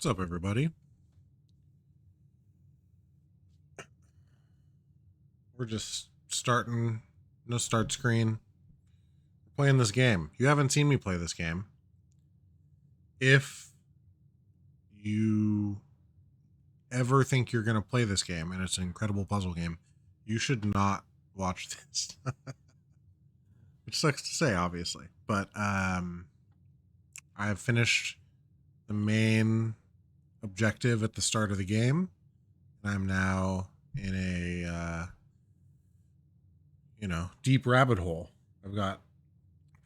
What's up, everybody? We're just starting, no start screen, playing this game. You haven't seen me play this game. If you ever think you're going to play this game, and it's an incredible puzzle game, you should not watch this. Which sucks to say, obviously. But I've finished the main objective at the start of the game. And I'm now in a deep rabbit hole. I've got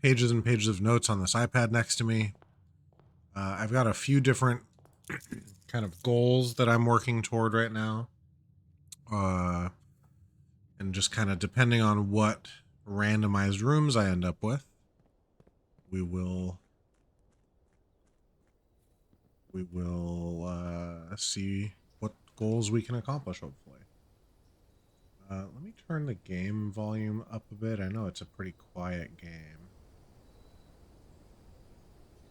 pages and pages of notes on this iPad next to me. I've got a few different kind of goals that I'm working toward right now. And just kind of depending on what randomized rooms I end up with, we will see what goals we can accomplish, hopefully. Let me turn the game volume up a bit. I know it's a pretty quiet game.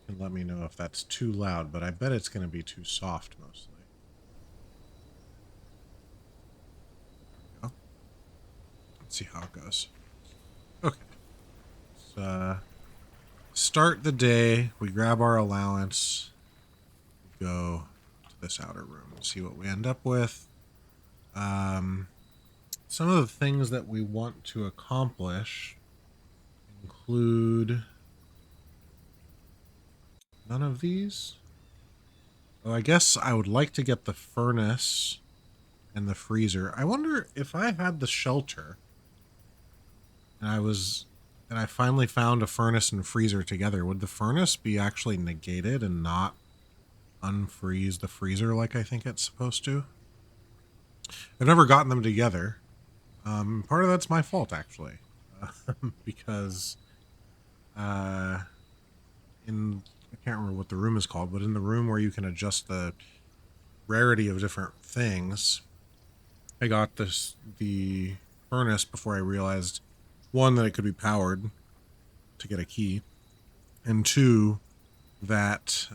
You can let me know if that's too loud, but I bet it's going to be too soft mostly. There we go. Let's see how it goes. Okay. Let's start the day. We grab our allowance. We go to this outer room and see what we end up with. Some of the things that we want to accomplish include none of these. Oh, I guess I would like to get the furnace and the freezer. I wonder if I had the shelter and I finally found a furnace and freezer together, would the furnace be actually negated and not unfreeze the freezer like I think it's supposed to? I've never gotten them together. Part of that's my fault, actually, because I can't remember what the room is called, but in the room where you can adjust the rarity of different things, I got the furnace before I realized, one, that it could be powered to get a key, and two, that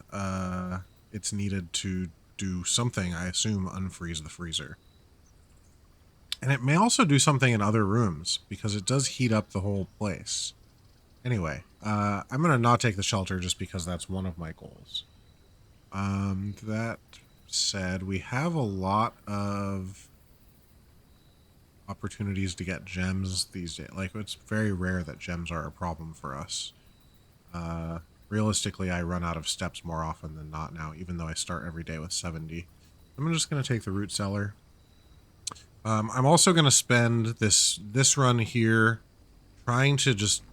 it's needed to do something, I assume, unfreeze the freezer. And it may also do something in other rooms, because it does heat up the whole place. Anyway, I'm going to not take the shelter just because that's one of my goals. That said, we have a lot of opportunities to get gems these days. Like, it's very rare that gems are a problem for us. Realistically, I run out of steps more often than not now, even though I start every day with 70. I'm just going to take the root cellar. I'm also going to spend this run here trying to just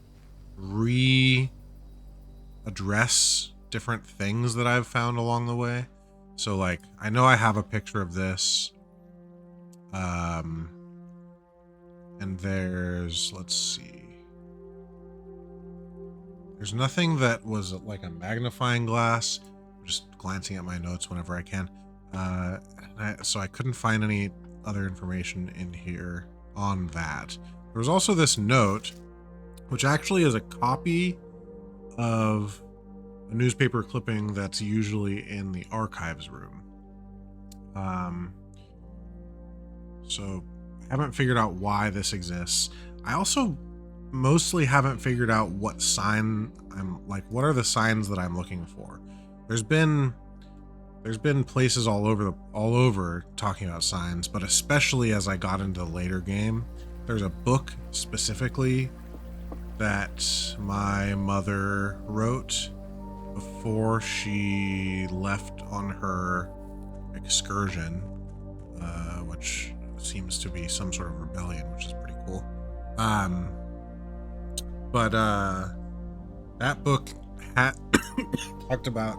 address different things that I've found along the way. So, like, I know I have a picture of this. And let's see. There's nothing that was like a magnifying glass. I'm just glancing at my notes whenever I can. So I couldn't find any other information in here on that. There was also this note, which actually is a copy of a newspaper clipping that's usually in the archives room. So I haven't figured out why this exists. I also mostly haven't figured out what sign what are the signs that I'm looking for. There's been places all over talking about signs, but especially as I got into the later game, there's a book specifically that my mother wrote before she left on her excursion, which seems to be some sort of rebellion, which is pretty cool. But that book talked about,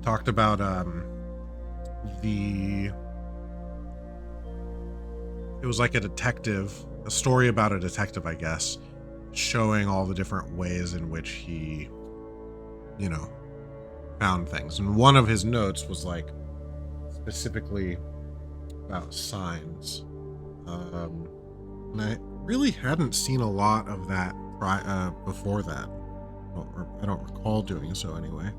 talked about it was like a story about a detective, I guess, showing all the different ways in which he, found things. And one of his notes was like specifically about signs. And I really hadn't seen a lot of that before that. I don't recall doing so anyway.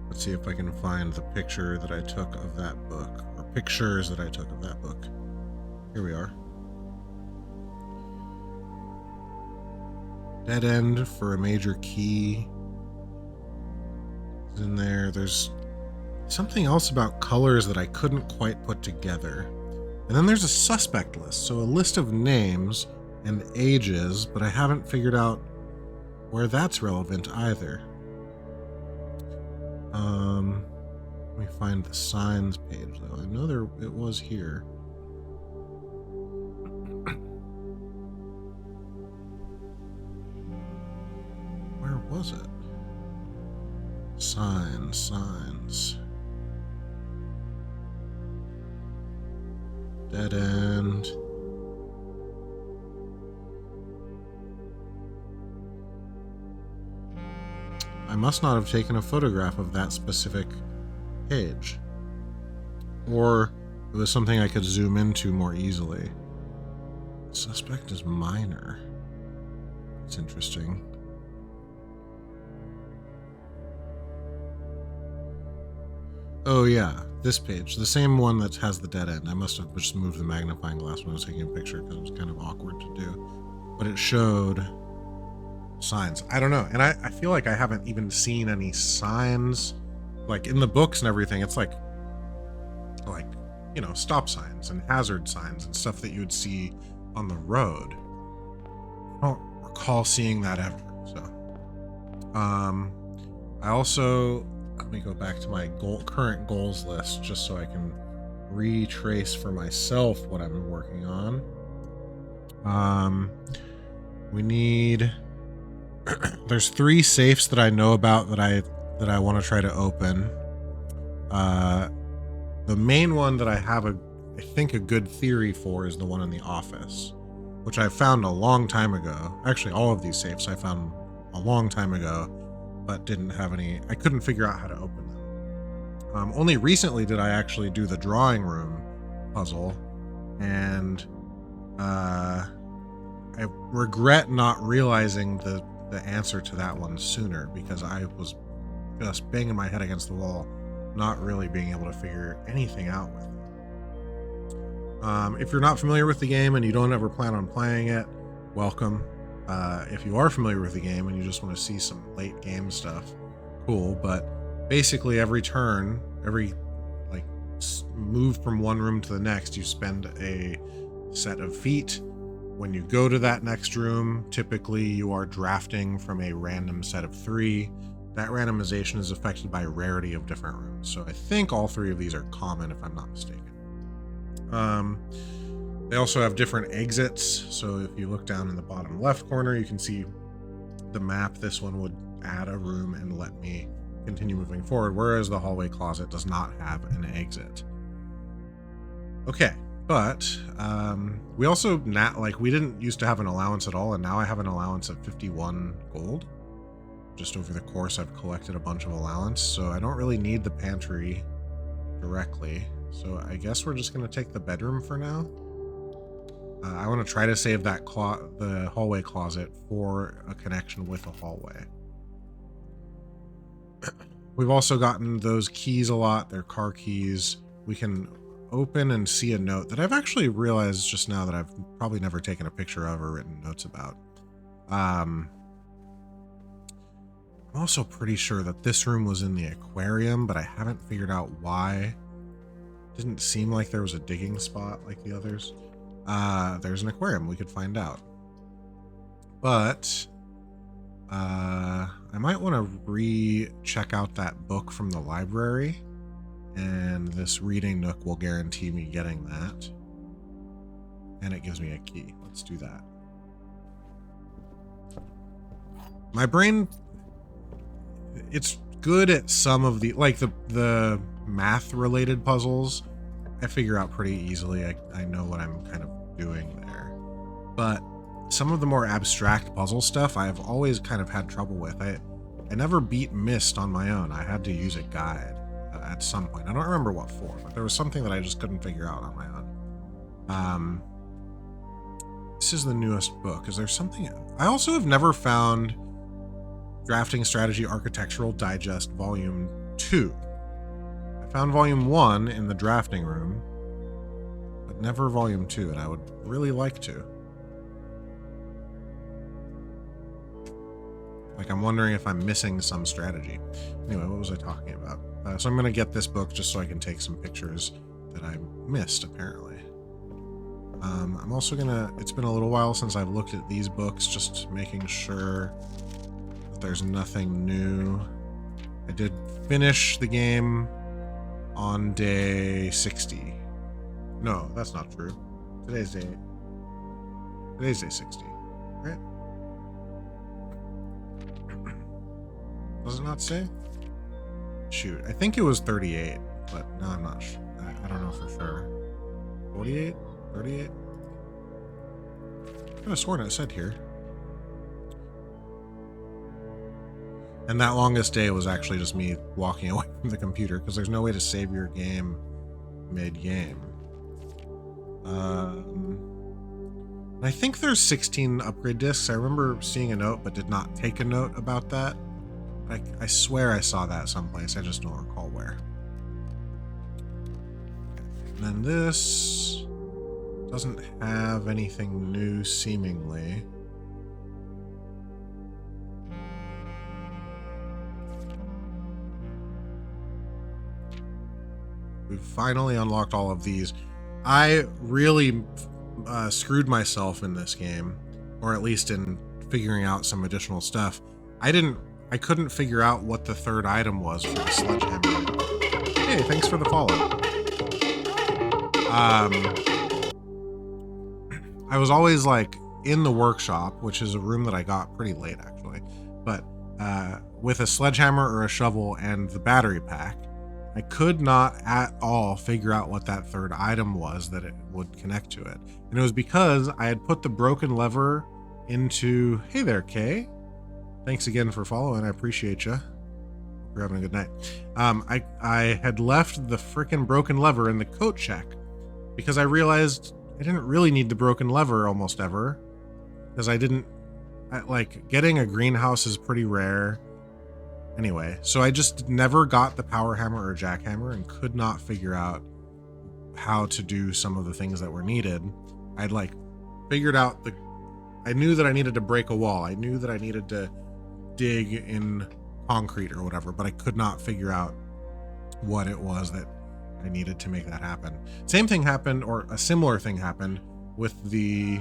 Let's see if I can find the picture that I took of that book, or pictures that I took of that book. Here we are. Dead end for a major key. It's in there. There's something else about colors that I couldn't quite put together. And then there's a suspect list, so a list of names and ages, but I haven't figured out where that's relevant either. Let me find the signs page though. I know it was here. Where was it? Signs. Dead end. I must not have taken a photograph of that specific page. Or it was something I could zoom into more easily. Suspect is minor. It's interesting. Oh yeah, this page. The same one that has the dead end. I must have just moved the magnifying glass when I was taking a picture because it was kind of awkward to do. But it showed signs. I don't know. And I feel like I haven't even seen any signs. Like in the books and everything, it's like, you know, stop signs and hazard signs and stuff that you would see on the road. I don't recall seeing that ever. So, I also, let me go back to my current goals list just so I can retrace for myself what I'm working on. We need, there's 3 safes that I know about that I want to try to open. The main one that I have I think a good theory for is the one in the office, which I found a long time ago. Actually, all of these safes I found a long time ago, but didn't have any, I couldn't figure out how to open them. Only recently did I actually do the drawing room puzzle, and I regret not realizing the answer to that one sooner, because I was just banging my head against the wall, not really being able to figure anything out with it. If you're not familiar with the game and you don't ever plan on playing it, welcome. If you are familiar with the game and you just want to see some late game stuff, cool. But basically every turn, every move from one room to the next, you spend a set of feet. When you go to that next room, typically you are drafting from a random set of 3. That randomization is affected by rarity of different rooms. So I think all 3 of these are common, if I'm not mistaken. They also have different exits. So if you look down in the bottom left corner, you can see the map. This one would add a room and let me continue moving forward, whereas the hallway closet does not have an exit. Okay, but we also, we didn't used to have an allowance at all, and now I have an allowance of 51 gold. Just over the course, I've collected a bunch of allowance, so I don't really need the pantry directly. So I guess we're just going to take the bedroom for now. I want to try to save that the hallway closet for a connection with a hallway. We've also gotten those keys a lot. They're car keys. We can open and see a note that I've actually realized just now that I've probably never taken a picture of or written notes about. I'm also pretty sure that this room was in the aquarium, but I haven't figured out why. Didn't seem like there was a digging spot like the others. There's an aquarium. We could find out. But I might want to check out that book from the library, and this reading nook will guarantee me getting that. And it gives me a key. Let's do that. My brain, it's good at some of the, like the math related puzzles. I figure out pretty easily. I know what I'm kind of doing there. But some of the more abstract puzzle stuff I've always kind of had trouble with. I never beat Myst on my own. I had to use a guide at some point. I don't remember what for, but there was something that I just couldn't figure out on my own. This is the newest book. Is there something? I also have never found Drafting Strategy Architectural Digest Volume 2. I found Volume 1 in the drafting room, but never Volume 2, and I would really like to. Like, I'm wondering if I'm missing some strategy. Anyway, what was I talking about? So I'm going to get this book just so I can take some pictures that I missed, apparently. I'm also going to... It's been a little while since I've looked at these books, just making sure that there's nothing new. I did finish the game on day 60. No, that's not true. Today's day 60, right? Does it not say? Shoot, I think it was 38, but no, I'm not sure. I don't know for sure. 48? 38? I could have sworn it said here. And that longest day was actually just me walking away from the computer, because there's no way to save your game mid-game. I think there's 16 upgrade discs. I remember seeing a note, but did not take a note about that. I swear I saw that someplace. I just don't recall where. And then this doesn't have anything new, seemingly. We've finally unlocked all of these. I really screwed myself in this game, or at least in figuring out some additional stuff. I couldn't figure out what the third item was for the sledgehammer. Hey, thanks for the follow. I was always like in the workshop, which is a room that I got pretty late actually, but with a sledgehammer or a shovel and the battery pack, I could not at all figure out what that third item was that it would connect to it. And it was because I had put the broken lever into... Hey there, Kay. Thanks again for following. I appreciate you. Hope you're having a good night. I had left the frickin' broken lever in the coat check because I realized I didn't really need the broken lever almost ever, because like getting a greenhouse is pretty rare. Anyway, so I just never got the power hammer or jackhammer and could not figure out how to do some of the things that were needed. I'd like figured out I knew that I needed to break a wall. I knew that I needed to dig in concrete or whatever, but I could not figure out what it was that I needed to make that happen. Same thing happened, or a similar thing happened with the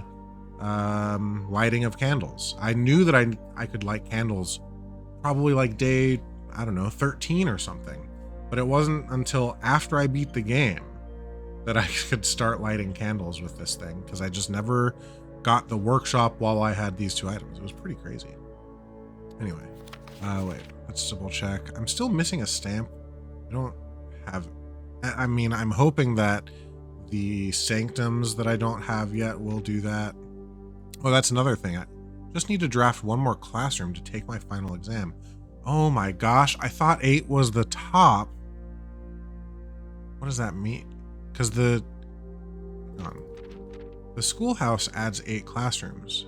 lighting of candles. I knew that I could light candles probably like day, I don't know, 13 or something, but it wasn't until after I beat the game that I could start lighting candles with this thing, because I just never got the workshop while I had these two items. It was pretty crazy. Anyway, wait, let's double check. I'm still missing a stamp. I don't have... I mean, I'm hoping that the sanctums that I don't have yet will do that. Oh, that's another thing. I just need to draft one more classroom to take my final exam. Oh my gosh, I thought 8 was the top. What does that mean? Because the schoolhouse adds 8 classrooms.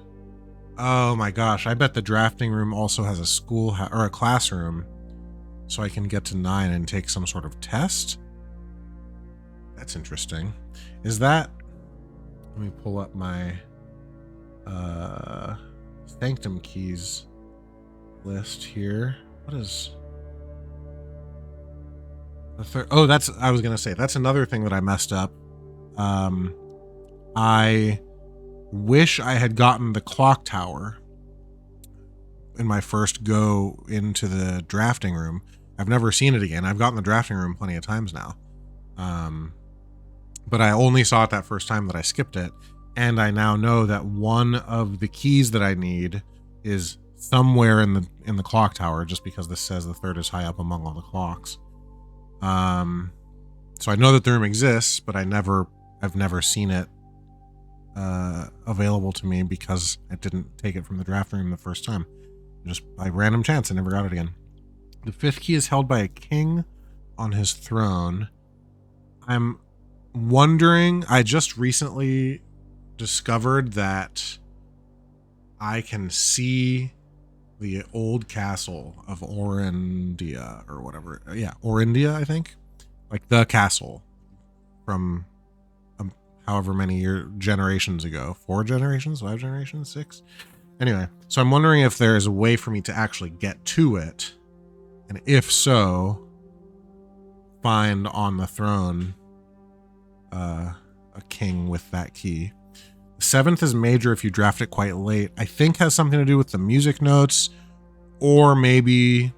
Oh my gosh, I bet the drafting room also has a schoolhouse or a classroom, so I can get to 9 and take some sort of test. That's interesting. Is that... Let me pull up my sanctum keys list here. What is the third? Oh, I was gonna say, that's another thing that I messed up. I wish I had gotten the clock tower in my first go into the drafting room. I've never seen it again. I've gotten the drafting room plenty of times now. But I only saw it that first time that I skipped it. And I now know that one of the keys that I need is somewhere in the clock tower, just because this says the third is high up among all the clocks. So I know that the room exists, but I've never seen it available to me because I didn't take it from the draft room the first time. Just by random chance, I never got it again. The 5th key is held by a king on his throne. I'm wondering, I just recently discovered that I can see the old castle of Orindia or whatever. Yeah, Orindia, I think. Like the castle from however many generations ago. 4 generations? 5 generations? 6? Anyway, so I'm wondering if there is a way for me to actually get to it. And if so, find on the throne a king with that key. The 7th is major if you draft it quite late. I think has something to do with the music notes, or maybe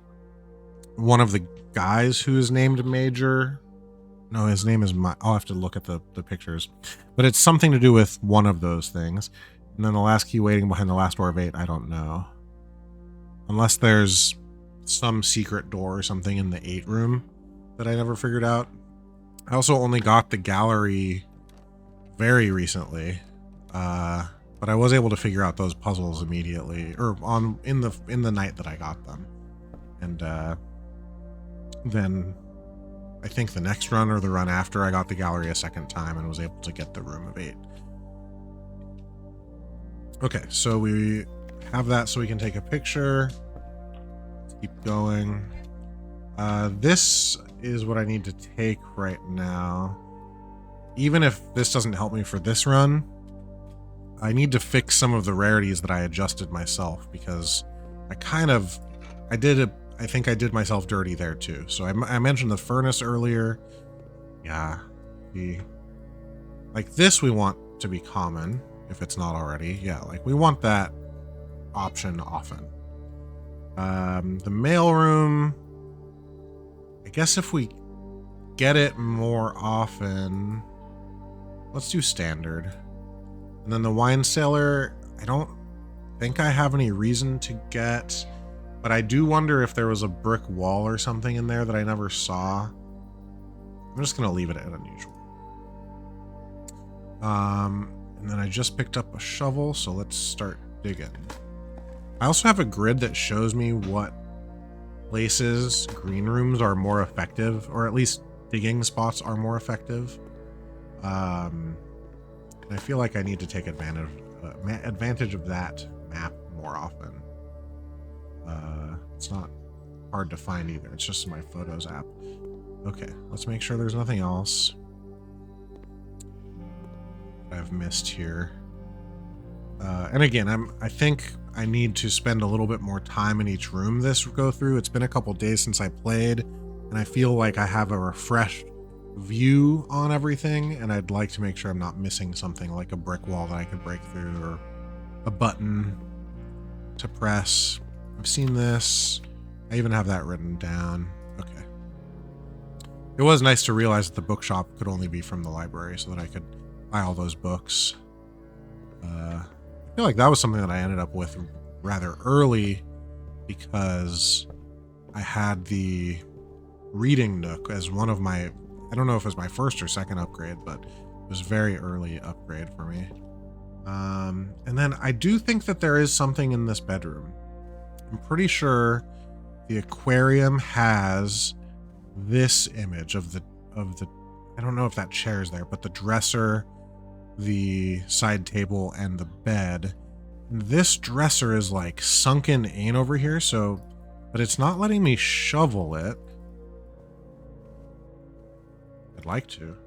one of the guys who is named Major. No, his name is I'll have to look at the pictures. But it's something to do with one of those things. And then the last key waiting behind the last door of 8, I don't know. Unless there's some secret door or something in the 8 room that I never figured out. I also only got the gallery very recently. But I was able to figure out those puzzles immediately, or in the night that I got them. And then I think the next run or the run after, I got the gallery a second time and was able to get the room of 8. Okay, so we have that so we can take a picture. Let's keep going. This is what I need to take right now. Even if this doesn't help me for this run, I need to fix some of the rarities that I adjusted myself, because I think I did myself dirty there too. So I mentioned the furnace earlier. Yeah, like this we want to be common if it's not already. Yeah, like we want that option often. The mailroom, I guess if we get it more often, let's do standard. And then the wine cellar, I don't think I have any reason to get, but I do wonder if there was a brick wall or something in there that I never saw. I'm just gonna leave it at unusual. And then I just picked up a shovel, so let's start digging. I also have a grid that shows me what places green rooms are more effective, or at least digging spots are more effective. And I feel like I need to take advantage of that map more often. It's not hard to find either. It's just in my Photos app. Okay, let's make sure there's nothing else I've missed here. And again, I think I need to spend a little bit more time in each room this go through. It's been a couple days since I played, and I feel like I have a refreshed view on everything, and I'd like to make sure I'm not missing something like a brick wall that I could break through, or a button to press. I've seen this. I even have that written down. Okay. It was nice to realize that the bookshop could only be from the library so that I could buy all those books. I feel like that was something that I ended up with rather early, because I had the reading nook as one of my, I don't know if it was my first or second upgrade, but it was a very early upgrade for me. And then I do think that there is something in this bedroom. I'm pretty sure the aquarium has this image of the I don't know if that chair is there, but the dresser, the side table, and the bed. This dresser is like sunken in over here, so, but it's not letting me shovel it. I'd like to.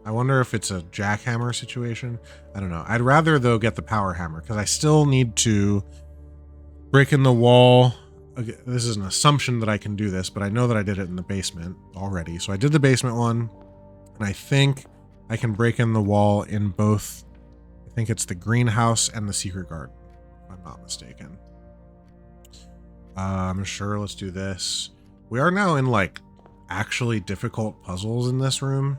I wonder if it's a jackhammer situation. I don't know. I'd rather, though, get the power hammer, because I still need to break in the wall. Okay, this is an assumption that I can do this, but I know that I did it in the basement already. So I did the basement one, and I think I can break in the wall in both. I think it's the greenhouse and the secret garden, if I'm not mistaken. Sure, let's do this. We are now in like actually difficult puzzles in this room.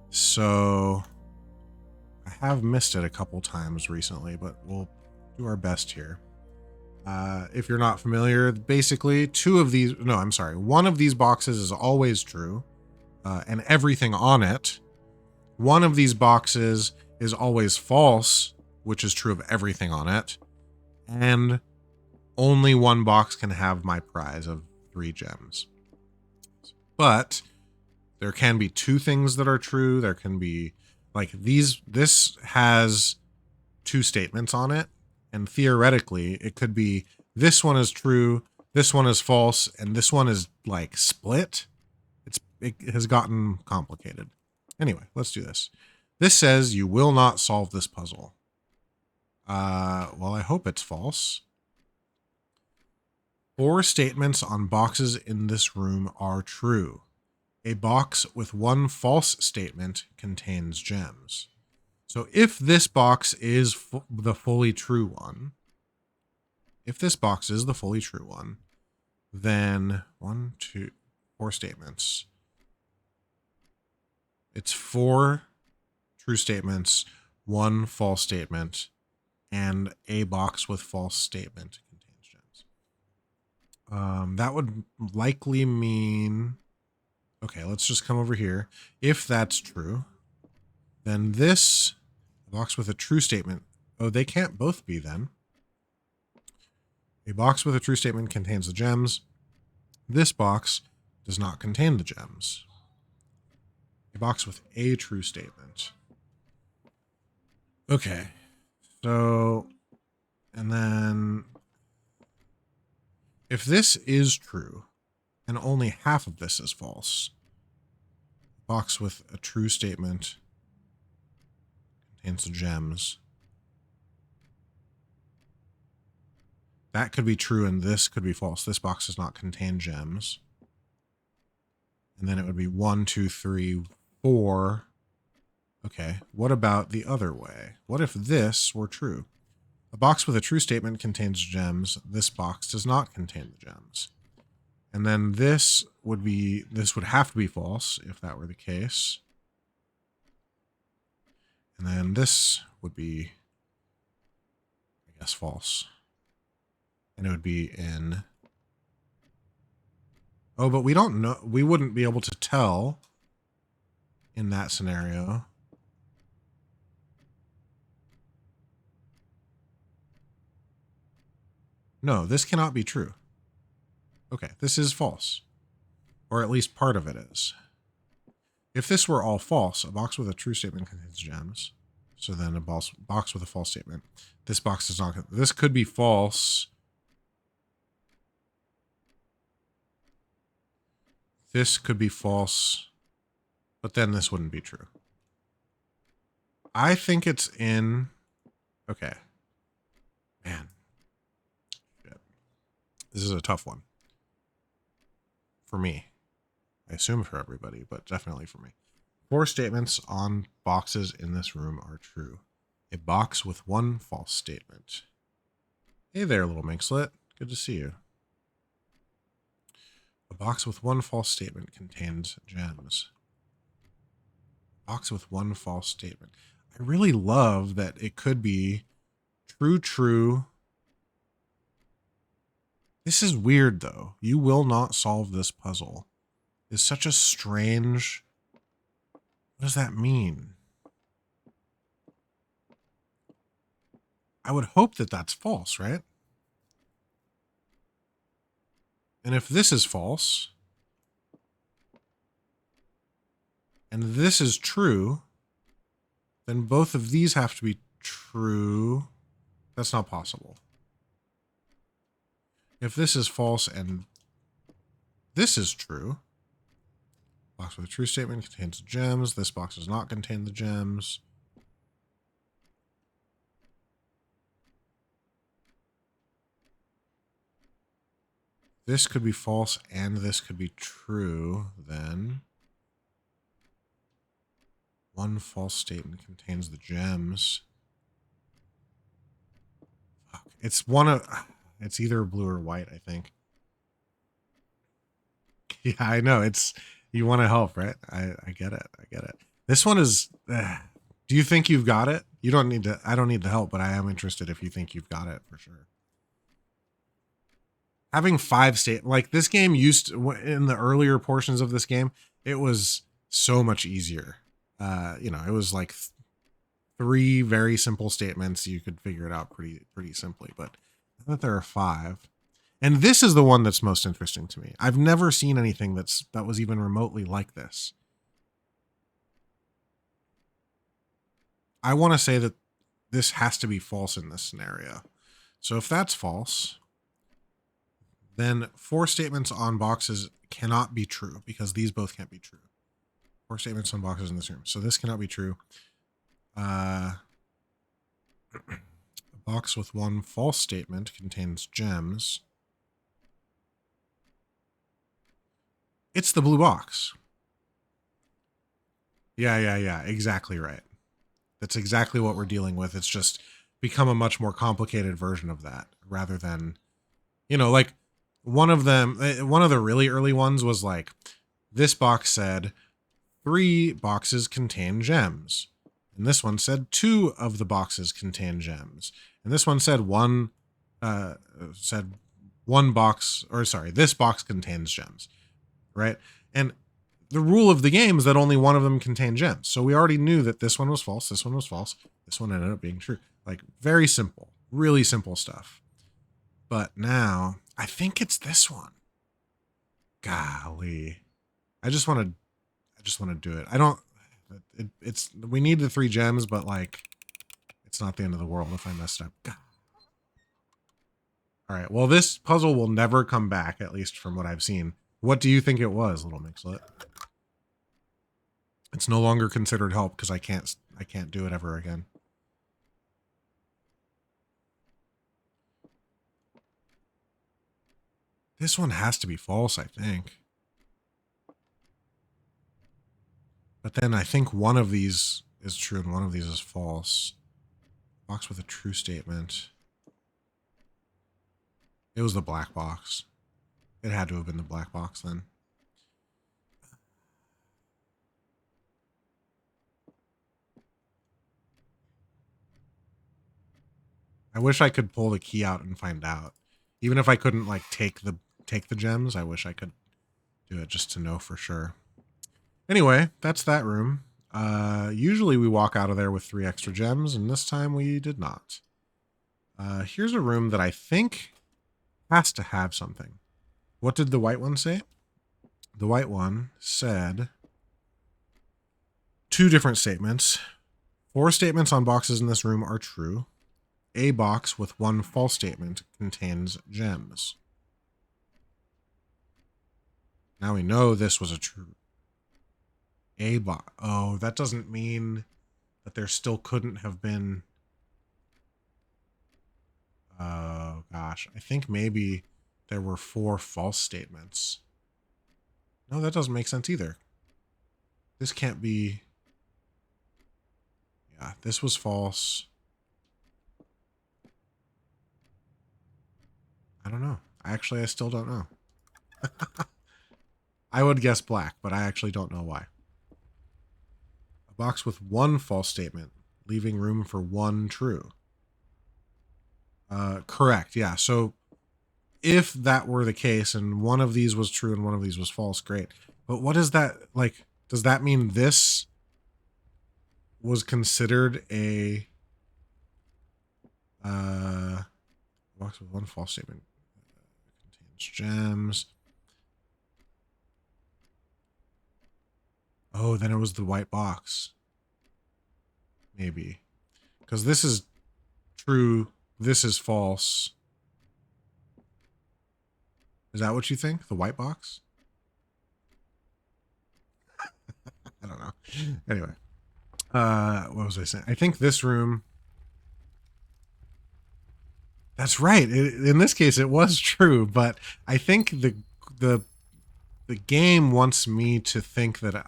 So I have missed it a couple times recently, but we'll do our best here. If you're not familiar, basically one of these boxes is always true, and everything on it. One of these boxes is always false, which is true of everything on it. And only one box can have my prize of 3 gems. But there can be 2 things that are true. There can be like this has two statements on it. And theoretically, it could be this one is true, this one is false, and this one is like split. It has gotten complicated. Anyway, let's do this. This says you will not solve this puzzle. Well, I hope it's false. 4 statements on boxes in this room are true. A box with one false statement contains gems. So if this box is the fully true one, then 4 statements. It's 4 true statements, 1 false statement, and a box with false statement contains gems. That would likely mean, okay, let's just come over here. If that's true, then this box with a true statement, oh, they can't both be then. A box with a true statement contains the gems. This box does not contain the gems. A box with a true statement. Okay. So, and then if this is true and only half of this is false, a box with a true statement contains the gems. That could be true and this could be false. This box does not contain gems. And then it would be 1, 2, 3, 4. Okay, what about the other way? What if this were true? A box with a true statement contains gems. This box does not contain the gems. And then this would have to be false if that were the case. And then this would be, I guess, false. And it would be in... Oh, but we don't know. We wouldn't be able to tell in that scenario. No, this cannot be true. Okay, this is false. Or at least part of it is. If this were all false, a box with a true statement contains gems. So then a box with a false statement. This box does not... This could be false. This could be false. But then this wouldn't be true. I think it's in... Okay. Man. Shit. This is a tough one. For me. I assume for everybody, but definitely for me. 4 statements on boxes in this room are true. A box with 1 false statement. Hey there, little Minxlet. Good to see you. A box with 1 false statement contains gems. Box with 1 false statement. I really love that it could be true, true. This is weird, though. You will not solve this puzzle. It's such a strange... What does that mean? I would hope that that's false, right? And if this is false, and this is true, then both of these have to be true. That's not possible. If this is false and this is true, box with a true statement contains gems. This box does not contain the gems. This could be false and this could be true, then. 1 false statement contains the gems. Fuck. It's either blue or white, I think. Yeah, I know. You want to help, right? I get it. I get it. This one is, do you think you've got it? You don't need to, I don't need the help, but I am interested if you think you've got it for sure. Having 5 like this game in the earlier portions of this game, it was so much easier. It was like 3 very simple statements. You could figure it out pretty simply, but I bet there are 5. And this is the one that's most interesting to me. I've never seen anything that was even remotely like this. I want to say that this has to be false in this scenario. So if that's false, then 4 statements on boxes cannot be true because these both can't be true. 4 statements on boxes in this room. So this cannot be true. A box with 1 false statement contains gems. It's the blue box. Yeah. Exactly right. That's exactly what we're dealing with. It's just become a much more complicated version of that rather than, like one of the really early ones was like, this box said 3 boxes contain gems. And this one said 2 of the boxes contain gems. And this one said this box contains gems. Right? And the rule of the game is that only one of them contained gems. So we already knew that this one was false, this one was false, this one ended up being true. Like, very simple, really simple stuff. But now, I think it's this one. Golly. I just want to do it. We need the 3 gems, but like, it's not the end of the world if I messed up. God. All right. Well, this puzzle will never come back, at least from what I've seen. What do you think it was, Little Mixlet? It's no longer considered help because I can't do it ever again. This one has to be false, I think. But then I think one of these is true and one of these is false. Box with a true statement. It was the black box. It had to have been the black box then. I wish I could pull the key out and find out. Even if I couldn't like take the gems, I wish I could do it just to know for sure. Anyway, that's that room. Usually we walk out of there with 3 extra gems, and this time we did not. Here's a room that I think has to have something. What did the white one say? The white one said 2 different statements. 4 statements on boxes in this room are true. A box with 1 false statement contains gems. Now we know this was a true. A box. Oh, that doesn't mean that there still couldn't have been. Oh, gosh. I think maybe there were 4 false statements. No, that doesn't make sense either. This can't be. Yeah, this was false. I don't know. I still don't know. I would guess black, but I actually don't know why. A box with 1 false statement, leaving room for 1 true. Correct, yeah. So if that were the case and one of these was true and one of these was false, great. But what is that, like, does that mean this was considered a box with 1 false statement contains gems? Oh, then it was the white box. Maybe. Because this is true, this is false. Is that what you think? The white box? I don't know. Anyway. What was I saying? I think this room. That's right. In this case, it was true, but I think the game wants me to think that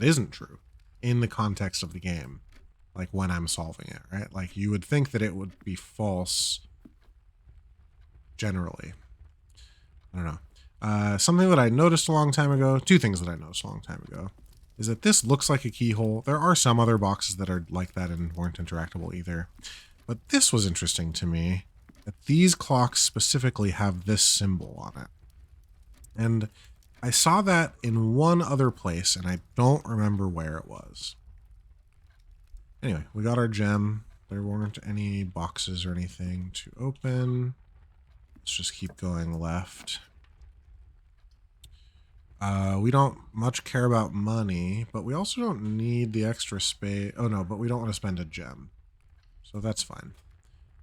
isn't true in the context of the game, like when I'm solving it, right? Like you would think that it would be false generally. I don't know. Something that I noticed a long time ago, 2 things that I noticed a long time ago, is that this looks like a keyhole. There are some other boxes that are like that and weren't interactable either. But this was interesting to me, that these clocks specifically have this symbol on it. And I saw that in one other place, and I don't remember where it was. Anyway, we got our gem. There weren't any boxes or anything to open. Let's just keep going left. We don't much care about money, but we also don't need the extra space. Oh no, but we don't want to spend a gem. So that's fine.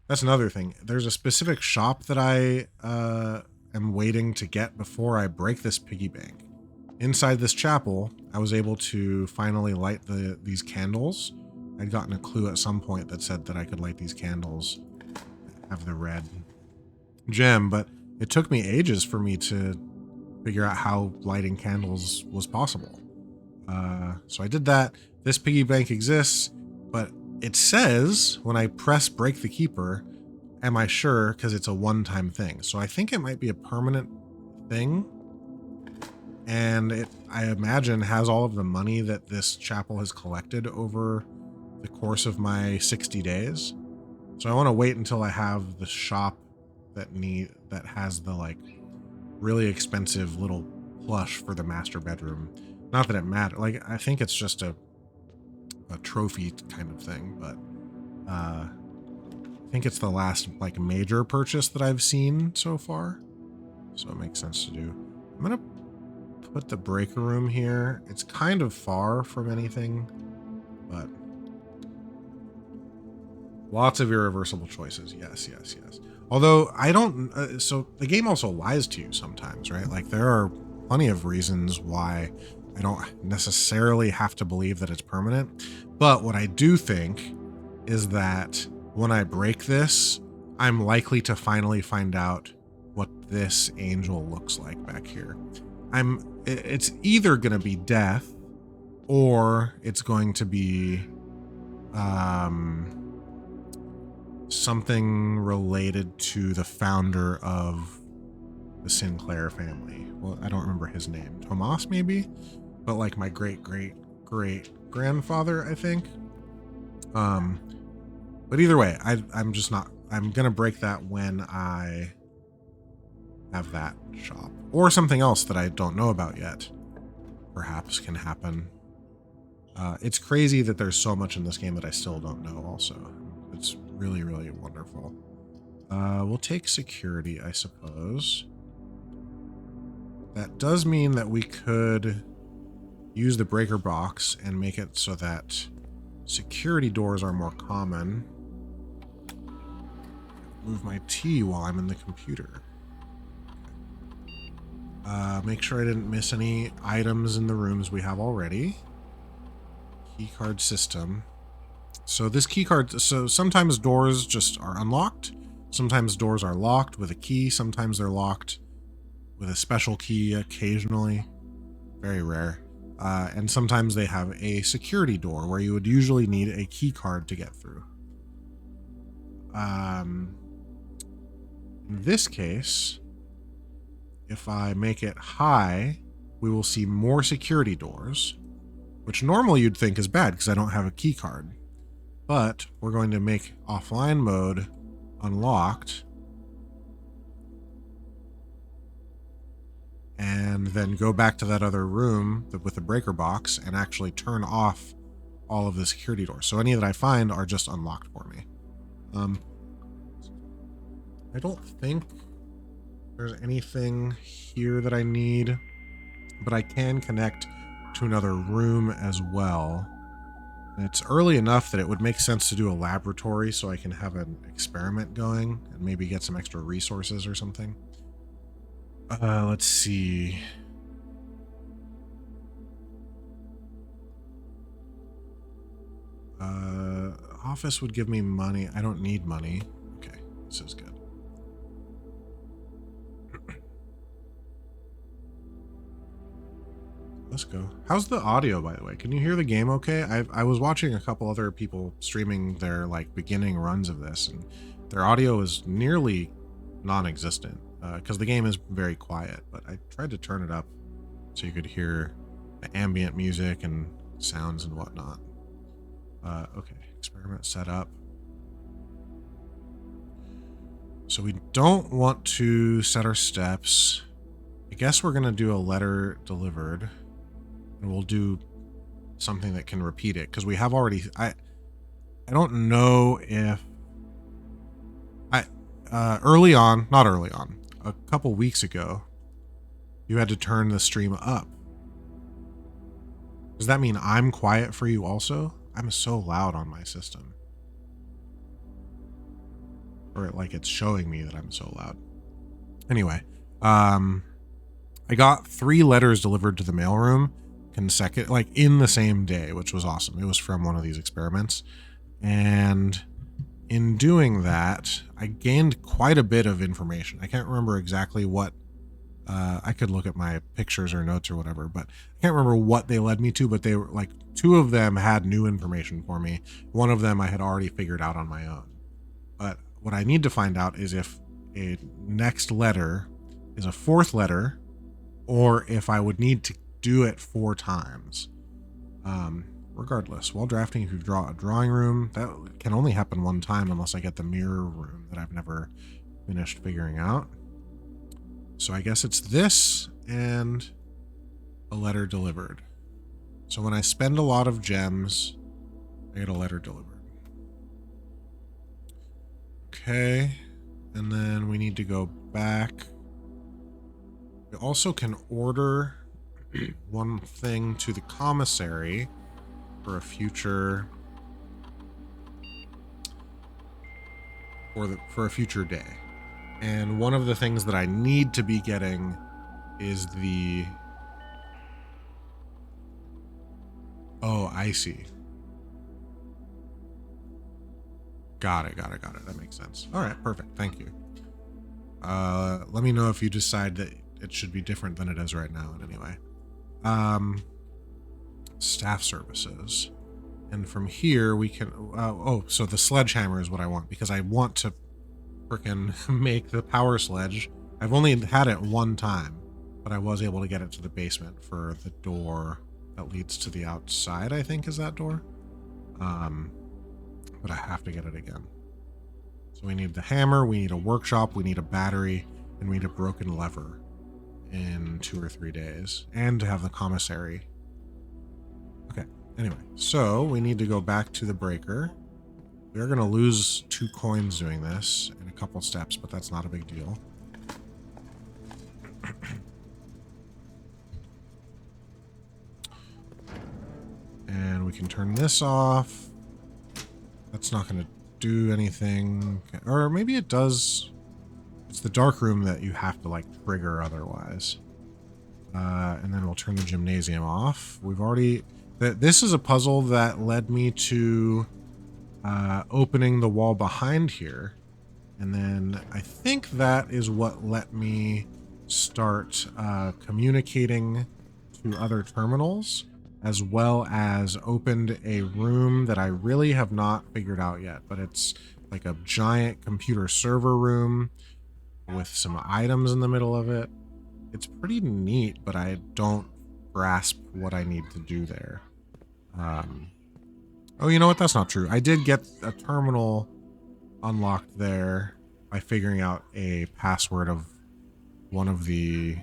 That's another thing. There's a specific shop that I am waiting to get before I break this piggy bank. Inside this chapel, I was able to finally light these candles. I'd gotten a clue at some point that said that I could light these candles, have the red gem, but it took me ages for me to figure out how lighting candles was possible. So I did that. This piggy bank exists, but it says when I press break the keeper, am I sure? Because it's a one-time thing. So I think it might be a permanent thing. And it, I imagine, has all of the money that this chapel has collected over the course of my 60 days. So I want to wait until I have the shop that has the like really expensive little plush for the master bedroom. Not that it matters. Like, I think it's just a trophy kind of thing, but I think it's the last like major purchase that I've seen so far. So it makes sense to do. I'm gonna put the breaker room here. It's kind of far from anything, but lots of irreversible choices. Yes, yes, yes. Although I don't, so the game also lies to you sometimes, right? Like there are plenty of reasons why I don't necessarily have to believe that it's permanent. But what I do think is that when I break this, I'm likely to finally find out what this angel looks like back here. It's either going to be death or it's going to be something related to the founder of the Sinclair family. Well, I don't remember his name. Tomas, maybe? But like my great-great-great-grandfather, I think. But either way, I'm going to break that when I have that shop. Or something else that I don't know about yet. Perhaps can happen. It's crazy that there's so much in this game that I still don't know also. It's really, really wonderful. We'll take security, I suppose. That does mean that we could use the breaker box and make it so that security doors are more common. Move my T while I'm in the computer. Make sure I didn't miss any items in the rooms we have already. Keycard system. So this keycard, so sometimes doors just are unlocked. Sometimes doors are locked with a key. Sometimes they're locked with a special key occasionally. Very rare. And sometimes they have a security door where you would usually need a key card to get through. In this case, if I make it high, we will see more security doors, which normally you'd think is bad because I don't have a key card. But we're going to make offline mode unlocked. And then go back to that other room with the breaker box and actually turn off all of the security doors. So any that I find are just unlocked for me. I don't think there's anything here that I need, but I can connect to another room as well. And it's early enough that it would make sense to do a laboratory so I can have an experiment going and maybe get some extra resources or something. Let's see. Office would give me money. I don't need money. Okay, this is good. Let's go. How's the audio, by the way? Can you hear the game okay? I was watching a couple other people streaming their like beginning runs of this, and their audio is nearly non-existent because the game is very quiet, but I tried to turn it up so you could hear the ambient music and sounds and whatnot. Okay, experiment set up. So we don't want to set our steps. I guess we're going to do a letter delivered. And we'll do something that can repeat it because we have already. I don't know if early on, not early on, a couple weeks ago, you had to turn the stream up. Does that mean I'm quiet for you also? I'm so loud on my system. Or like it's showing me that I'm so loud. Anyway, I got 3 letters delivered to the mailroom like in the same day, which was awesome. It was from one of these experiments. And in doing that, I gained quite a bit of information. I can't remember exactly what, I could look at my pictures or notes or whatever, but I can't remember what they led me to, but they were like, 2 of them had new information for me. One of them I had already figured out on my own. But what I need to find out is if a next letter is a 4th letter, or if I would need to do it 4 times. Regardless, while drafting, if you draw a drawing room, that can only happen 1 time unless I get the mirror room that I've never finished figuring out. So I guess it's this and a letter delivered. So when I spend a lot of gems, I get a letter delivered. Okay, and then we need to go back. We also can order one thing to the commissary for a future for a future day. And one of the things that I need to be getting is the... Oh, I see. Got it. That makes sense. All right, perfect. Thank you. Let me know if you decide that it should be different than it is right now in any way. Staff services. And from here we can... so the sledgehammer is what I want, because I want to frickin' make the power sledge. I've only had it 1 time, but I was able to get it to the basement for the door that leads to the outside, I think is that door. But I have to get it again. So we need the hammer, we need a workshop, we need a battery, and we need a broken lever in 2 or 3 days, and to have the commissary. Okay, anyway, so we need to go back to the breaker. We're going to lose 2 coins doing this in a couple steps, but that's not a big deal. And we can turn this off. That's not going to do anything. Or maybe it does. It's the dark room that you have to, like, trigger otherwise. And then we'll turn the gymnasium off. We've already... This is a puzzle that led me to opening the wall behind here. And then I think that is what let me start communicating to other terminals, as well as opened a room that I really have not figured out yet, but it's like a giant computer server room with some items in the middle of it. It's pretty neat, but I don't grasp what I need to do there. Oh, you know what? That's not true. I did get a terminal unlocked there by figuring out a password of one of the...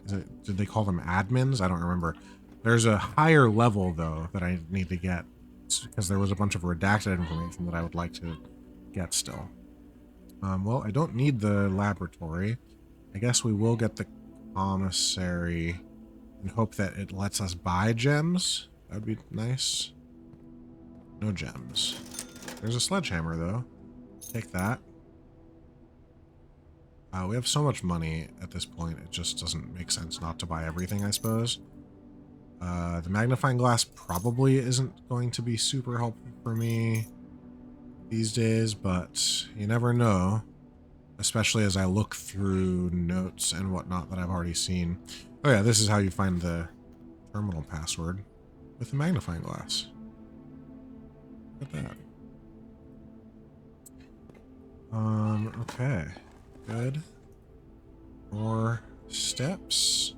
did they call them admins? I don't remember. There's a higher level, though, that I need to get, because there was a bunch of redacted information that I would like to get still. Well, I don't need the laboratory. I guess we will get the commissary and hope that it lets us buy gems. That would be nice. No gems. There's a sledgehammer, though. Take that. We have so much money at this point, it just doesn't make sense not to buy everything, I suppose. The magnifying glass probably isn't going to be super helpful for me these days, but you never know, especially as I look through notes and whatnot that I've already seen. Oh yeah, this is how you find the terminal password, with the magnifying glass. Look at that. Okay. Good. More steps.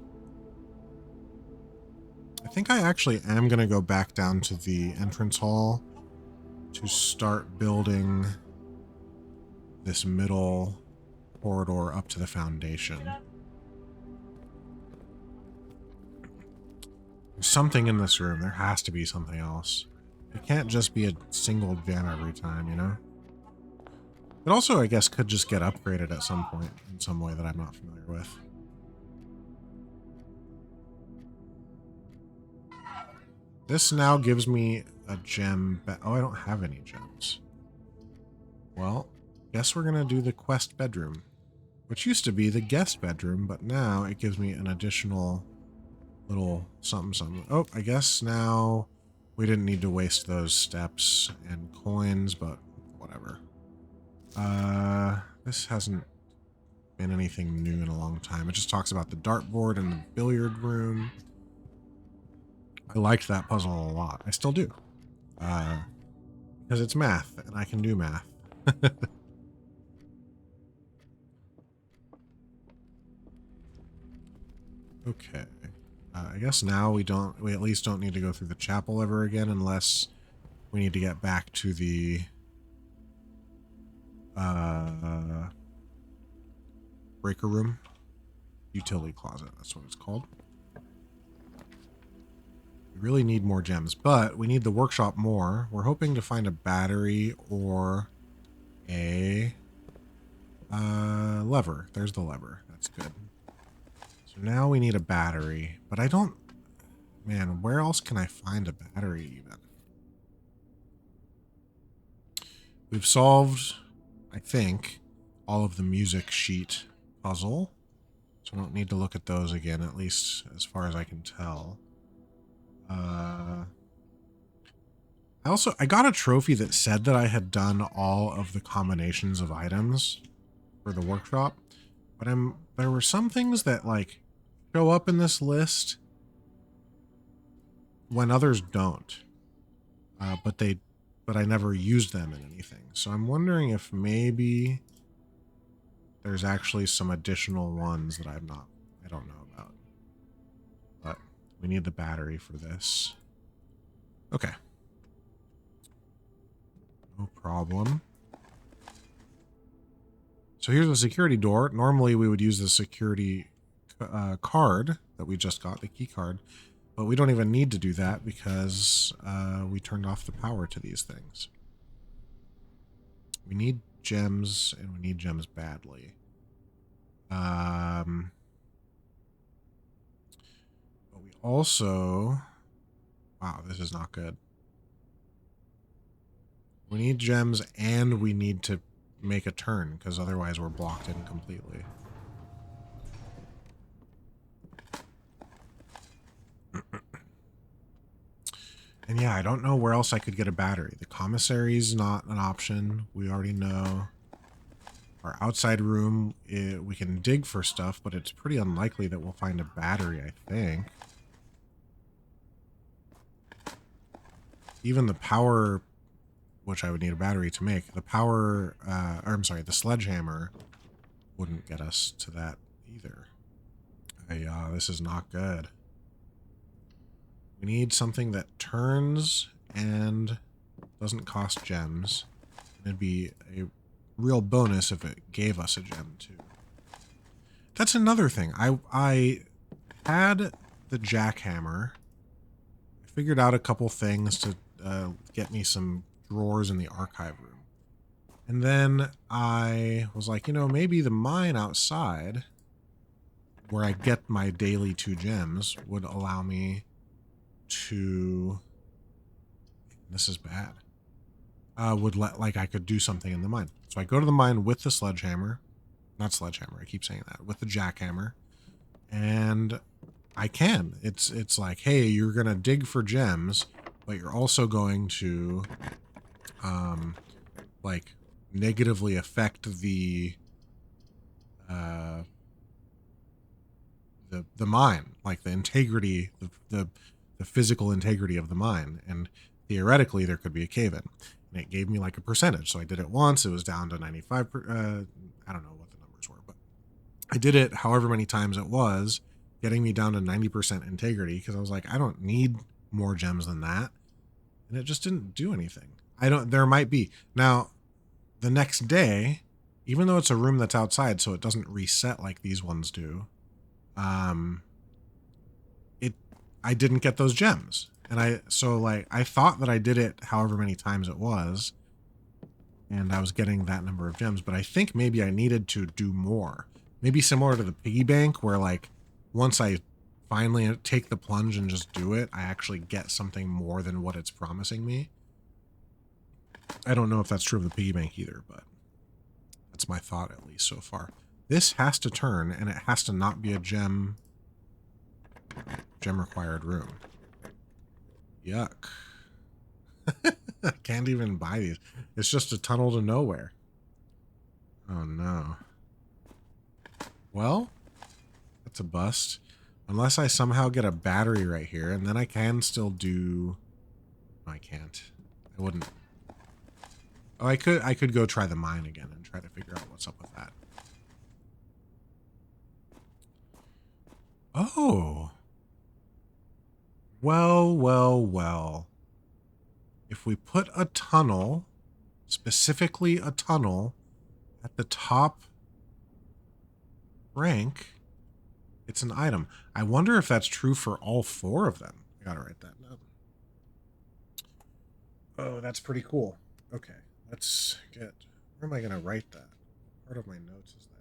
I think I actually am going to go back down to the entrance hall to start building this middle corridor up to the foundation. There's something in this room. There has to be something else. It can't just be a single gem every time, you know? It also, I guess, could just get upgraded at some point in some way that I'm not familiar with. This now gives me a gem. Oh, I don't have any gems. Well, guess we're gonna do the quest bedroom, which used to be the guest bedroom, but now it gives me an additional little something something. Oh, I guess now we didn't need to waste those steps and coins, but whatever. This hasn't been anything new in a long time. It just talks about the dartboard and the billiard room. I liked that puzzle a lot. I still do. Because it's math, and I can do math. Okay. I guess now we at least don't need to go through the chapel ever again unless we need to get back to the breaker room. Utility closet, that's what it's called. We really need more gems, but we need the workshop more. We're hoping to find a battery or a lever. There's the lever. That's good. So now we need a battery, but I don't... Man, where else can I find a battery even? We've solved, I think, all of the music sheet puzzle. So I don't need to look at those again, at least as far as I can tell. I got a trophy that said that I had done all of the combinations of items for the workshop, but there were some things that like show up in this list when others don't, but I never used them in anything. So I'm wondering if maybe there's actually some additional ones that I don't know about. But we need the battery for this. Okay. No problem. So here's the security door. Normally we would use the security card that we just got, the key card, but we don't even need to do that because we turned off the power to these things. We need gems, and we need gems badly. But we also... Wow, this is not good. We need gems, and we need to make a turn, because otherwise we're blocked in completely. And yeah, I don't know where else I could get a battery. The commissary's not an option. We already know. Our outside room, we can dig for stuff, but it's pretty unlikely that we'll find a battery, I think. Even the power, which I would need a battery to make, the power, the sledgehammer wouldn't get us to that either. This is not good. We need something that turns and doesn't cost gems. It'd be a real bonus if it gave us a gem too. That's another thing. I had the jackhammer. I figured out a couple things to get me some drawers in the archive room. And then I was like, maybe the mine outside, where I get my daily 2 gems, would allow me to... This is bad. I could do something in the mine. So I go to the mine with the sledgehammer. Not sledgehammer, I keep saying that. With the jackhammer. And I can. It's like, hey, you're going to dig for gems, but you're also going to, negatively affect the mine, like the integrity, the physical integrity of the mine. And theoretically, there could be a cave-in. And it gave me like a percentage. So I did it once. It was down to 95. I don't know what the numbers were, but I did it however many times it was, getting me down to 90% integrity, because I was like, I don't need more gems than that. And it just didn't do anything. There might be. Now, the next day, even though it's a room that's outside, so it doesn't reset like these ones do, I didn't get those gems. And I thought that I did it however many times it was, and I was getting that number of gems, but I think maybe I needed to do more. Maybe similar to the piggy bank, where like once I finally take the plunge and just do it, I actually get something more than what it's promising me. I don't know if that's true of the piggy bank either, but That's my thought, at least so far. This has to turn, and it has to not be a gem required room. Yuck. I can't even buy these. It's just a tunnel to nowhere. Oh no. Well, that's a bust. Unless I somehow get a battery right here, and then I can still do... No, I can't. I wouldn't. Oh, I could go try the mine again and try to figure out what's up with that. Oh. Well, well, well. If we put a tunnel, specifically a tunnel, at the top rank, it's an item. I wonder if that's true for all 4 of them. I gotta write that down. Oh, that's pretty cool. Okay, let's get... Where am I gonna write that? Part of my notes is that.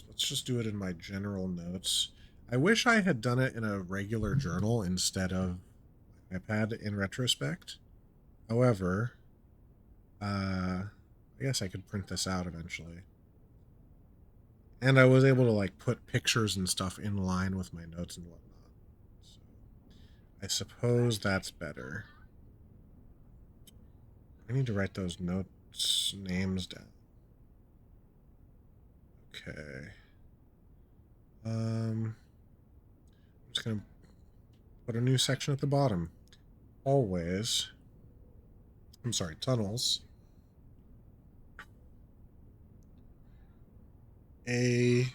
Let's just do it in my general notes. I wish I had done it in a regular journal instead of iPad in retrospect. However, I guess I could print this out eventually. And I was able to like put pictures and stuff in line with my notes and whatnot. So I suppose that's better. I need to write those notes names down. Okay. I'm just gonna put a new section at the bottom. Always. I'm sorry, tunnels. A9.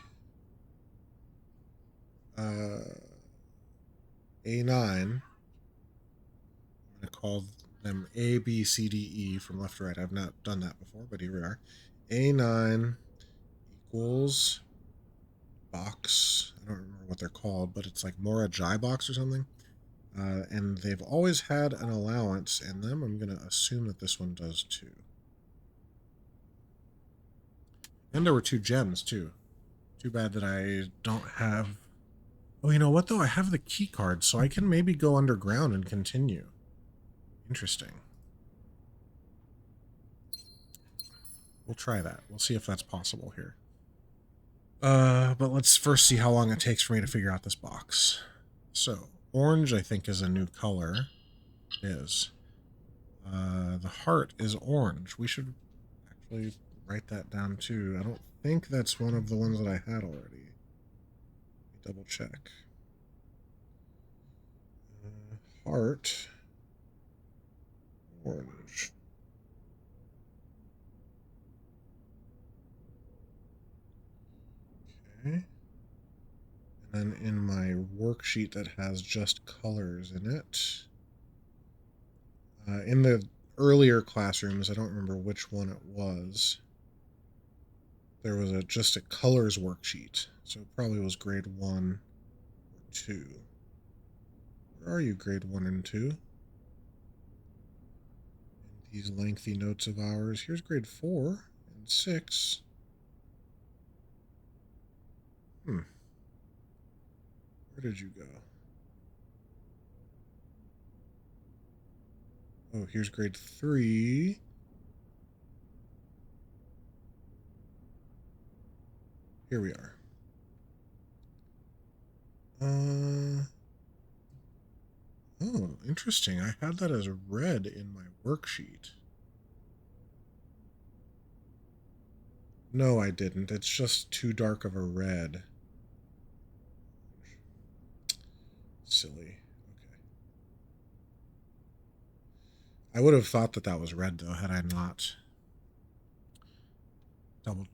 I'm gonna call them A, B, C, D, E from left to right. I've not done that before, but here we are. A9 equals box. I don't remember what they're called, but it's like Mora Jai box or something. And they've always had an allowance in them. I'm going to assume that this one does too. And there were 2 gems too. Too bad that I don't have... Oh, you know what though? I have the key card, so I can maybe go underground and continue. Interesting. We'll try that. We'll see if that's possible here. But let's first see how long it takes for me to figure out this box. So, orange, I think, is a new color. It is. The heart is orange. We should actually write that down too. I don't think that's one of the ones that I had already. Double check. Heart. Orange. Okay. And then in my worksheet that has just colors in it, in the earlier classrooms, I don't remember which one it was, there was just a colors worksheet. So it probably was grade 1 or 2. Where are you, grade 1 and 2? In these lengthy notes of ours. Here's grade 4 and 6. Where did you go? Oh, here's grade 3. Here we are. Oh, interesting. I had that as red in my worksheet. No, I didn't. It's just too dark of a red. Silly. Okay. I would have thought that that was red, though, had I not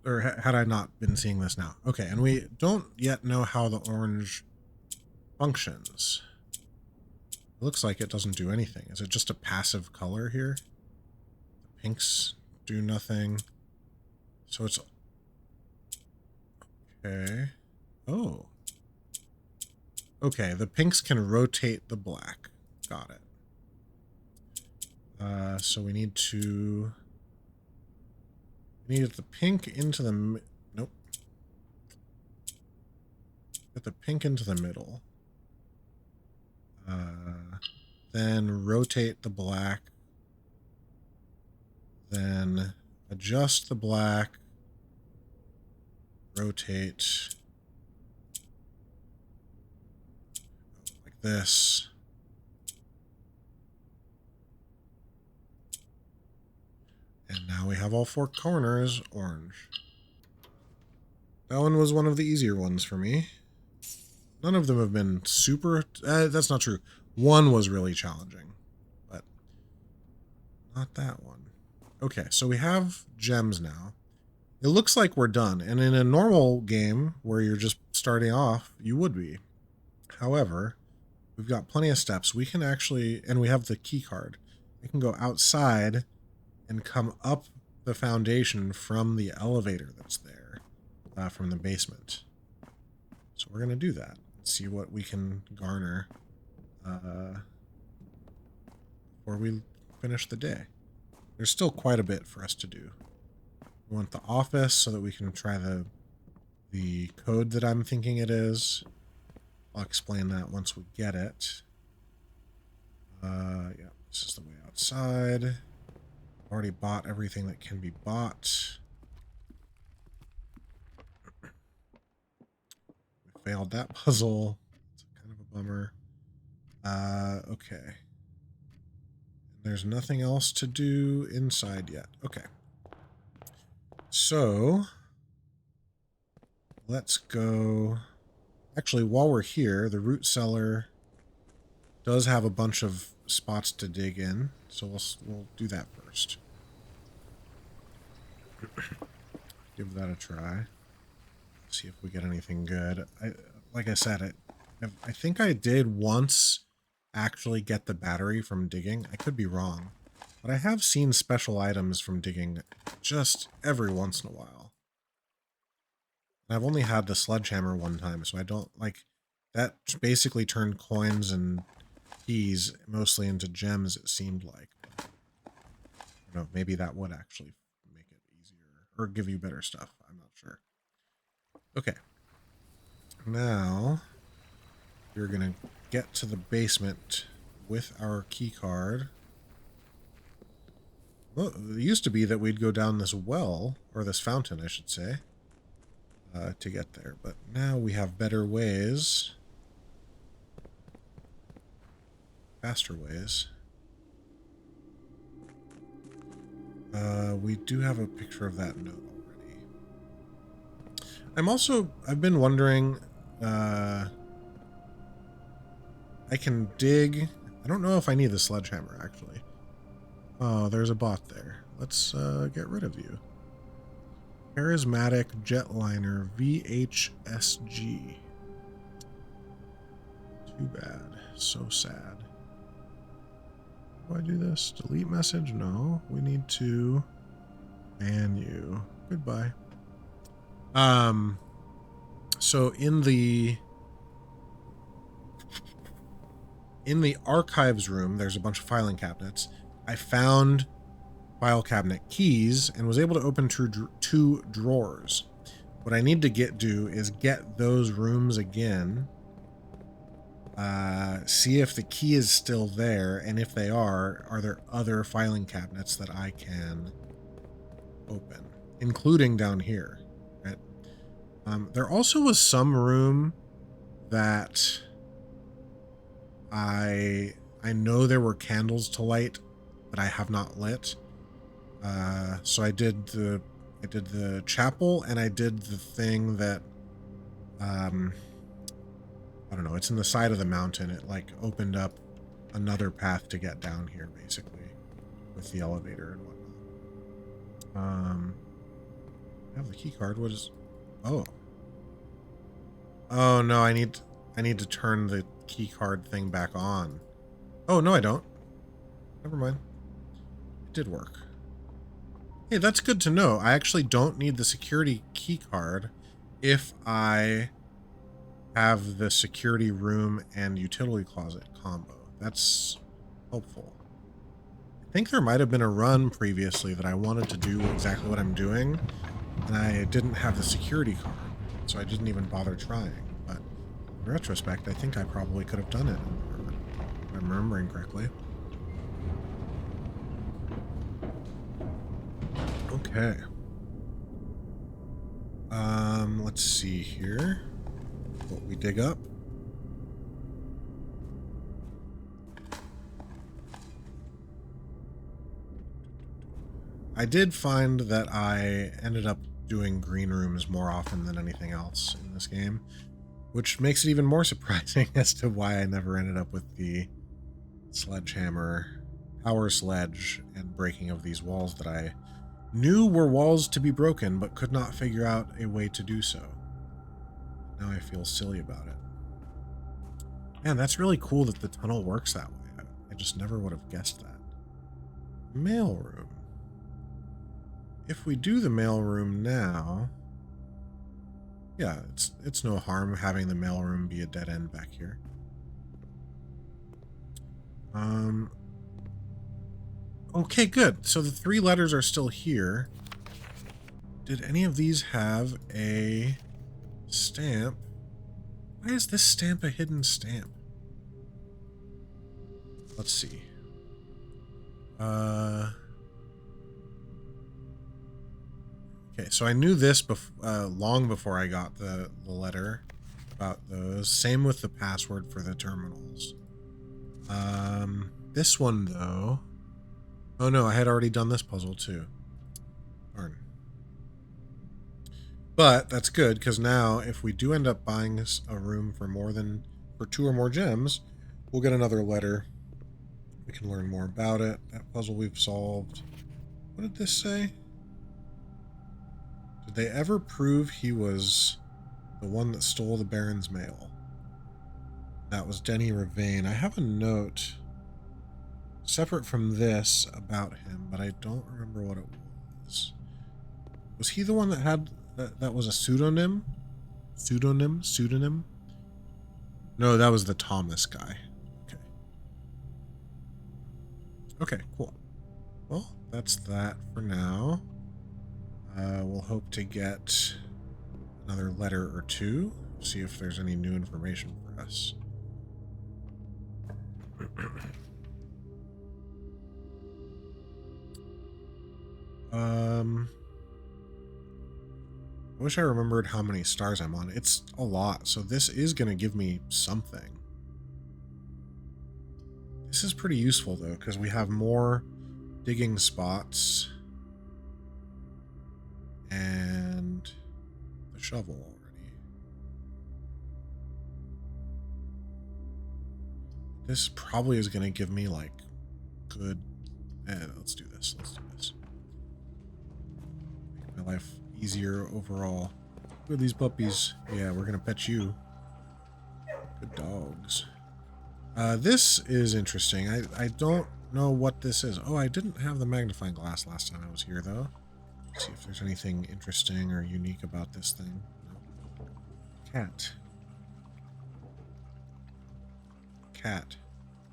had I not been seeing this now. Okay, and we don't yet know how the orange functions. It looks like it doesn't do anything. Is it just a passive color here? The pinks do nothing. So it's... Okay. Oh. Okay, the pinks can rotate the black. Got it. So we need to... We need the pink into the... Nope. Get the pink into the middle. Then rotate the black Then adjust the black. Rotate. Like this. And now we have all 4 corners orange. That one was one of the easier ones for me. None of them have been super... that's not true. One was really challenging, but not that one. Okay, so we have gems now. It looks like we're done, and in a normal game where you're just starting off, you would be. However, we've got plenty of steps. We can actually... And we have the key card. We can go outside and come up the foundation from the elevator that's there, from the basement. So we're going to do that. See what we can garner before we finish the day. There's still quite a bit for us to do. We want the office so that we can try the code that I'm thinking it is. I'll explain that once we get it. Yeah, this is the way outside. Already bought everything that can be bought. We failed that puzzle. It's kind of a bummer. Okay. There's nothing else to do inside yet. Okay. So, let's go... Actually, while we're here, the root cellar does have a bunch of spots to dig in, so we'll do that first. Give that a try. See if we get anything good. Like I said, I think I did once actually get the battery from digging. I could be wrong, but I have seen special items from digging just every once in a while. I've only had the sledgehammer one time, so I don't like that. Basically turned coins and keys mostly into gems, it seemed like. I don't know, maybe that would actually make it easier or give you better stuff. I'm not sure. Okay. Now we're gonna get to the basement with our key card. Well, it used to be that we'd go down this well, or this fountain, I should say, to get there. But now we have better ways. Faster ways. We do have a picture of that note already. I've been wondering, I can dig. I don't know if I need the sledgehammer, actually. Oh, there's a bot there. Let's get rid of you. Charismatic Jetliner VHSG. Too bad. So sad. How do I do this? Delete message? No. We need to ban you. Goodbye. So in the archives room, there's a bunch of filing cabinets. I found file cabinet keys and was able to open two drawers. What I need to do is get those rooms again, see if the key is still there, and if they are there other filing cabinets that I can open, including down here, right? There also was some room that I know there were candles to light that I have not lit. So I did the chapel, and I did the thing that, I don't know, it's in the side of the mountain. It like opened up another path to get down here, basically, with the elevator and whatnot. I have the key card. What is, oh no, I need to turn the key card thing back on. Oh no, I don't. Never mind. It did work. Hey, that's good to know. I actually don't need the security key card if I have the security room and utility closet combo. That's helpful. I think there might have been a run previously that I wanted to do exactly what I'm doing, and I didn't have the security card, so I didn't even bother trying. But in retrospect, I think I probably could have done it, if I'm remembering correctly. Okay. Let's see here. What we dig up. I did find that I ended up doing green rooms more often than anything else in this game, which makes it even more surprising as to why I never ended up with the sledgehammer, power sledge, and breaking of these walls that I knew were walls to be broken, but could not figure out a way to do so. Now I feel silly about it. Man, that's really cool that the tunnel works that way. I just never would have guessed that. Mailroom. If we do the mailroom now... Yeah, it's no harm having the mailroom be a dead end back here. Okay, good. So the 3 letters are still here. Did any of these have a stamp? Why is this stamp a hidden stamp? Let's see. Okay, so I knew this long before I got the letter about those. Same with the password for the terminals. This one, though... Oh no, I had already done this puzzle, too. Darn. But that's good, because now, if we do end up buying a room for 2 or more gems, we'll get another letter. We can learn more about it. That puzzle we've solved. What did this say? Did they ever prove he was the one that stole the Baron's mail? That was Denny Ravane. I have a note separate from this about him, but I don't remember what it was. Was he the one that had... that was a pseudonym? Pseudonym? No, that was the Thomas guy. Okay. Okay, cool. Well, that's that for now. We'll hope to get another letter or 2. See if there's any new information for us. I wish I remembered how many stars I'm on. It's a lot, so this is going to give me something. This is pretty useful, though, because we have more digging spots and the shovel already. This probably is going to give me, like, good... let's do this. Make my life easier overall. Look at these puppies. Yeah, we're going to pet you. Good dogs. This is interesting. I don't know what this is. Oh, I didn't have the magnifying glass last time I was here, though. Let's see if there's anything interesting or unique about this thing. No. Cat. Cat.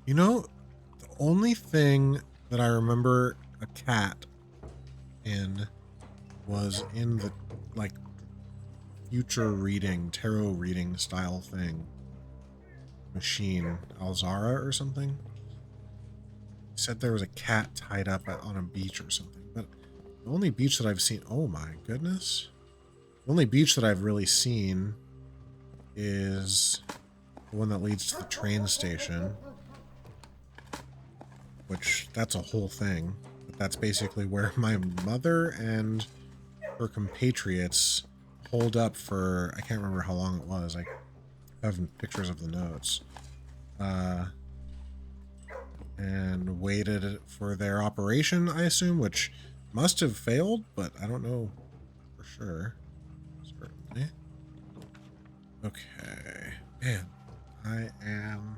You know, the only thing that I remember a cat in was in the, like, future reading, tarot reading style thing. Machine. Alzara or something? He said there was a cat tied up on a beach or something. But the only beach that I've seen... Oh my goodness. The only beach that I've really seen is the one that leads to the train station. Which, that's a whole thing. But that's basically where my mother and her compatriots holed up for... I can't remember how long it was. I have pictures of the notes. And waited for their operation, I assume, which must have failed, but I don't know for sure. Certainly. Okay. Man, I am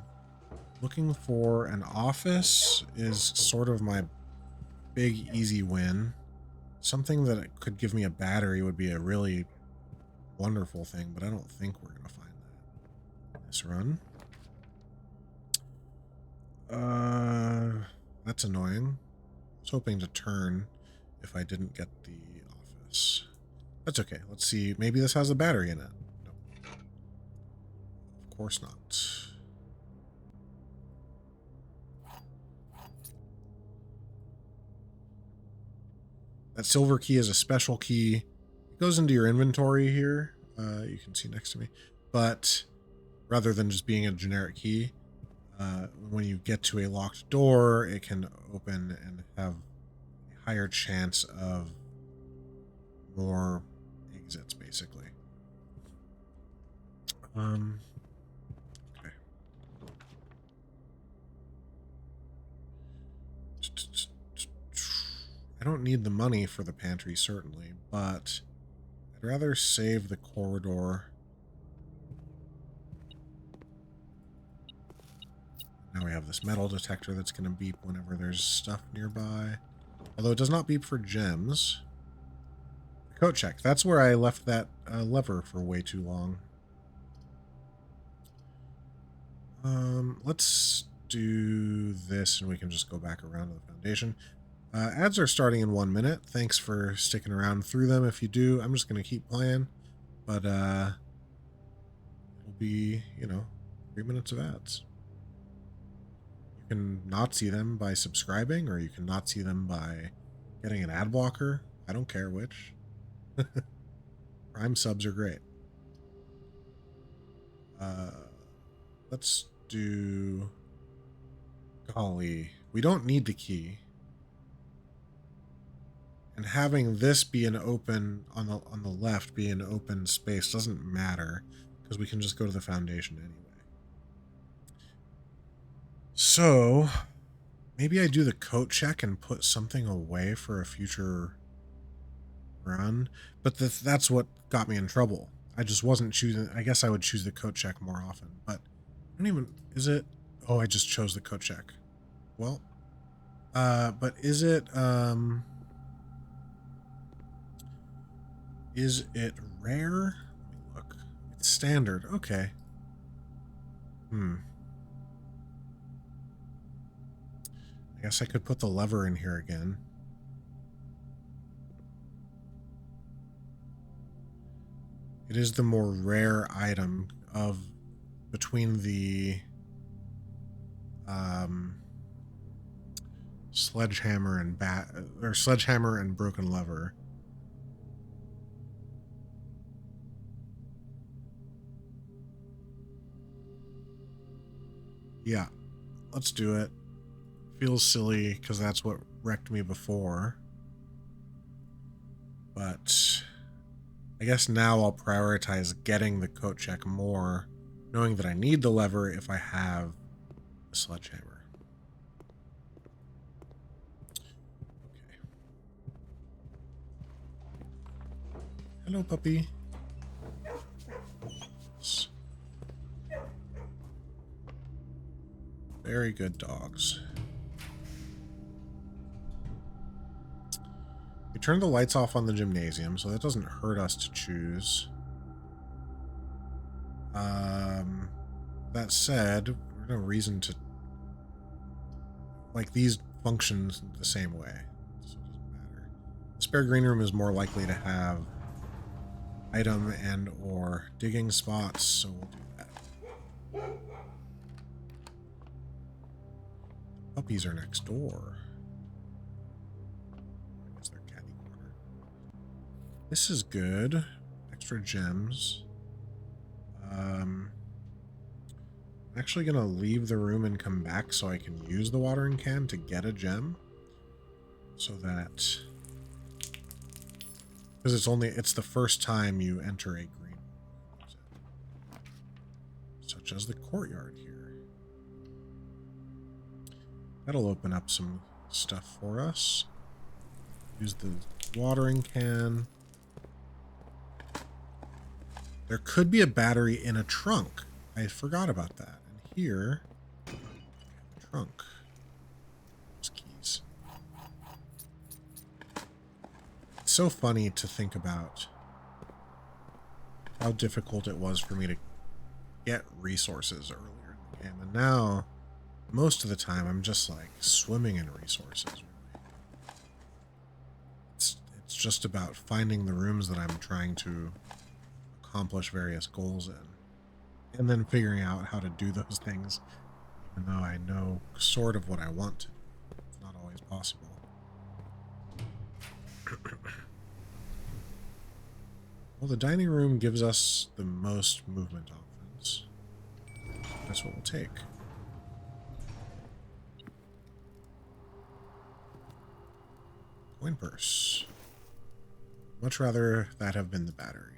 looking for an office is sort of my big, easy win. Something that could give me a battery would be a really wonderful thing, but I don't think we're going to find that in this run. That's annoying. I was hoping to turn if I didn't get the office. That's okay. Let's see. Maybe this has a battery in it. No. Of course not. That silver key is a special key. It goes into your inventory here. You can see next to me. But rather than just being a generic key, when you get to a locked door, it can open and have a higher chance of more exits, basically. Okay. I don't need the money for the pantry, certainly, but I'd rather save the corridor. Now we have this metal detector that's going to beep whenever there's stuff nearby. Although it does not beep for gems. Coat check. That's where I left that lever for way too long. Let's do this and we can just go back around to the foundation. Ads are starting in 1 minute. Thanks for sticking around through them. If you do, I'm just going to keep playing. But it'll be, 3 minutes of ads. You can not see them by subscribing, or you can not see them by getting an ad blocker. I don't care which. Prime subs are great. Let's do... Golly, we don't need the key. And having this be an open, on the left, be an open space doesn't matter, because we can just go to the foundation anyway. So, maybe I do the coat check and put something away for a future run, but that's what got me in trouble. I just wasn't choosing. I guess I would choose the coat check more often, but I don't even, is it? Oh, I just chose the coat check. Well, but is it rare? Let me look. It's standard. Okay. I guess I could put the lever in here again. It is the more rare item of between the sledgehammer and broken lever. Yeah, let's do it. Feels silly because that's what wrecked me before. But I guess now I'll prioritize getting the coat check more, knowing that I need the lever if I have a sledgehammer. Okay. Hello, puppy. Very good dogs. We turned the lights off on the gymnasium, so that doesn't hurt us to choose. That said, there's no reason to... Like, these function the same way, so it doesn't matter. The spare green room is more likely to have item and or digging spots, so we'll do that. Puppies are next door. What's their catty corner? This is good. Extra gems. I'm actually gonna leave the room and come back so I can use the watering can to get a gem. So that, because it's the first time you enter a green room, such as the courtyard here. That'll open up some stuff for us. Use the watering can. There could be a battery in a trunk. I forgot about that. And here, we have a trunk. Those keys. It's so funny to think about how difficult it was for me to get resources earlier in the game. And now, most of the time, I'm just like swimming in resources. Really. It's just about finding the rooms that I'm trying to accomplish various goals in, and then figuring out how to do those things, even though I know sort of what I want to do. It's not always possible. Well, the dining room gives us the most movement options. That's what we'll take. Coin purse. Much rather that have been the battery.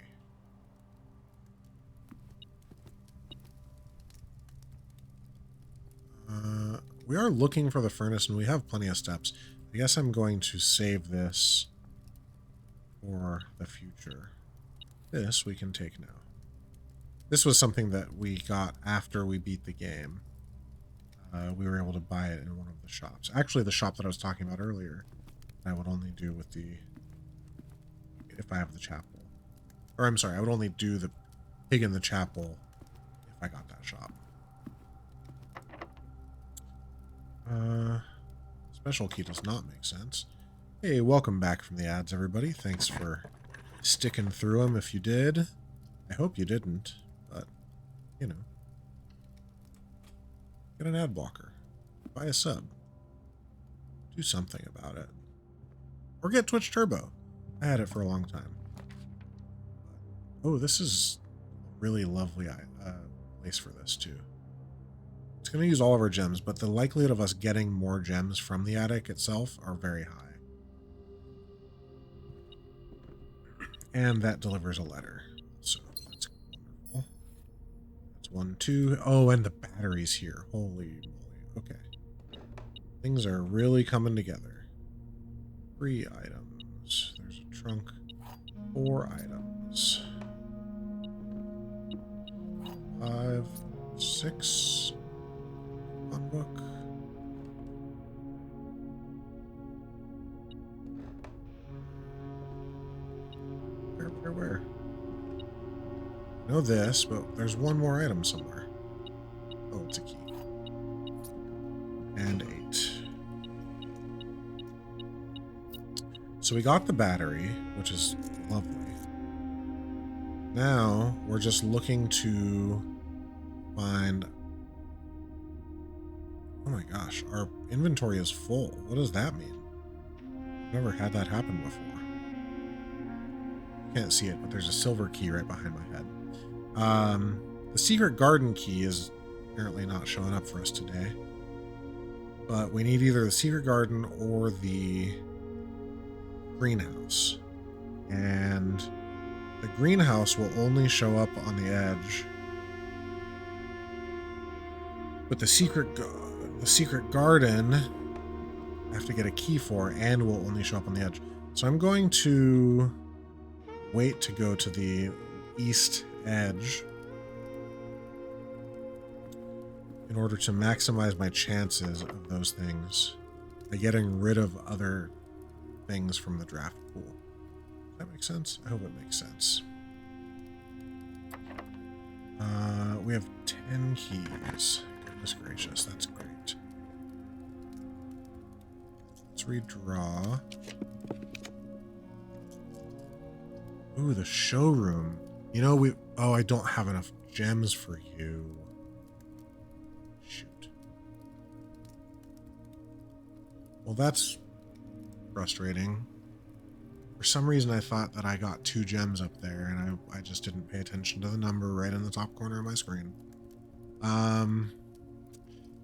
We are looking for the furnace, and we have plenty of steps. I guess I'm going to save this for the future. This we can take now. This was something that we got after we beat the game. We were able to buy it in one of the shops. Actually, the shop that I was talking about earlier, I would only do with the... if I have the chapel. Or, I'm sorry, I would only do the pig in the chapel if I got that shop. Special key does not make sense. Hey, welcome back from the ads, everybody. Thanks for sticking through them if you did. I hope you didn't, but, you know. Get an ad blocker. Buy a sub. Do something about it. Or get Twitch Turbo. I had it for a long time. Oh, this is a really lovely place for this, too. It's going to use all of our gems, but the likelihood of us getting more gems from the attic itself are very high. And that delivers a letter. So that's wonderful. That's 1, 2. Oh, and the battery's here. Holy moly. Okay. Things are really coming together. 3 items. There's a trunk. 4 items. 5, 6. One book. Where? I know this, but there's one more item somewhere. Oh, it's a key. And 8. So we got the battery, which is lovely. Now, we're just looking to find... Oh my gosh, our inventory is full. What does that mean? I've never had that happen before. Can't see it, but there's a silver key right behind my head. The secret garden key is apparently not showing up for us today. But we need either the secret garden or the greenhouse. And the greenhouse will only show up on the edge. But the secret garden I have to get a key for and will only show up on the edge. So I'm going to wait to go to the east edge in order to maximize my chances of those things by getting rid of other things from the draft pool. Does that make sense? I hope it makes sense. We have 10 keys. Goodness gracious, that's great. Let's redraw. Ooh, the showroom. You know, oh, I don't have enough gems for you. Shoot. Well, that's frustrating. For some reason, I thought that I got 2 gems up there, and I just didn't pay attention to the number right in the top corner of my screen.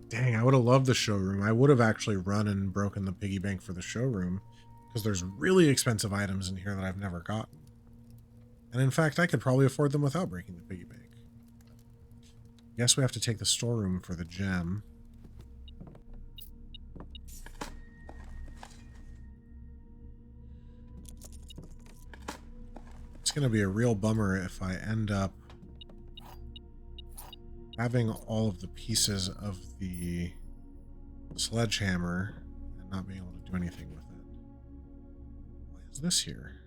Dang, I would have loved the showroom. I would have actually run and broken the piggy bank for the showroom, because there's really expensive items in here that I've never gotten. And in fact, I could probably afford them without breaking the piggy bank. I guess we have to take the storeroom for the gem. It's going to be a real bummer if I end up having all of the pieces of the sledgehammer and not being able to do anything with it. Why is this here?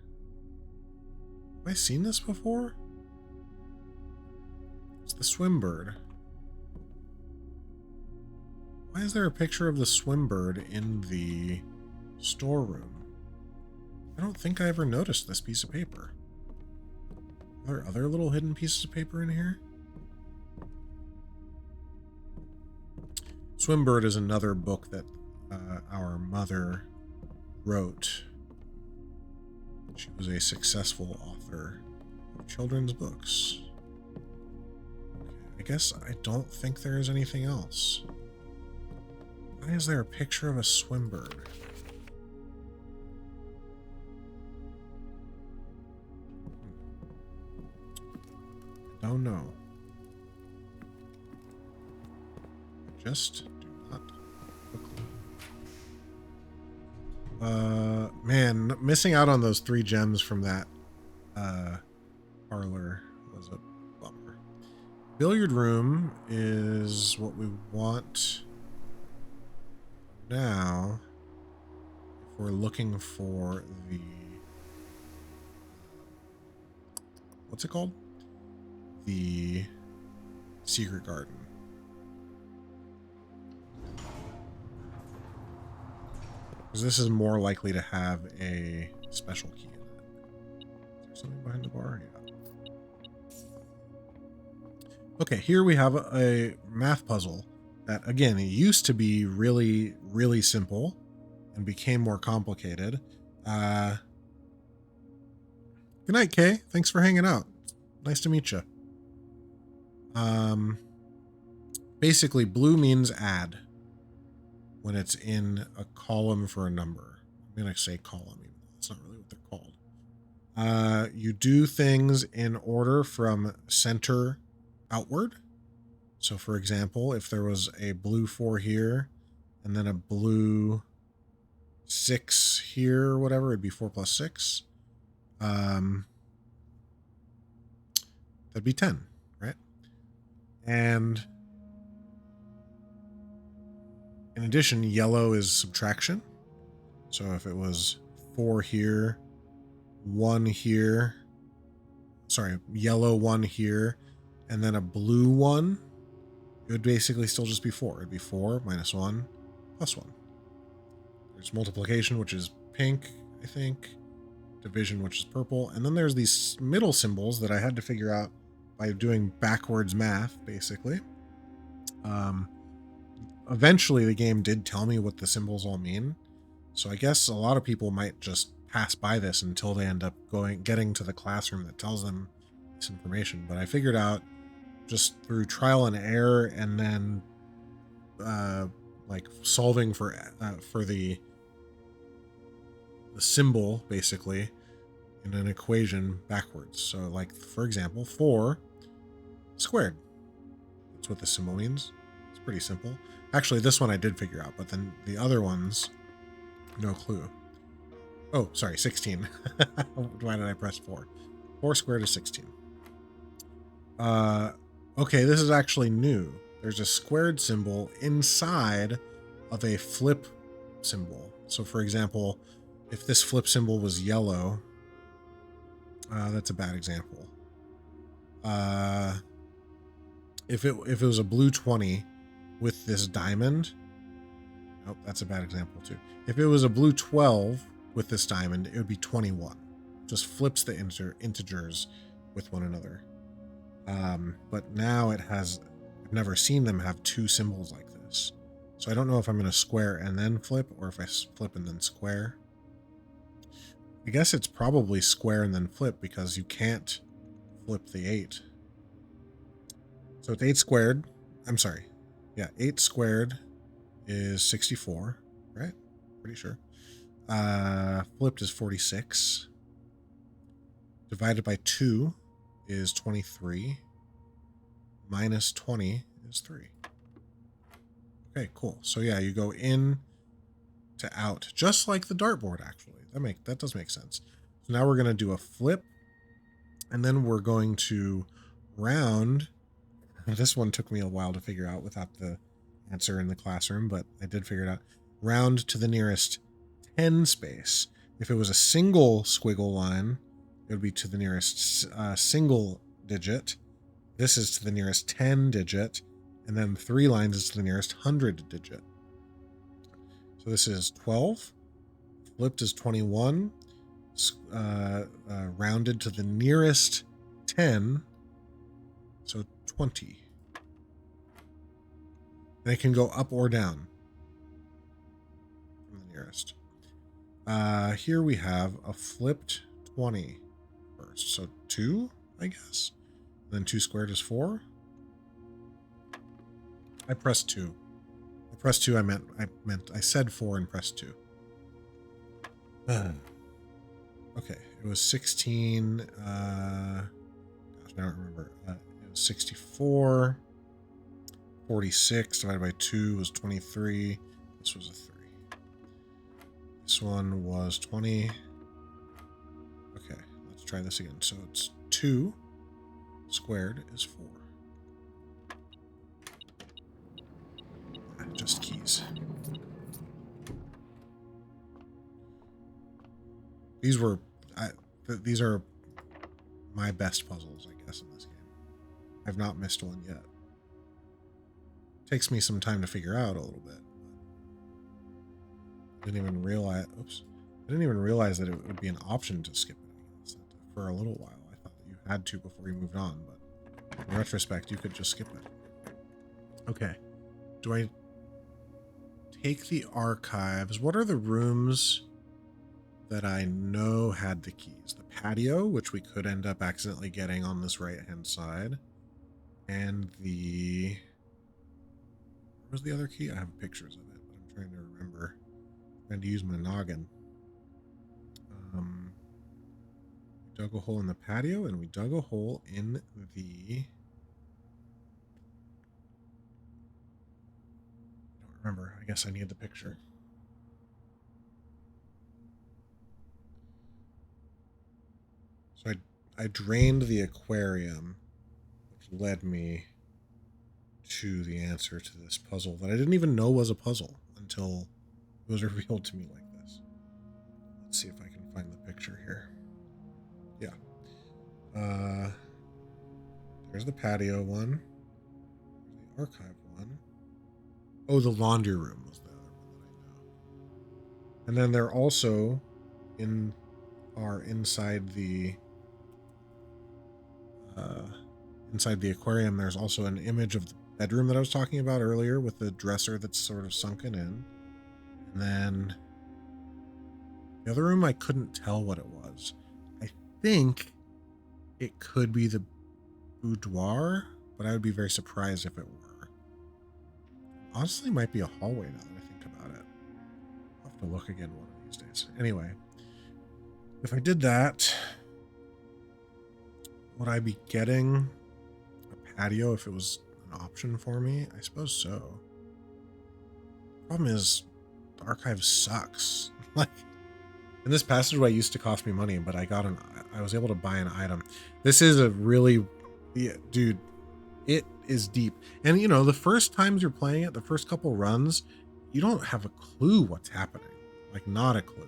Have I seen this before? It's the swimbird. Why is there a picture of the swimbird in the storeroom? I don't think I ever noticed this piece of paper. Are there other little hidden pieces of paper in here? Swimbird is another book that our mother wrote. She was a successful author children's books. I guess I don't think there is anything else. Why is there a picture of a Swimbird? I don't know. Just do not have a clue. Man, missing out on those 3 gems from that parlor was a bummer. Billiard room is what we want now. If we're looking for the... what's it called? The secret garden. Because this is more likely to have a special key in it. Is there something behind the bar? Yeah. Okay, here we have a math puzzle that, again, it used to be really, really simple and became more complicated. Good night, Kay. Thanks for hanging out. Nice to meet you. Basically, blue means add when it's in a column for a number. I'm going to say column, even though that's not really what they're called. You do things in order from center outward. So, for example, if there was a blue 4 here and then a blue 6 here or whatever, it'd be 4 plus 6. That'd be 10, right? And in addition, yellow is subtraction. So if it was 4 here, 1 here, sorry, yellow 1 here, and then a blue 1, it would basically still just be 4. It'd be 4 minus 1 plus 1. There's multiplication, which is pink, I think. Division, which is purple. And then there's these middle symbols that I had to figure out by doing backwards math, basically. Eventually, the game did tell me what the symbols all mean. So I guess a lot of people might just pass by this until they end up getting to the classroom that tells them this information. But I figured out just through trial and error, and then like solving for the symbol basically in an equation backwards. So like, for example, 4 squared. That's what the symbol means. It's pretty simple. Actually, this one I did figure out, but then the other ones, no clue. Oh, sorry, 16. Why did I press 4? 4 squared is 16. Okay, this is actually new. There's a squared symbol inside of a flip symbol. So for example, if this flip symbol was yellow, that's a bad example. If it was a blue 20 with this diamond, nope, that's a bad example too. If it was a blue 12 with this diamond, it would be 21. Just flips the integers with one another. But now it has, I've never seen them have 2 symbols like this. So I don't know if I'm going to square and then flip, or if I flip and then square. I guess it's probably square and then flip, because you can't flip the 8. So it's 8 squared. I'm sorry. Yeah, 8 squared is 64, right? Pretty sure. Flipped is 46. Divided by 2 is 23. Minus 20 is 3. Okay, cool. So yeah, you go in to out, just like the dartboard, actually. That does make sense. So now we're going to do a flip, and then we're going to round. This one took me a while to figure out without the answer in the classroom, but I did figure it out. Round to the nearest 10 space. If it was a single squiggle line, it would be to the nearest single digit. This is to the nearest 10 digit, and then 3 lines is to the nearest 100 digit. So this is 12. Flipped is 21. Rounded to the nearest 10. So 20. And it can go up or down from the nearest. Here we have a flipped 20 first. So 2 I guess. And then 2 squared is 4. I pressed 2. I pressed 2. I said 4 and pressed 2. Okay, it was 16. Gosh, I don't remember. It was 64. 46 divided by 2 was 23. This was a 3. This one was 20. Okay, let's try this again. So it's 2 squared is 4. Just keys. These are my best puzzles, I guess, in this game. I've not missed one yet. Takes me some time to figure out a little bit. I didn't even realize that it would be an option to skip it for a little while. I thought that you had to before you moved on, but in retrospect, you could just skip it. Okay. Do I take the archives? What are the rooms that I know had the keys? The patio, which we could end up accidentally getting on this right-hand side. And the... What was the other key? I have pictures of it, but I'm trying to remember. I'm trying to use my noggin. We dug a hole in the patio, and we dug a hole in the... I don't remember. I guess I need the picture. So I drained the aquarium, which led me to the answer to this puzzle that I didn't even know was a puzzle until it was revealed to me like this. Let's see if I can find the picture here. Yeah. There's the patio one. There's the archive one. Oh, the laundry room was the other one that I know. And then they're also inside the aquarium. There's also an image of the bedroom that I was talking about earlier with the dresser that's sort of sunken in. And then the other room, I couldn't tell what it was. I think it could be the boudoir, but I would be very surprised if it were. Honestly, might be a hallway now that I think about it. I'll have to look again one of these days. Anyway, if I did that, would I be getting a patio if it was an option for me? I suppose so. Problem is, the archive sucks. Like, in this passageway used to cost me money, but I was able to buy an item. This is a really, dude, it is deep. And you know, the first times you're playing it, the first couple runs, you don't have a clue what's happening. Like, not a clue.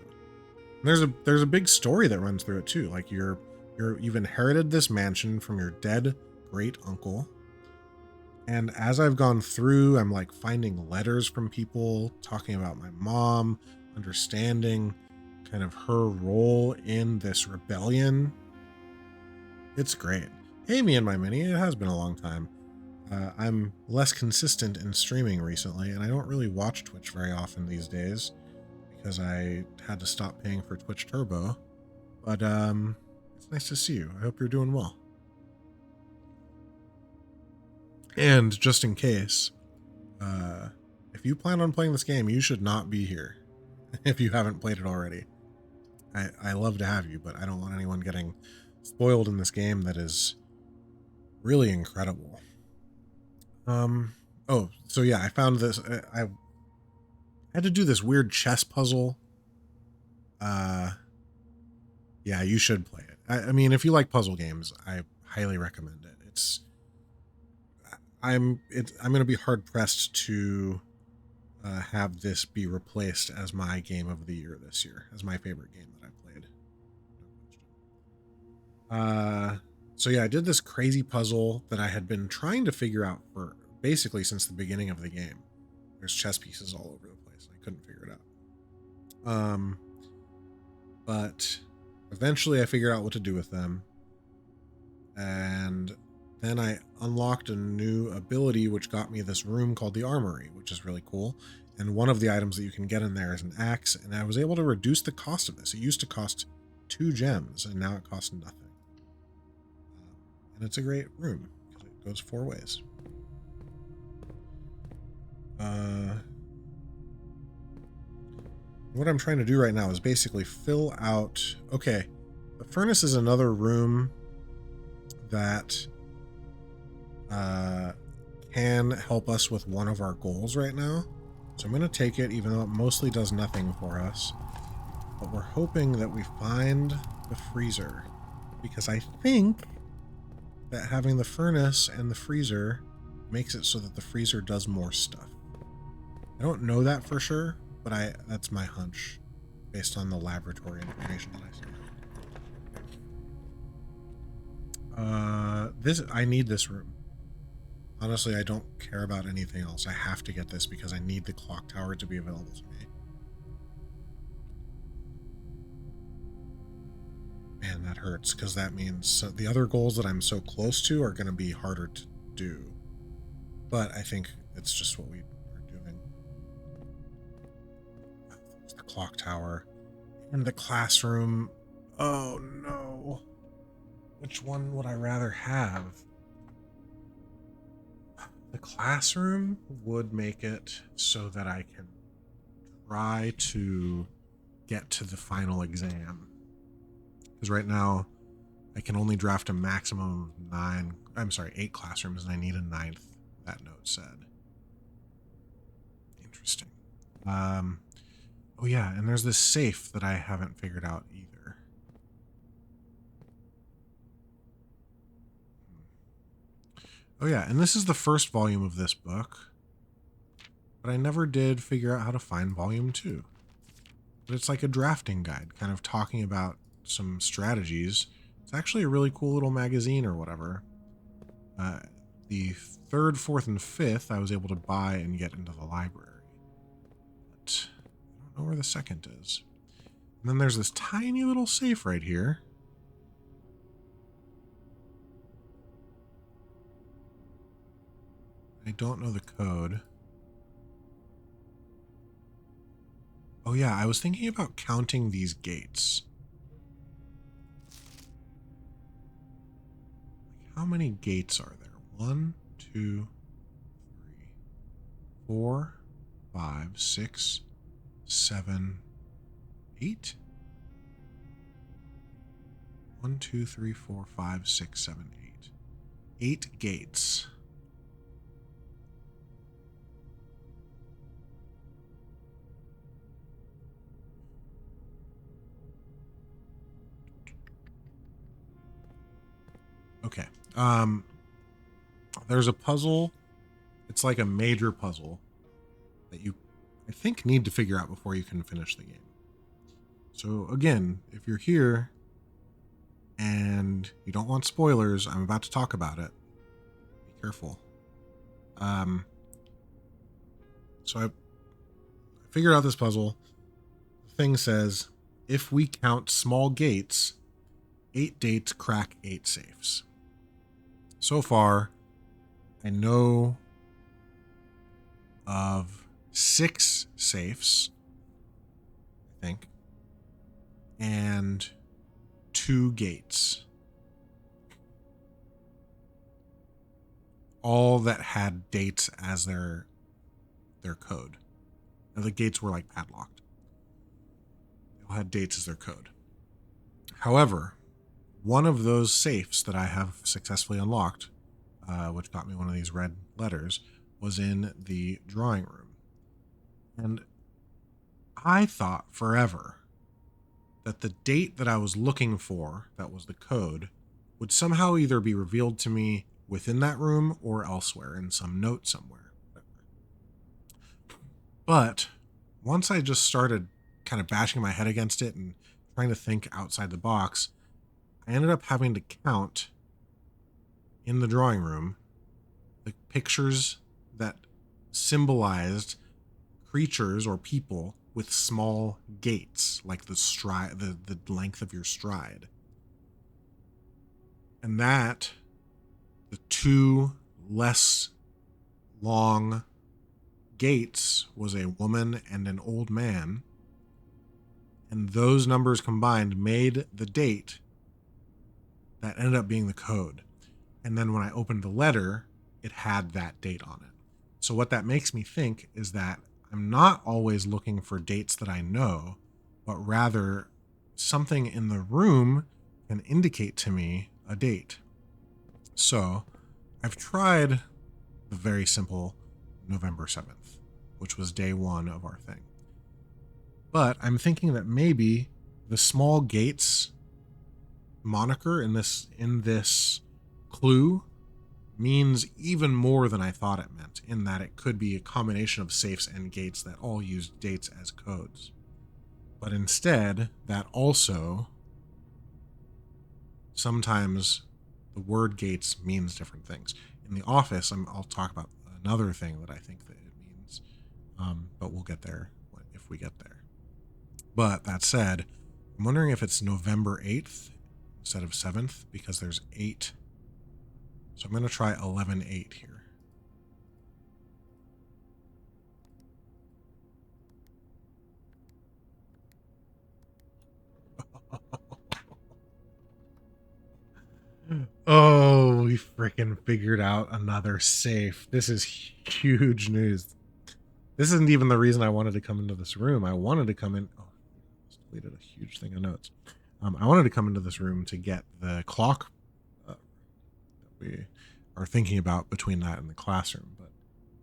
And there's a big story that runs through it too. Like, you've inherited this mansion from your dead great uncle. And as I've gone through, I'm like finding letters from people talking about my mom, understanding kind of her role in this rebellion. It's great. Hey, me and my mini, it has been a long time. I'm less consistent in streaming recently, and I don't really watch Twitch very often these days because I had to stop paying for Twitch Turbo. But it's nice to see you. I hope you're doing well. And just in case, if you plan on playing this game, you should not be here if you haven't played it already. I love to have you, but I don't want anyone getting spoiled in this game that is really incredible. Oh, so yeah, I found this. I had to do this weird chess puzzle. Yeah, you should play it. I mean, if you like puzzle games, I highly recommend it. I'm going to be hard pressed to have this be replaced as my game of the year this year, as my favorite game that I played. No question. So yeah, I did this crazy puzzle that I had been trying to figure out for basically since the beginning of the game. There's chess pieces all over the place. I couldn't figure it out. But eventually I figured out what to do with them. And then I unlocked a new ability, which got me this room called the Armory, which is really cool. And one of the items that you can get in there is an axe. And I was able to reduce the cost of this. It used to cost 2 gems, and now it costs nothing. And it's a great room because it goes 4 ways. What I'm trying to do right now is basically fill out... Okay, the furnace is another room that can help us with one of our goals right now. So I'm going to take it, even though it mostly does nothing for us. But we're hoping that we find the freezer, because I think that having the furnace and the freezer makes it so that the freezer does more stuff. I don't know that for sure, but that's my hunch based on the laboratory information that I see. I need this room. Honestly, I don't care about anything else. I have to get this because I need the clock tower to be available to me. Man, that hurts, because that means the other goals that I'm so close to are going to be harder to do. But I think it's just what we are doing. There's the clock tower and the classroom. Oh no. Which one would I rather have? The classroom would make it so that I can try to get to the final exam. Because right now, I can only draft a maximum of 8 classrooms, and I need a 9th, that note said. Interesting. Oh yeah, and there's this safe that I haven't figured out either. Oh yeah, and this is the first volume of this book, but I never did figure out how to find volume 2. But it's like a drafting guide, kind of talking about some strategies. It's actually a really cool little magazine or whatever. The 3rd, 4th, and 5th I was able to buy and get into the library. But I don't know where the 2nd is. And then there's this tiny little safe right here. I don't know the code. Oh yeah, I was thinking about counting these gates. How many gates are there? 1, 2, 3, 4, 5, 6, 7, 8? 1, 2, 3, 4, 5, 6, 7, 8. 8 gates. Okay. There's a puzzle. It's like a major puzzle that you, I think, need to figure out before you can finish the game. So again, if you're here and you don't want spoilers, I'm about to talk about it. Be careful. So I figured out this puzzle. The thing says, if we count small gates, 8 gates crack 8 safes. So far, I know of 6 safes, I think, and 2 gates. All that had dates as their code. Now, the gates were like padlocked. They all had dates as their code. However, one of those safes that I have successfully unlocked, which got me one of these red letters, was in the drawing room. And I thought forever that the date that I was looking for, that was the code, would somehow either be revealed to me within that room or elsewhere in some note somewhere. But once I just started kind of bashing my head against it and trying to think outside the box, I ended up having to count in the drawing room the pictures that symbolized creatures or people with small gates, like the stride, the length of your stride. And that, the 2 less long gates, was a woman and an old man. And those numbers combined made the date that ended up being the code. And then when I opened the letter, it had that date on it. So what that makes me think is that I'm not always looking for dates that I know, but rather something in the room can indicate to me a date. So I've tried the very simple November 7th, which was day one of our thing. But I'm thinking that maybe the small gates moniker in this clue means even more than I thought it meant, in that it could be a combination of safes and gates that all use dates as codes. But instead, that also sometimes the word gates means different things. In the office, I'll talk about another thing that I think that it means, but we'll get there if we get there. But that said, I'm wondering if it's November 8th instead of 7th, because there's 8. So I'm going to try 11-8 here. Oh, we freaking figured out another safe. This is huge news. This isn't even the reason I wanted to come into this room. I wanted to come in. Oh, I just deleted a huge thing of notes. I wanted to come into this room to get the clock that we are thinking about between that and the classroom. But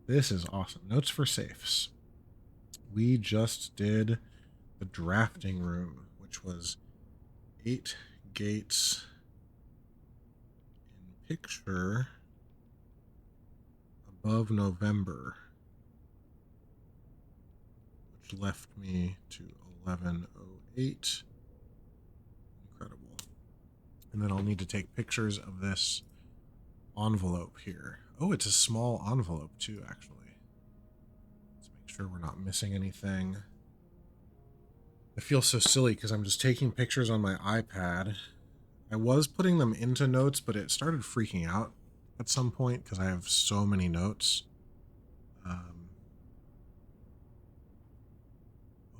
this is awesome. Notes for safes. We just did the drafting room, which was 8 gates in picture above November, which left me to 11:08. Incredible. And then I'll need to take pictures of this envelope here. Oh, it's a small envelope too, actually. Let's make sure we're not missing anything. I feel so silly because I'm just taking pictures on my iPad. I was putting them into notes, but it started freaking out at some point because I have so many notes.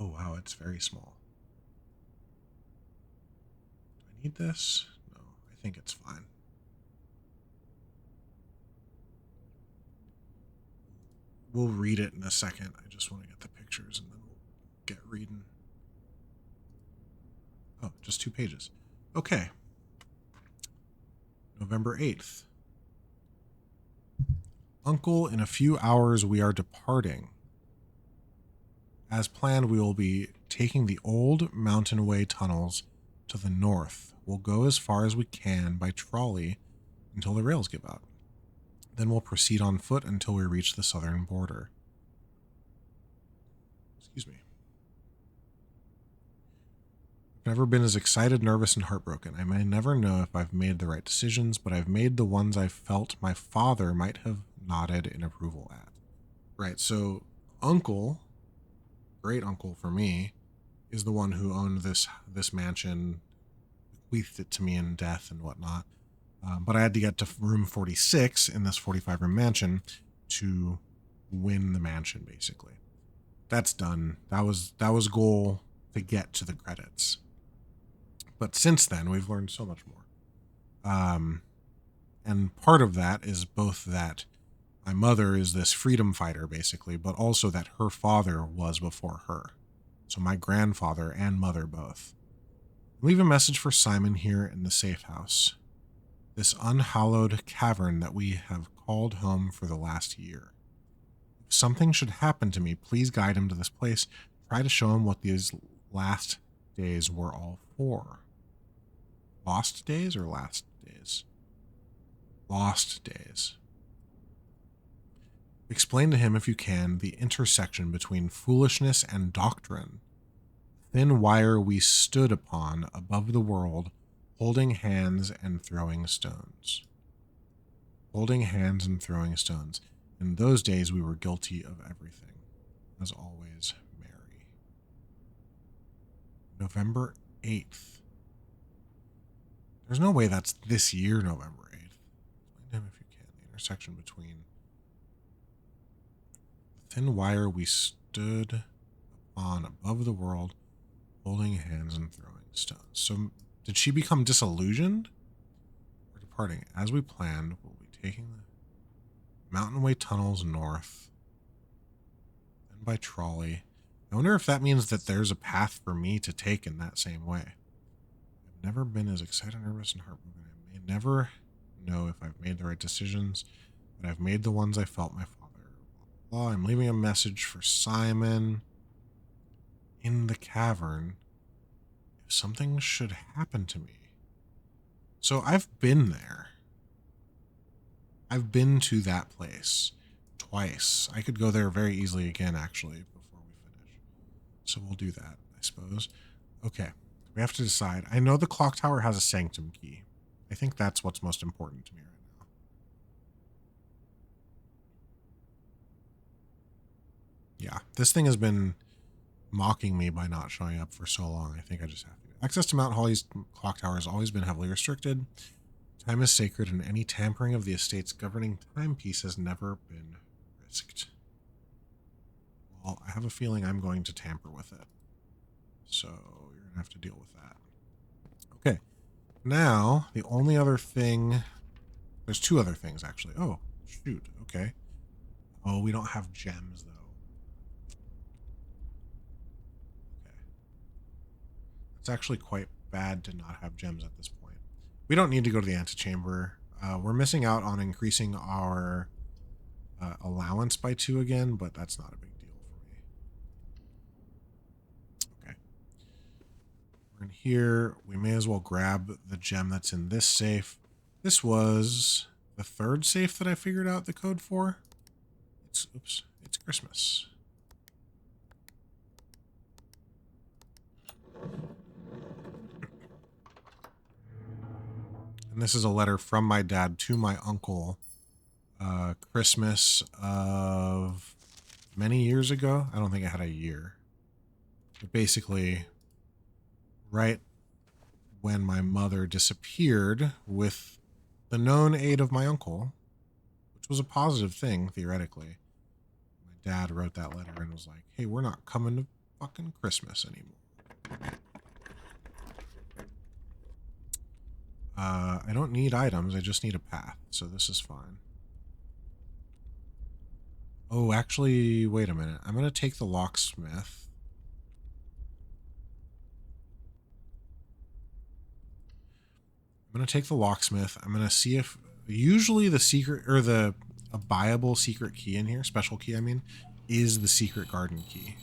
Oh, wow, it's very small. Do I need this? No, I think it's fine. We'll read it in a second. I just want to get the pictures and then we'll get reading. Oh, just 2 pages. Okay. November 8th. Uncle, in a few hours we are departing. As planned, we will be taking the old Mountain Way tunnels to the north. We'll go as far as we can by trolley until the rails give out. Then we'll proceed on foot until we reach the southern border. Excuse me. I've never been as excited, nervous, and heartbroken. I may never know if I've made the right decisions, but I've made the ones I felt my father might have nodded in approval at. Right, so Uncle, great uncle for me, is the one who owned this mansion, bequeathed it to me in death and whatnot. But I had to get to room 46 in this 45-room mansion to win the mansion, basically. That's done. That was goal to get to the credits. But since then, we've learned so much more. And part of that is both that my mother is this freedom fighter, basically, but also that her father was before her. So my grandfather and mother both. Leave a message for Simon here in the safe house. This unhallowed cavern that we have called home for the last year. If something should happen to me, please guide him to this place. Try to show him what these last days were all for. Lost days or last days? Lost days. Explain to him, if you can, the intersection between foolishness and doctrine. Thin wire we stood upon above the world, holding hands and throwing stones. Holding hands and throwing stones. In those days we were guilty of everything. As always, Mary. November 8th. There's no way that's this year, November 8th. Explain to him, if you can, the intersection between thin wire we stood upon above the world, holding hands and throwing stones. So did she become disillusioned? Or departing. As we planned, we'll be taking the Mountain Way tunnels north, then by trolley. I wonder if that means that there's a path for me to take in that same way. I've never been as excited, nervous, and heartbroken. I may never know if I've made the right decisions, but I've made the ones I felt my father. Blah, blah, blah. I'm leaving a message for Simon in the cavern if something should happen to me. So I've been there. I've been to that place twice. I could go there very easily again, actually, before we finish. So we'll do that, I suppose. Okay, we have to decide. I know the clock tower has a sanctum key. I think that's what's most important to me right now. Yeah, this thing has been mocking me by not showing up for so long. I think I just have to. Access to Mount Holly's clock tower has always been heavily restricted. Time is sacred, and any tampering of the estate's governing timepiece has never been risked. Well, I have a feeling I'm going to tamper with it. So you're going to have to deal with that. Okay. Now, the only other thing... There's two other things, actually. Oh, shoot. Okay. Oh, we don't have gems, though. Okay. It's actually quite bad to not have gems at this point. We don't need to go to the antechamber. We're missing out on increasing our allowance by 2 again, but that's not a big deal for me. Okay. We're in here. We may as well grab the gem that's in this safe. This was the 3rd safe that I figured out the code for. It's Christmas. And this is a letter from my dad to my uncle. Christmas of many years ago. I don't think I had a year. But basically, right when my mother disappeared with the known aid of my uncle, which was a positive thing, theoretically, my dad wrote that letter and was like, hey, we're not coming to fucking Christmas anymore. I don't need items, I just need a path, so this is fine. Oh, actually, wait a minute. I'm going to take the locksmith. I'm going to take the locksmith. I'm going to see if... Usually the secret... Or a buyable secret key in here, special key, I mean, is the secret garden key.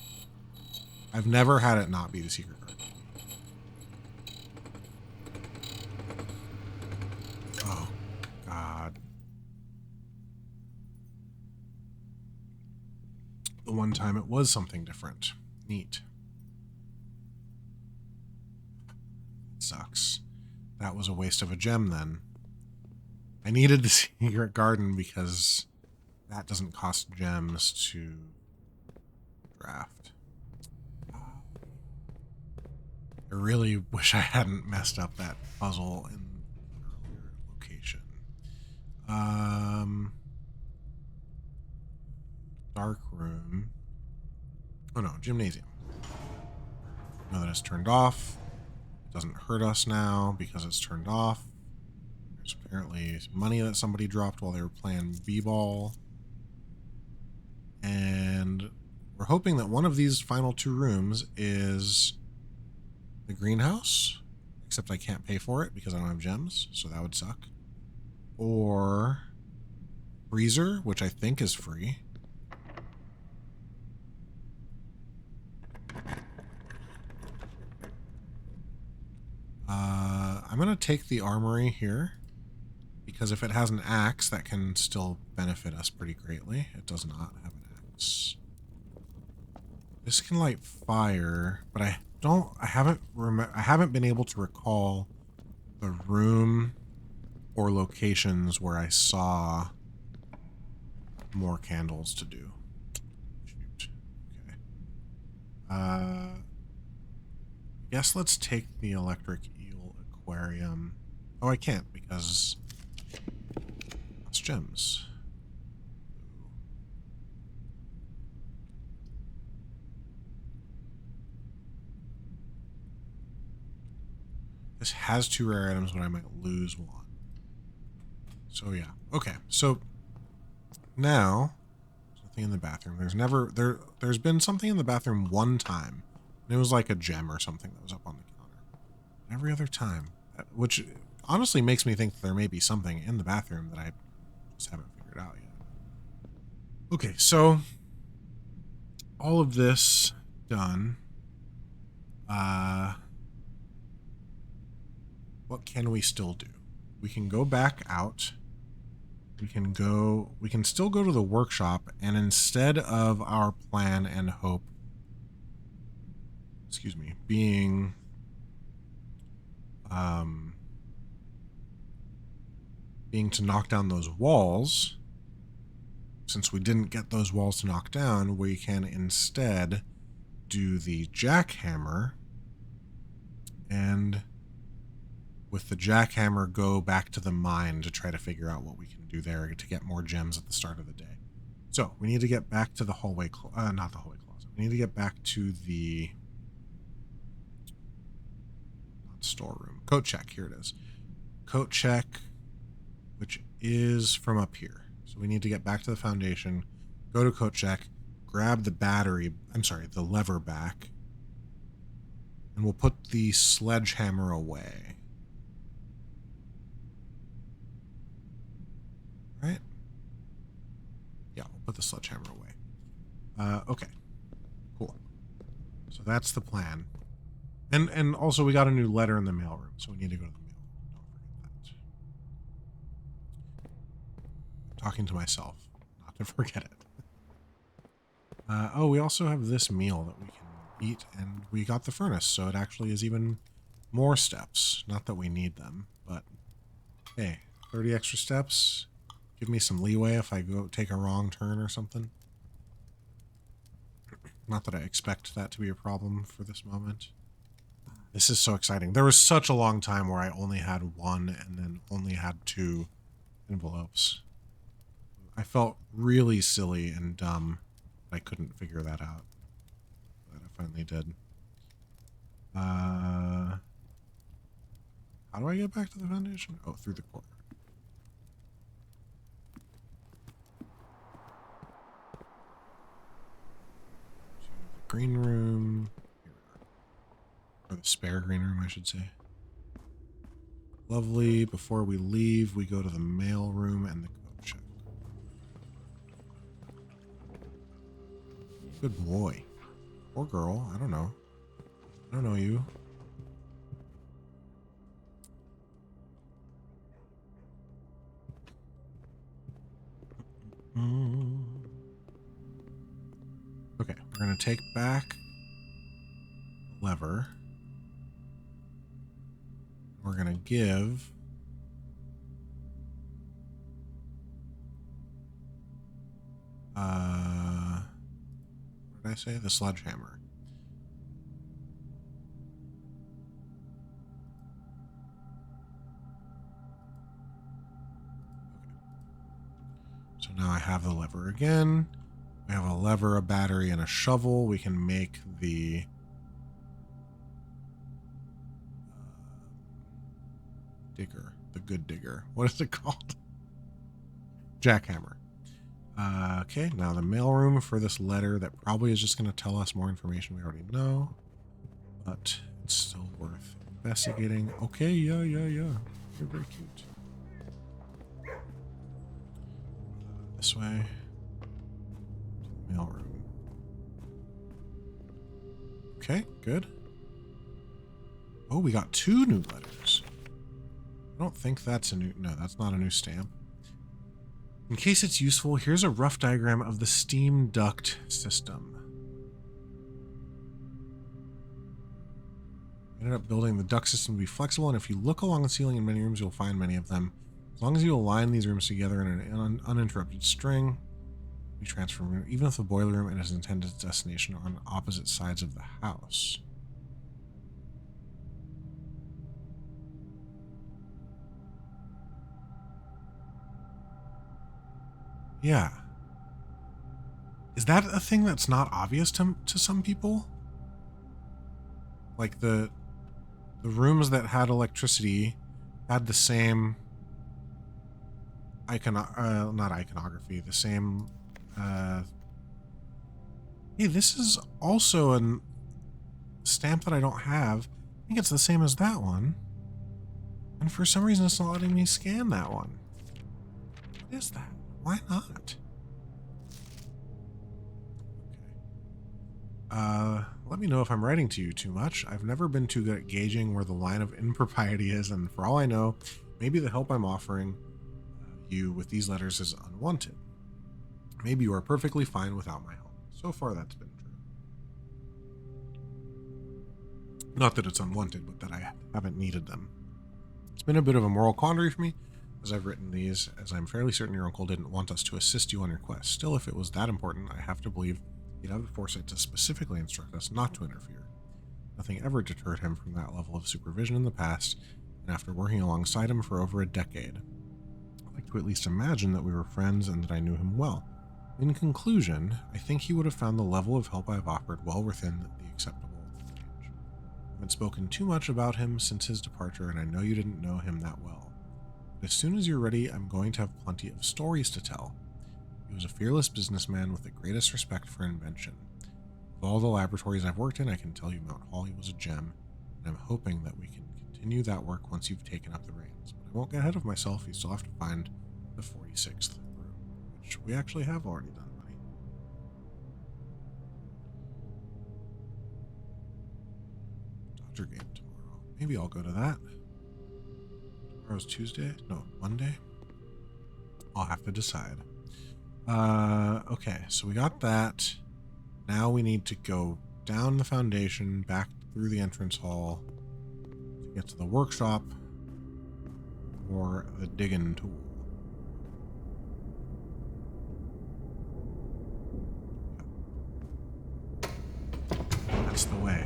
I've never had it not be the secret garden key. Oh, God. The one time it was something different. Neat. It sucks. That was a waste of a gem then. I needed the secret garden because that doesn't cost gems to draft. I really wish I hadn't messed up that puzzle in an earlier location. Dark room. Oh no, gymnasium. Now that it's turned off, it doesn't hurt us now because it's turned off. There's apparently money that somebody dropped while they were playing b-ball. And we're hoping that one of these final 2 rooms is the greenhouse, except I can't pay for it because I don't have gems, so that would suck. Or freezer, which I think is free. I'm going to take the armory here, because if it has an axe, that can still benefit us pretty greatly. It does not have an axe. This can light fire, but I haven't been able to recall the room or locations where I saw more candles to do. Shoot. Okay. I guess let's take the electric eel aquarium. Oh, I can't because it's gems. This has 2 rare items, but I might lose one. So yeah. Okay. So now there's nothing in the bathroom. There's been something in the bathroom one time. And it was like a gem or something that was up on the counter. Every other time. Which honestly makes me think that there may be something in the bathroom that I just haven't figured out yet. Okay, so all of this done. What can we still do? We can go back out. We can still go to the workshop, and instead of our plan and hope, being to knock down those walls, since we didn't get those walls to knock down, we can instead do the jackhammer, and with the jackhammer go back to the mine to try to figure out what we can do there to get more gems at the start of the day. So we need to get back to the hallway, not the hallway closet. We need to get back to the storeroom. Coat check, here it is. Coat check, which is from up here. So we need to get back to the foundation, go to coat check, grab the lever back, and we'll put the sledgehammer away. Right? Yeah, we'll put the sledgehammer away. Okay. Cool. So that's the plan. And also we got a new letter in the mailroom, so we need to go to the mail. Don't forget that. I'm talking to myself, not to forget it. Oh, we also have this meal that we can eat, and we got the furnace, so it actually is even more steps. Not that we need them, but hey, 30 extra steps. Give me some leeway if I go take a wrong turn or something. Not that I expect that to be a problem for this moment. This is so exciting. There was such a long time where I only had one and then only had 2 envelopes. I felt really silly and dumb. I couldn't figure that out. But I finally did. How do I get back to the foundation? Oh, through the courtyard. Green room. Or the spare green room, I should say. Lovely. Before we leave, we go to the mail room and the coat check. Good boy. Or girl. I don't know. I don't know you. Okay, we're going to take back the lever. We're going to give what did I say? The sledgehammer. Okay. So now I have the lever again. We have a lever, a battery, and a shovel. We can make the digger, the good digger. What is it called? Jackhammer. Okay, now the mailroom for this letter that probably is just going to tell us more information we already know, but it's still worth investigating. Okay, yeah. You're very cute. This way. Mailroom. Okay, good. Oh, we got 2 new letters. I don't think that's a new... No, that's not a new stamp. In case it's useful, here's a rough diagram of the steam duct system. I ended up building the duct system to be flexible, and if you look along the ceiling in many rooms, you'll find many of them. As long as you align these rooms together in an uninterrupted string, we transfer room, even if the boiler room and its intended destination are on opposite sides of the house. Yeah. Is that a thing that's not obvious to some people? Like the rooms that had electricity had the same not iconography, the same, hey, this is also a stamp that I don't have. I think it's the same as that one. And for some reason, it's not letting me scan that one. What is that? Why not? Let me know if I'm writing to you too much. I've never been too good at gauging where the line of impropriety is, and for all I know, maybe the help I'm offering you with these letters is unwanted. Maybe you are perfectly fine without my help. So far, that's been true. Not that it's unwanted, but that I haven't needed them. It's been a bit of a moral quandary for me as I've written these, as I'm fairly certain your uncle didn't want us to assist you on your quest. Still, if it was that important, I have to believe he'd have the foresight to specifically instruct us not to interfere. Nothing ever deterred him from that level of supervision in the past, and after working alongside him for over a decade, I'd like to at least imagine that we were friends and that I knew him well. In conclusion, I think he would have found the level of help I've offered well within the acceptable range. I haven't spoken too much about him since his departure, and I know you didn't know him that well. But as soon as you're ready, I'm going to have plenty of stories to tell. He was a fearless businessman with the greatest respect for invention. Of all the laboratories I've worked in, I can tell you Mount Holly was a gem, and I'm hoping that we can continue that work once you've taken up the reins. But I won't get ahead of myself. You still have to find the 46th room, which we actually have already done, buddy. Dodger game tomorrow. Maybe I'll go to that. Tomorrow's Tuesday? No, Monday? I'll have to decide. Okay, so we got that. Now we need to go down the foundation, back through the entrance hall to get to the workshop or the digging tool. That's the way.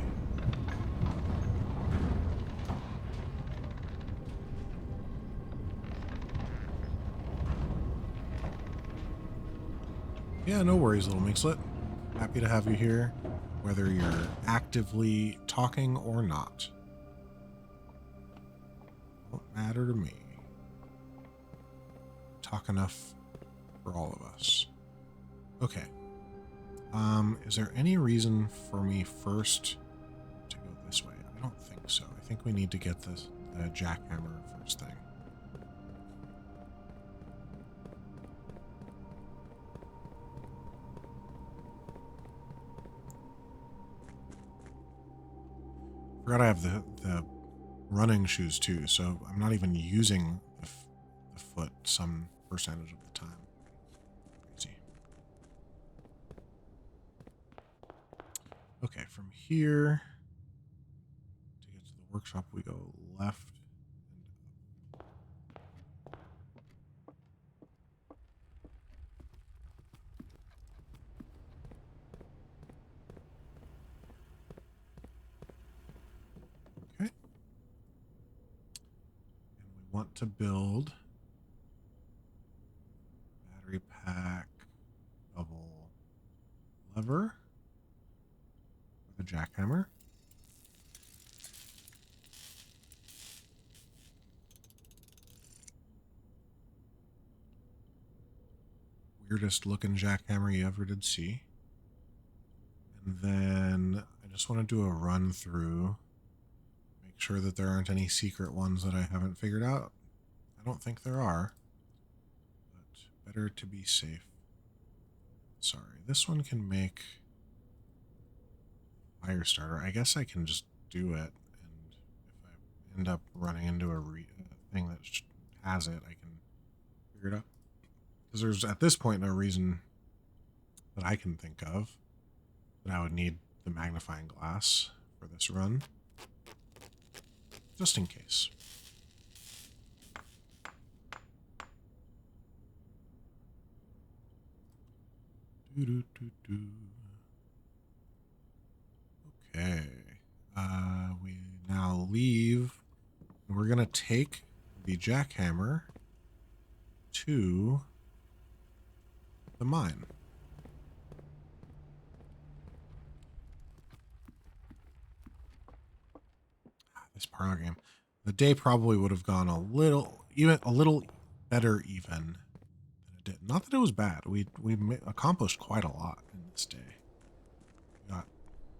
Yeah, no worries, little Mixlet. Happy to have you here, whether you're actively talking or not. Won't matter to me. Talk enough for all of us. Okay. Is there any reason for me first to go this way? I don't think so. I think we need to get the jackhammer first thing. Forgot I have the running shoes too, so I'm not even using the foot some percentage of the time. Crazy. Okay, from here to get to the workshop, we go left and up. Okay. And we want to build battery pack, double lever with a jackhammer. Weirdest looking jackhammer you ever did see. And then I just want to do a run through, make sure that there aren't any secret ones that I haven't figured out. I don't think there are, but better to be safe. Sorry, this one can make fire starter. I guess I can just do it, and if I end up running into a thing that has it, I can figure it out. Because there's, at this point, no reason that I can think of that I would need the magnifying glass for this run. Just in case. Okay. We now leave. We're going to take the jackhammer to the mine. This parlor game. The day probably would have gone a little better even Not that it was bad. We accomplished quite a lot in this day. We got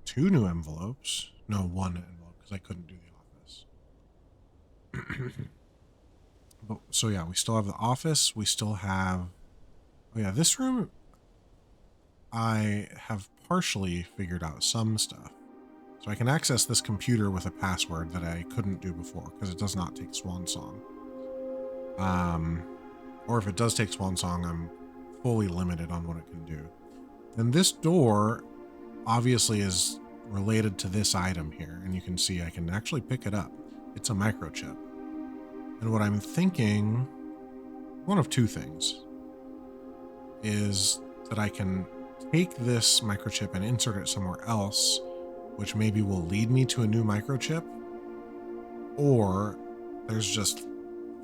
2 new envelopes. No, 1 envelope because I couldn't do the office. But so yeah, we still have the office. We still have. Oh yeah, this room. I have partially figured out some stuff. So I can access this computer with a password that I couldn't do before because it does not take Swan Song. Or if it does take Swan Song, I'm fully limited on what it can do. And this door obviously is related to this item here, and you can see I can actually pick it up. It's a microchip. And what I'm thinking, one of 2 things, is that I can take this microchip and insert it somewhere else, which maybe will lead me to a new microchip, or there's just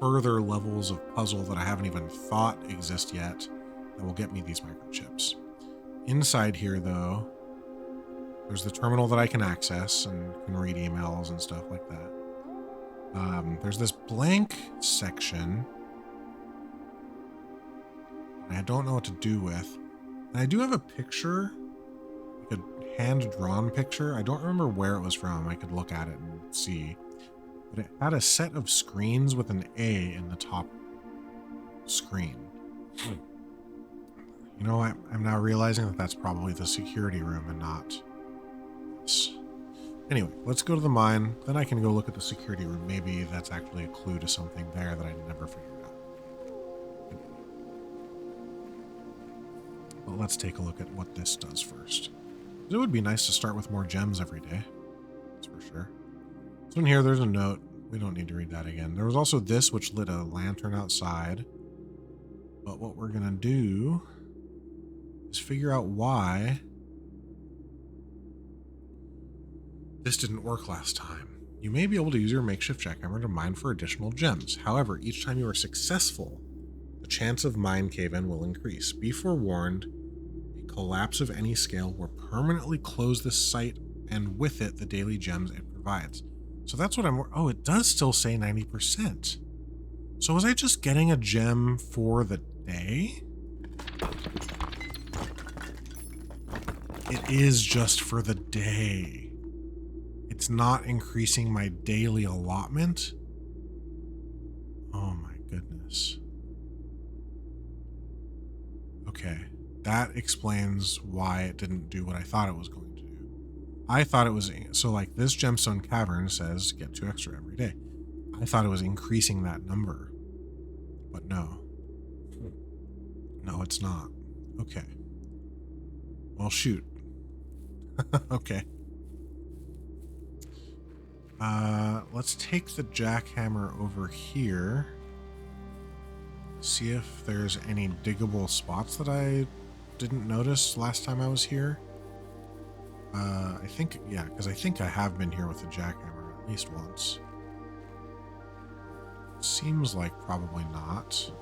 further levels of puzzle that I haven't even thought exist yet that will get me these microchips. Inside here, though, there's the terminal that I can access and can read emails and stuff like that. There's this blank section I don't know what to do with. And I do have a picture, like a hand-drawn picture. I don't remember where it was from. I could look at it and see. But it had a set of screens with an A in the top screen. You know, I'm now realizing that that's probably the security room and not this. Anyway, let's go to the mine. Then I can go look at the security room. Maybe that's actually a clue to something there that I never figured out. But let's take a look at what this does first. It would be nice to start with more gems every day. That's for sure. So in here, there's a note. We don't need to read that again. There was also this, which lit a lantern outside. But what we're going to do is figure out why this didn't work last time. You may be able to use your makeshift jackhammer to mine for additional gems. However, each time you are successful, the chance of mine cave-in will increase. Be forewarned, a collapse of any scale will permanently close this site and with it the daily gems it provides. So that's what I'm... Oh, it does still say 90%. So was I just getting a gem for the day? It is just for the day. It's not increasing my daily allotment? Oh my goodness. Okay, that explains why it didn't do what I thought it was going to do. I thought it was... So like this gemstone cavern says get 2 extra every day. I thought it was increasing that number. But no. No, it's not. Okay. Well, shoot. Okay. Let's take the jackhammer over here. See if there's any diggable spots that I didn't notice last time I was here. I think, yeah, because I think I have been here with the jackhammer at least once. Seems like probably not.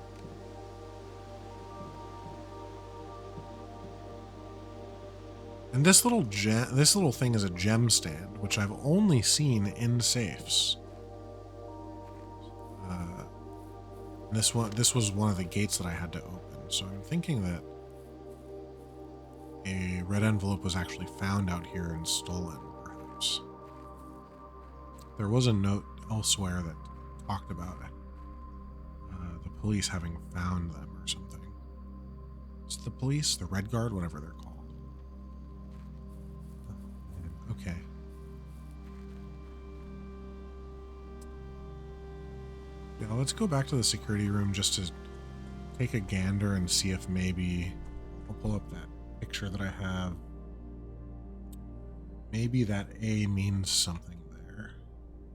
And this little thing is a gem stand, which I've only seen in safes. This was one of the gates that I had to open, so I'm thinking that a red envelope was actually found out here and stolen, perhaps. There was a note elsewhere that talked about the police having found them or something. It's the police, the Red Guard, whatever they're called. Okay. Yeah, let's go back to the security room just to take a gander and see if maybe I'll pull up that picture that I have. Maybe that A means something there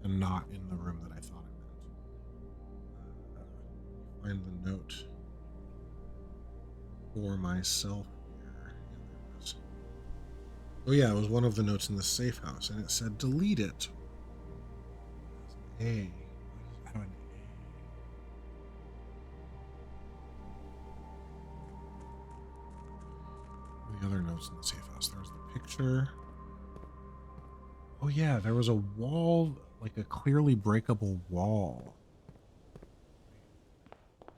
and not in the room that I thought it meant. Find the note for myself here. Yeah, there it is. Oh yeah, it was one of the notes in the safe house, and it said delete it. A. Why does it have an A? The other notes in the safe house. There's the picture. Oh yeah, there was a wall, like a clearly breakable wall.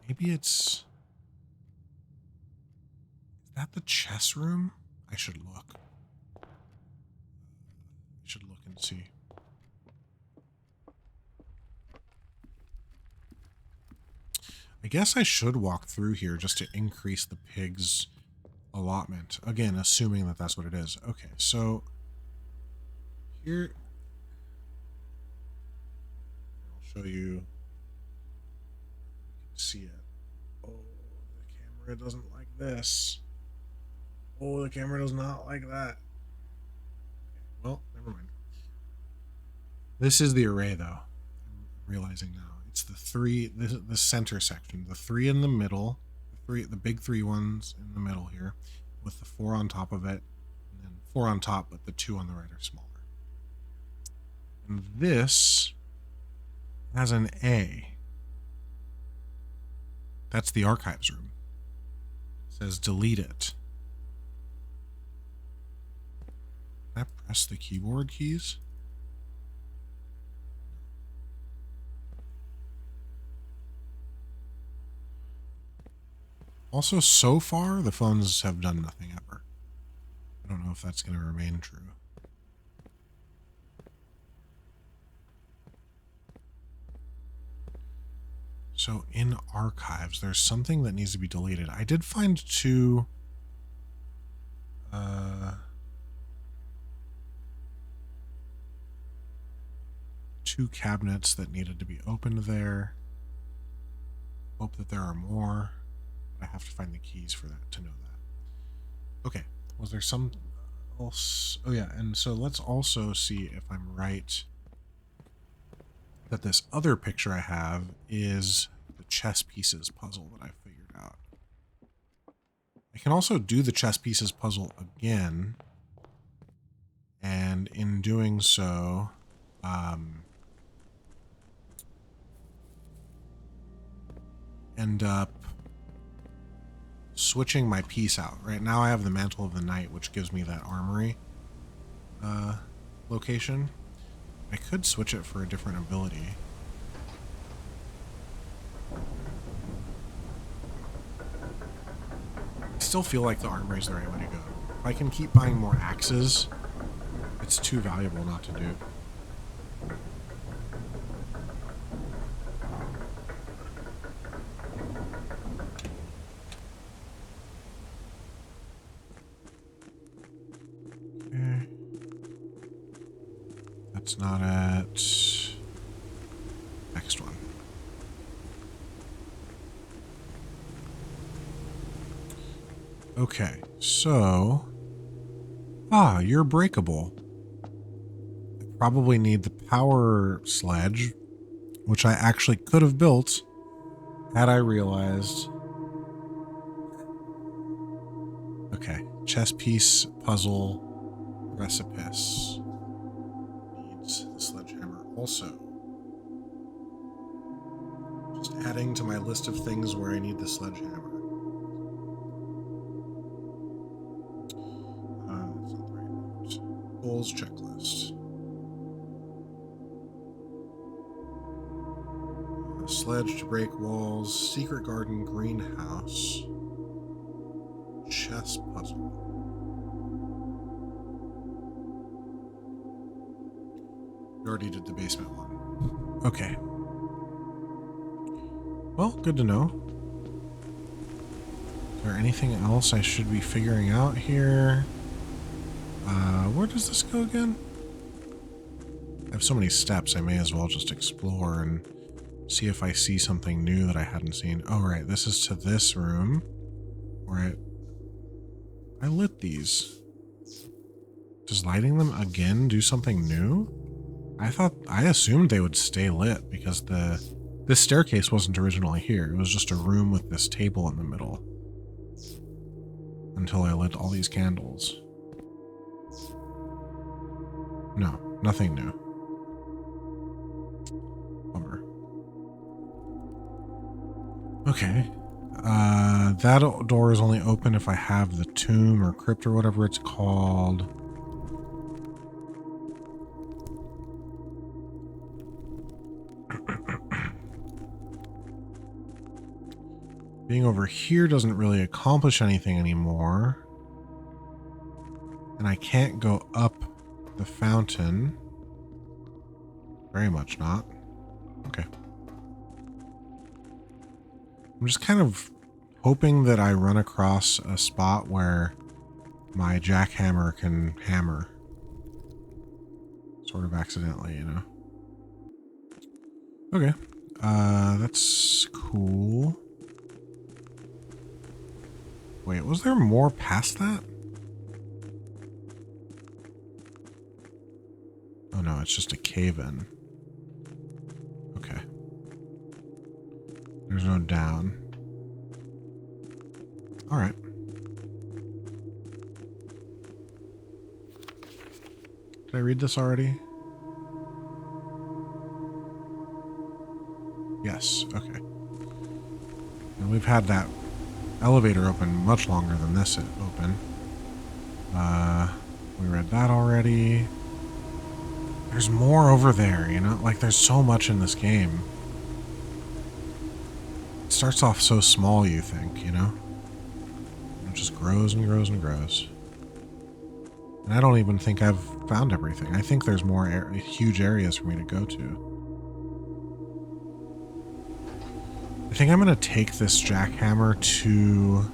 Maybe it's... that the chess room? I should look. I should look and see. I guess I should walk through here just to increase the pig's allotment. Again, assuming that that's what it is. Okay, so here I'll show you. You can see it. Oh, the camera doesn't like this. Oh, the camera does not like that. Okay, well, never mind. This is the array, though. I'm realizing now. It's the three, the center section. The three in the middle. The big three ones in the middle here. With the 4 on top of it. And then 4 on top, but the 2 on the right are smaller. And this has an A. That's the archives room. It says delete it. Can I press the keyboard keys? Also, so far, the phones have done nothing ever. I don't know if that's going to remain true. So in archives, there's something that needs to be deleted. I did find two cabinets that needed to be opened there. Hope that there are more. I have to find the keys for that to know that. Okay, was there some else? Oh yeah, and so let's also see if I'm right that this other picture I have is the chess pieces puzzle that I figured out. I can also do the chess pieces puzzle again, and in doing so, end up switching my piece out. Right now I have the Mantle of the Night, which gives me that armory location. I could switch it for a different ability. I still feel like the armory is the right way to go. If I can keep buying more axes, it's too valuable not to do. Okay. That's not it. Next one. Okay, so... you're breakable. I probably need the power sledge, which I actually could have built had I realized... Okay, chess piece, puzzle, precipice. Needs the sledgehammer also. Just adding to my list of things where I need the sledgehammer. That's not the right note. Goals checklist. A sledge to break walls, secret garden, greenhouse, chess puzzle. We already did the basement one. Okay. Well, good to know. Is there anything else I should be figuring out here? Where does this go again? I have so many steps, I may as well just explore and see if I see something new that I hadn't seen. Oh, right, this is to this room where I lit these. Does lighting them again do something new? I assumed they would stay lit because this staircase wasn't originally here. It was just a room with this table in the middle. Until I lit all these candles. No, nothing new. Bummer. Okay. That door is only open if I have the tomb or crypt or whatever it's called. Being over here doesn't really accomplish anything anymore. And I can't go up the fountain. Very much not. Okay. I'm just kind of hoping that I run across a spot where my jackhammer can hammer. Sort of accidentally, you know. Okay. That's cool. Wait, was there more past that? Oh no, it's just a cave-in. Okay. There's no down. Alright. Did I read this already? Yes, okay. And we've had that elevator open much longer than this open. We read that already. There's more over there, you know? Like, there's so much in this game. It starts off so small, you think, you know? It just grows and grows and grows. And I don't even think I've found everything. I think there's more huge areas for me to go to. I think I'm going to take this jackhammer to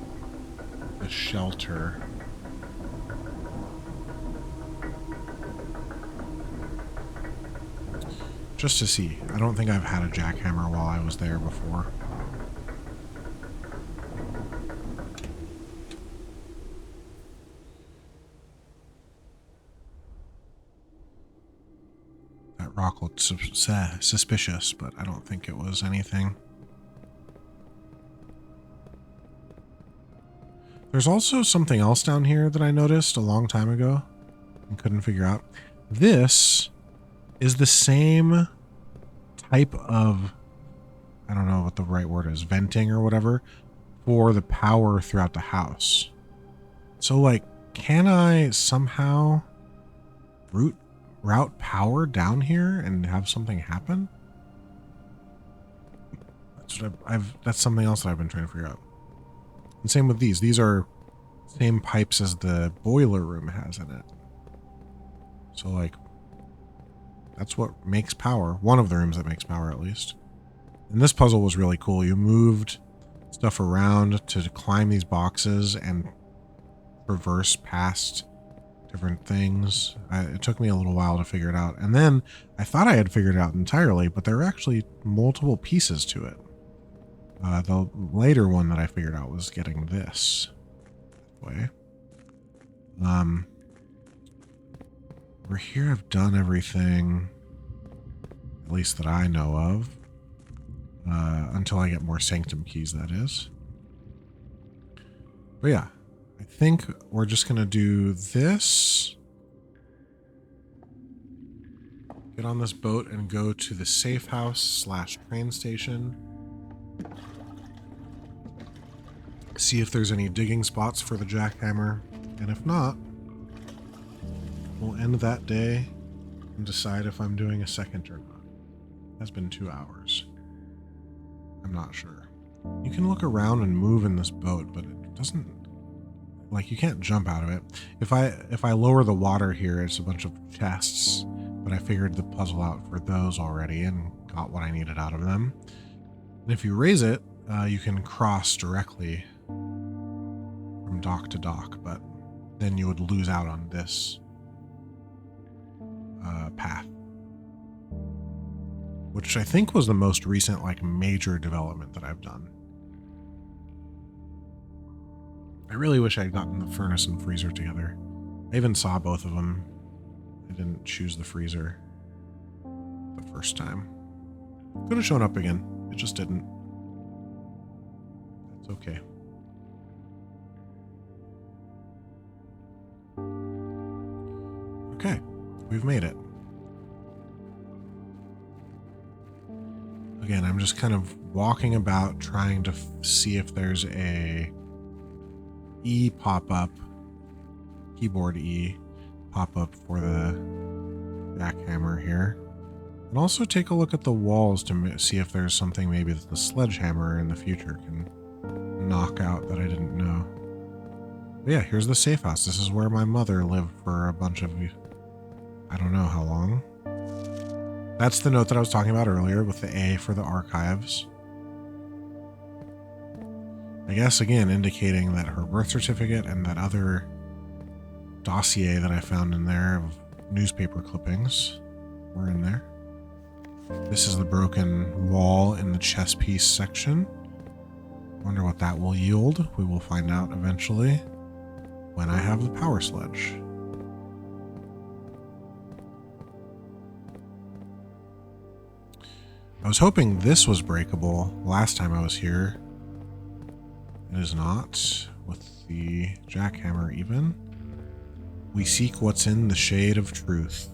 the shelter. Just to see. I don't think I've had a jackhammer while I was there before. That rock looked suspicious, but I don't think it was anything. There's also something else down here that I noticed a long time ago and couldn't figure out. This is the same type of, I don't know what the right word is, venting or whatever, for the power throughout the house. So, like, can I somehow route power down here and have something happen? That's what that's something else that I've been trying to figure out. And same with these. These are same pipes as the boiler room has in it. So, like, that's what makes power. One of the rooms that makes power, at least. And this puzzle was really cool. You moved stuff around to climb these boxes and traverse past different things. It took me a little while to figure it out. And then I thought I had figured it out entirely, but there were actually multiple pieces to it. The later one that I figured out was getting this way. Over here I've done everything, at least that I know of, until I get more Sanctum keys, that is. But yeah, I think we're just going to do this. Get on this boat and go to the safe house / train station. See if there's any digging spots for the jackhammer. And if not, we'll end that day and decide if I'm doing a second or not. It has been 2 hours. I'm not sure. You can look around and move in this boat, but it doesn't, like, you can't jump out of it. If I lower the water here, it's a bunch of chests, but I figured the puzzle out for those already and got what I needed out of them. And if you raise it, you can cross directly from dock to dock, but then you would lose out on this path, which I think was the most recent, like, major development that I've done. I really wish I'd gotten the furnace and freezer together. I even saw both of them. I didn't choose the freezer the first time. Could have shown up again. It just didn't. That's okay. Okay, we've made it. Again, I'm just kind of walking about trying to see if there's a E pop-up, keyboard E pop-up for the jackhammer here. And also take a look at the walls to see if there's something maybe that the sledgehammer in the future can knockout that I didn't know. But yeah, here's the safe house. This is where my mother lived for a bunch of, I don't know how long. That's the note that I was talking about earlier with the A for the archives. I guess, again, indicating that her birth certificate and that other dossier that I found in there of newspaper clippings were in there. This is the broken wall in the chess piece section. Wonder what that will yield. We will find out eventually when I have the power sledge. I was hoping this was breakable last time I was here. It is not, with the jackhammer even. We seek what's in the shade of truth.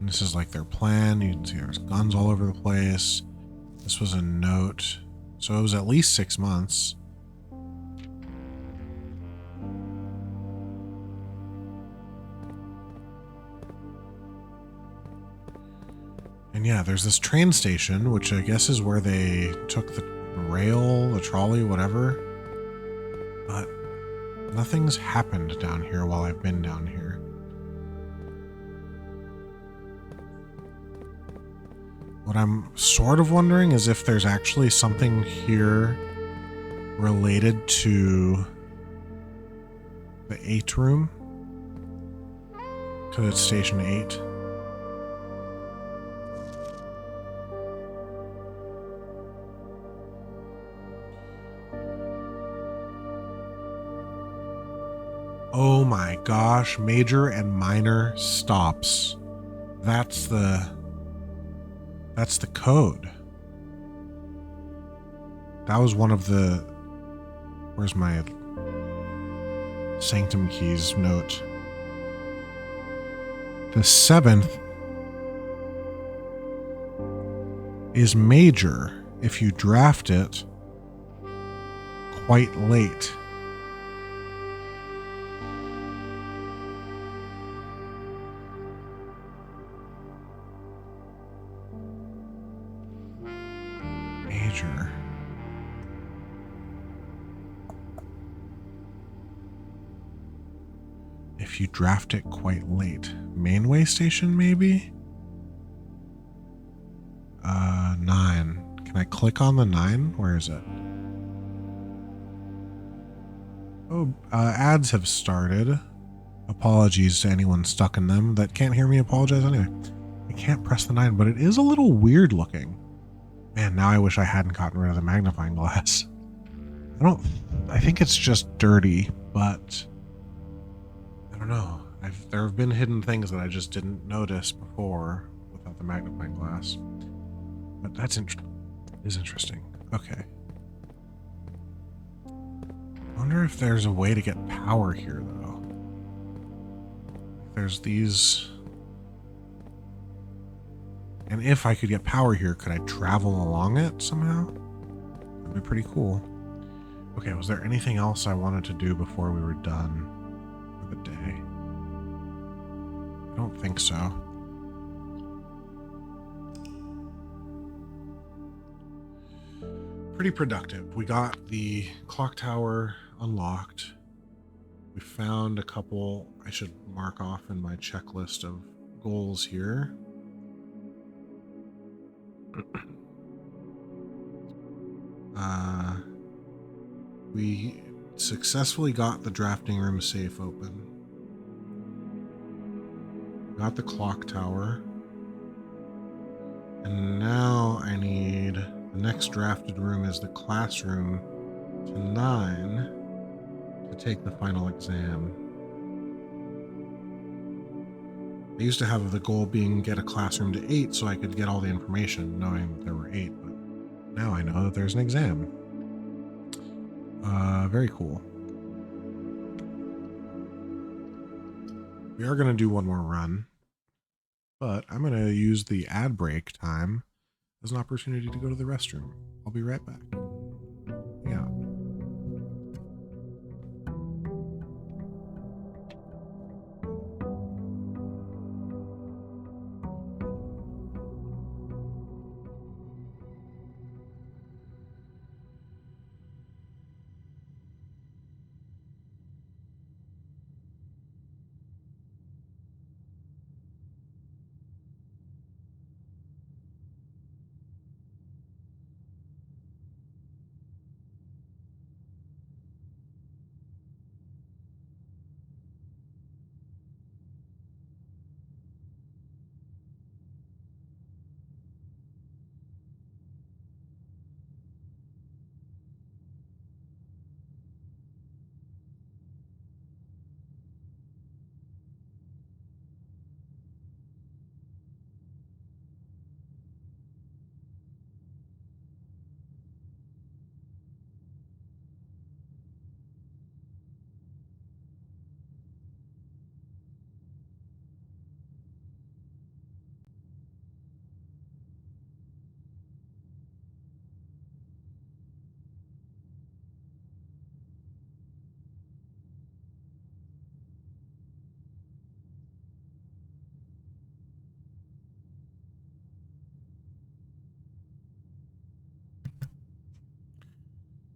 And this is like their plan. You can see there's guns all over the place. This was a note. So it was at least 6 months. And yeah, there's this train station, which I guess is where they took the rail, the trolley, whatever. But nothing's happened down here while I've been down here. What I'm sort of wondering is if there's actually something here related to the 8 room. Because it's station 8. Oh my gosh, major and minor stops. That's the code. That was one of the... Where's my Sanctum Keys note? The 7th is major if you draft it quite late. Major. If you draft it quite late. Mainway station, maybe? 9. Can I click on the 9? Where is it? Oh, ads have started. Apologies to anyone stuck in them that can't hear me apologize anyway. I can't press the 9, but it is a little weird looking. Man, now I wish I hadn't gotten rid of the magnifying glass. I think it's just dirty, but I don't know. There have been hidden things that I just didn't notice before without the magnifying glass. But that's interesting. Okay. I wonder if there's a way to get power here, though. There's these... And if I could get power here, could I travel along it somehow? That'd be pretty cool. Okay, was there anything else I wanted to do before we were done for the day? I don't think so. Pretty productive. We got the clock tower unlocked. We found a couple I should mark off in my checklist of goals here. We successfully got the drafting room safe open. Got the clock tower. And now I need... The next drafted room is the classroom to 9 to take the final exam. I used to have the goal being get a classroom to 8 so I could get all the information knowing that there were 8, but now I know that there's an exam. Very cool. We are going to do one more run, but I'm going to use the ad break time as an opportunity to go to the restroom. I'll be right back. Yeah.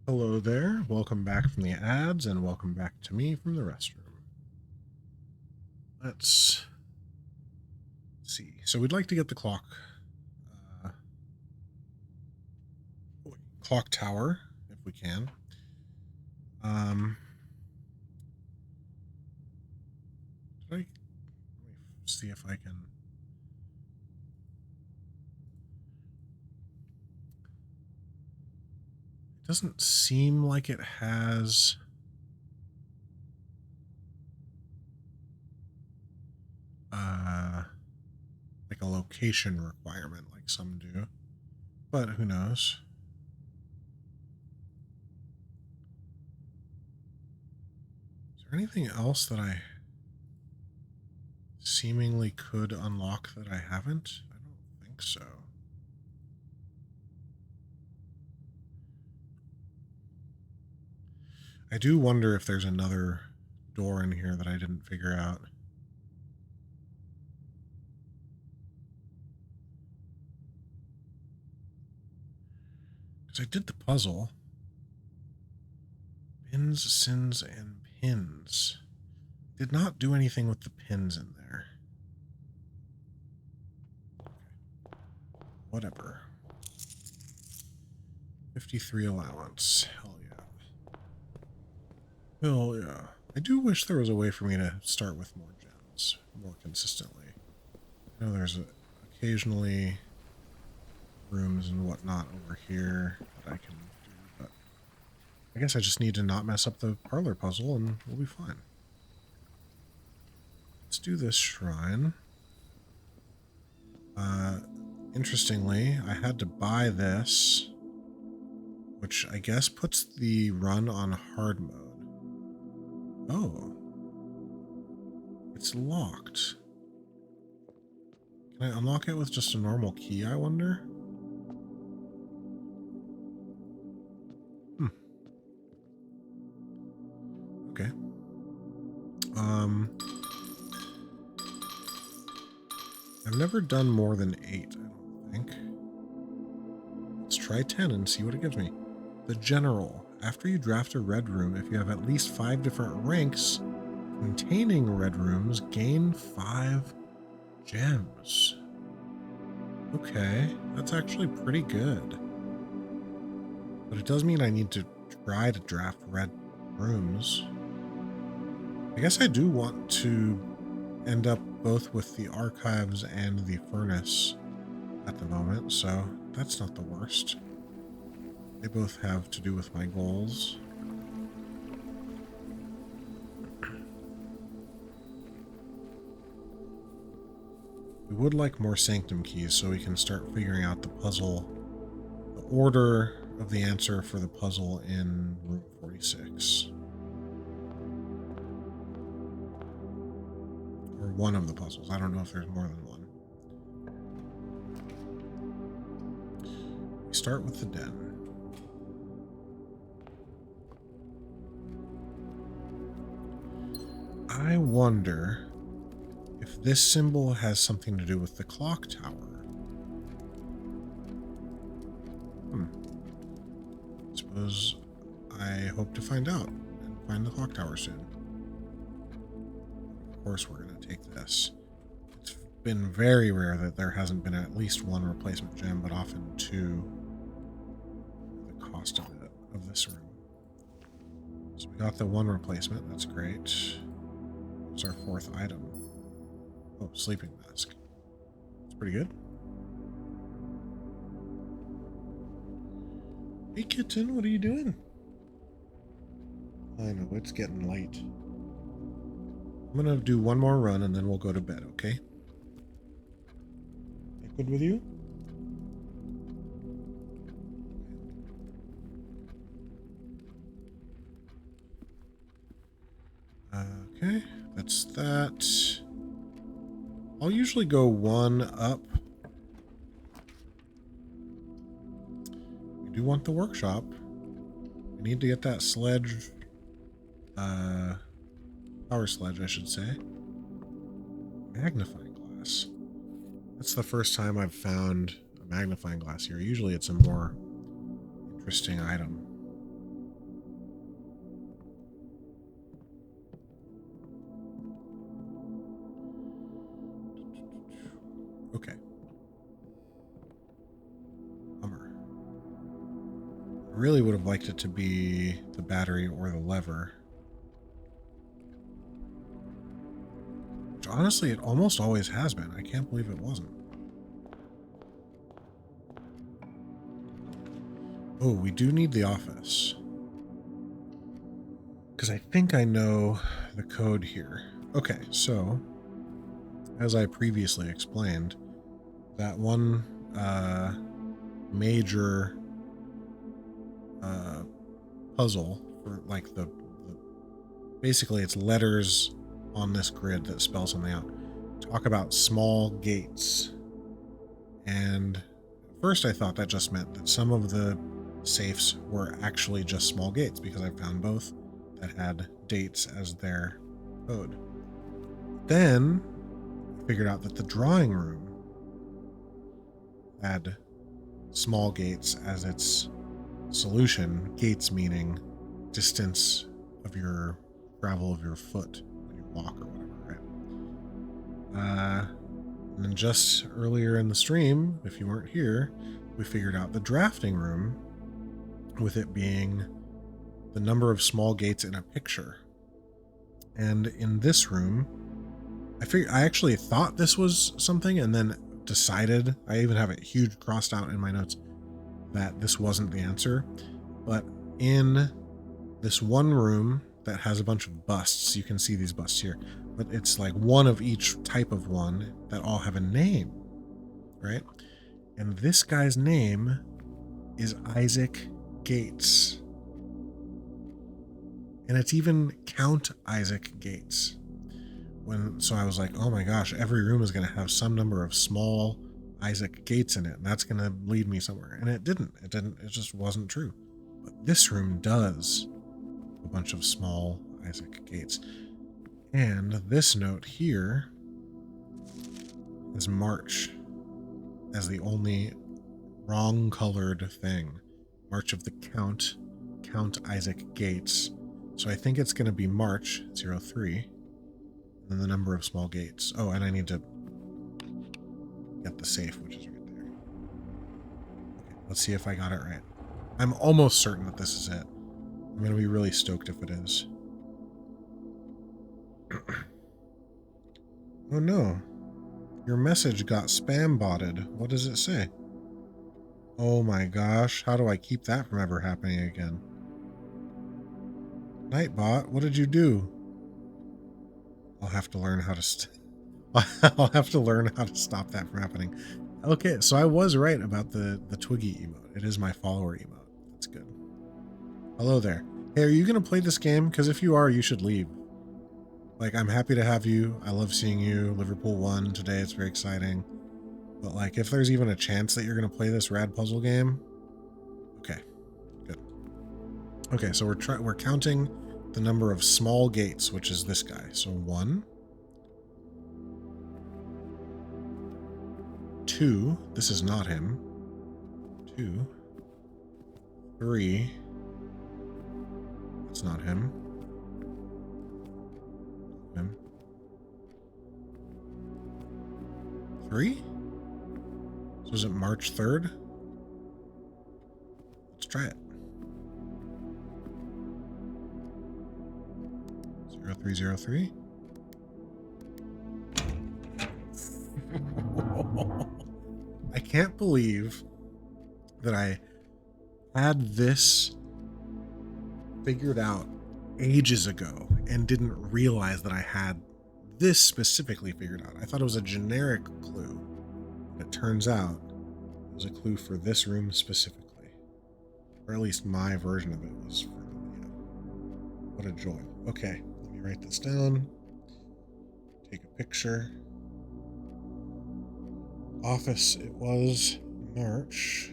Hello there. Welcome back from the ads and welcome back to me from the restroom. Let's see. So we'd like to get the clock tower if we can. Let me see if I can. It doesn't seem like it has like a location requirement like some do, but who knows? Is there anything else that I seemingly could unlock that I haven't? I don't think so. I do wonder if there's another door in here that I didn't figure out. Because I did the puzzle. Bins, sins, and pins. Did not do anything with the pins in there. Whatever. 53 allowance. Hell yeah. Hell yeah. I do wish there was a way for me to start with more gems more consistently. I know there's occasionally rooms and whatnot over here that I can do, but I guess I just need to not mess up the parlor puzzle and we'll be fine. Let's do this shrine. Interestingly, I had to buy this, which I guess puts the run on hard mode. Oh. It's locked. Can I unlock it with just a normal key, I wonder? Okay. I've never done more than 8, I don't think. Let's try 10 and see what it gives me. The General. After you draft a red room, if you have at least 5 different ranks containing red rooms, gain 5 gems. Okay, that's actually pretty good. But it does mean I need to try to draft red rooms. I guess I do want to end up both with the archives and the furnace at the moment, so that's not the worst. They both have to do with my goals. We would like more sanctum keys so we can start figuring out the puzzle, the order of the answer for the puzzle in room 46. Or one of the puzzles. I don't know if there's more than one. We start with the den. I wonder if this symbol has something to do with the clock tower. Suppose I hope to find out and find the clock tower soon. Of course, we're going to take this. It's been very rare that there hasn't been at least one replacement gem, but often 2. The cost of this room. So we got the 1 replacement. That's great. What's our 4th item? Oh, sleeping mask. It's pretty good. Hey, kitten, what are you doing? I know, it's getting late. I'm gonna do one more run and then we'll go to bed, okay? That good with you? Okay, that's that. I'll usually go 1 up. We do want the workshop. We need to get that sledge. Power sledge, I should say. Magnifying glass. That's the first time I've found a magnifying glass here. Usually it's a more interesting item. Okay. Bummer. I really would have liked it to be the battery or the lever. Which honestly, it almost always has been. I can't believe it wasn't. Oh, we do need the office. Because I think I know the code here. Okay, so, as I previously explained, that one major puzzle for like basically it's letters on this grid that spell something out. Talk about small gates. And at first I thought that just meant that some of the safes were actually just small gates because I found both that had dates as their code. Then I figured out that the drawing room had small gates as its solution, gates meaning distance of your travel of your foot when you walk or whatever, right? And then just earlier in the stream, if you weren't here, we figured out the drafting room with it being the number of small gates in a picture. And in this room, I actually thought this was something and then decided, I even have it huge crossed out in my notes, that this wasn't the answer. But in this one room that has a bunch of busts, you can see these busts here, but it's like one of each type of one that all have a name, right? And this guy's name is Isaac Gates. And it's even Count Isaac Gates. So I was like, oh my gosh, every room is going to have some number of small Isaac Gates in it, and that's going to lead me somewhere. And it didn't. It just wasn't true. But this room does a bunch of small Isaac Gates. And this note here is March as the only wrong colored thing. March of the Count Isaac Gates. So I think it's going to be March 03. And the number of small gates. Oh, and I need to get the safe, which is right there. Okay, let's see if I got it right. I'm almost certain that this is it. I'm going to be really stoked if it is. Oh no. Your message got spam botted. What does it say? Oh my gosh. How do I keep that from ever happening again? Nightbot, what did you do? I'll have to learn how to I'll have to learn how to stop that from happening. Okay, so I was right about the Twiggy emote. It is my follower emote. That's good. Hello there. Hey, are you going to play this game? Because if you are, you should leave. Like, I'm happy to have you. I love seeing you. Liverpool won today. It's very exciting. But, like, if there's even a chance that you're going to play this rad puzzle game, okay, good. Okay, so we're counting the number of small gates, which is this guy. So 1, 2, this is not him. 2, 3, that's not him. 3? So is it March 3rd? Let's try it. 0303. I can't believe that I had this figured out ages ago and didn't realize that I had this specifically figured out. I thought it was a generic clue. It turns out it was a clue for this room specifically. Or at least my version of it was for the What a joy. Okay, let me write this down. Take a picture. Office, it was March.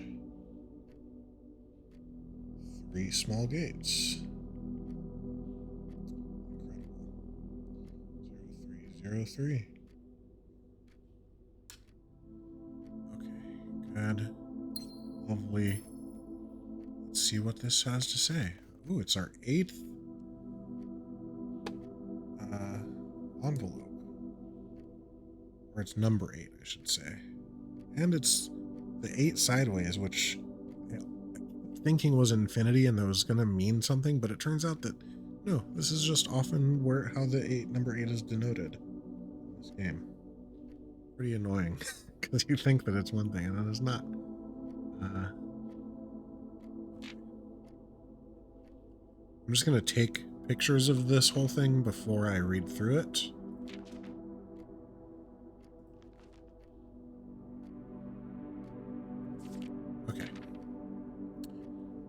3 small gates. Incredible. 0303. Okay, good. Lovely. Let's see what this has to say. Ooh, it's our 8th envelope. Or it's number 8, I should say. And it's the 8 sideways, which thinking was infinity and that was going to mean something, but it turns out that no, this is just often how the number 8 is denoted in this game. Pretty annoying because you think that it's one thing and then it's not. I'm just going to take pictures of this whole thing before I read through it. Okay.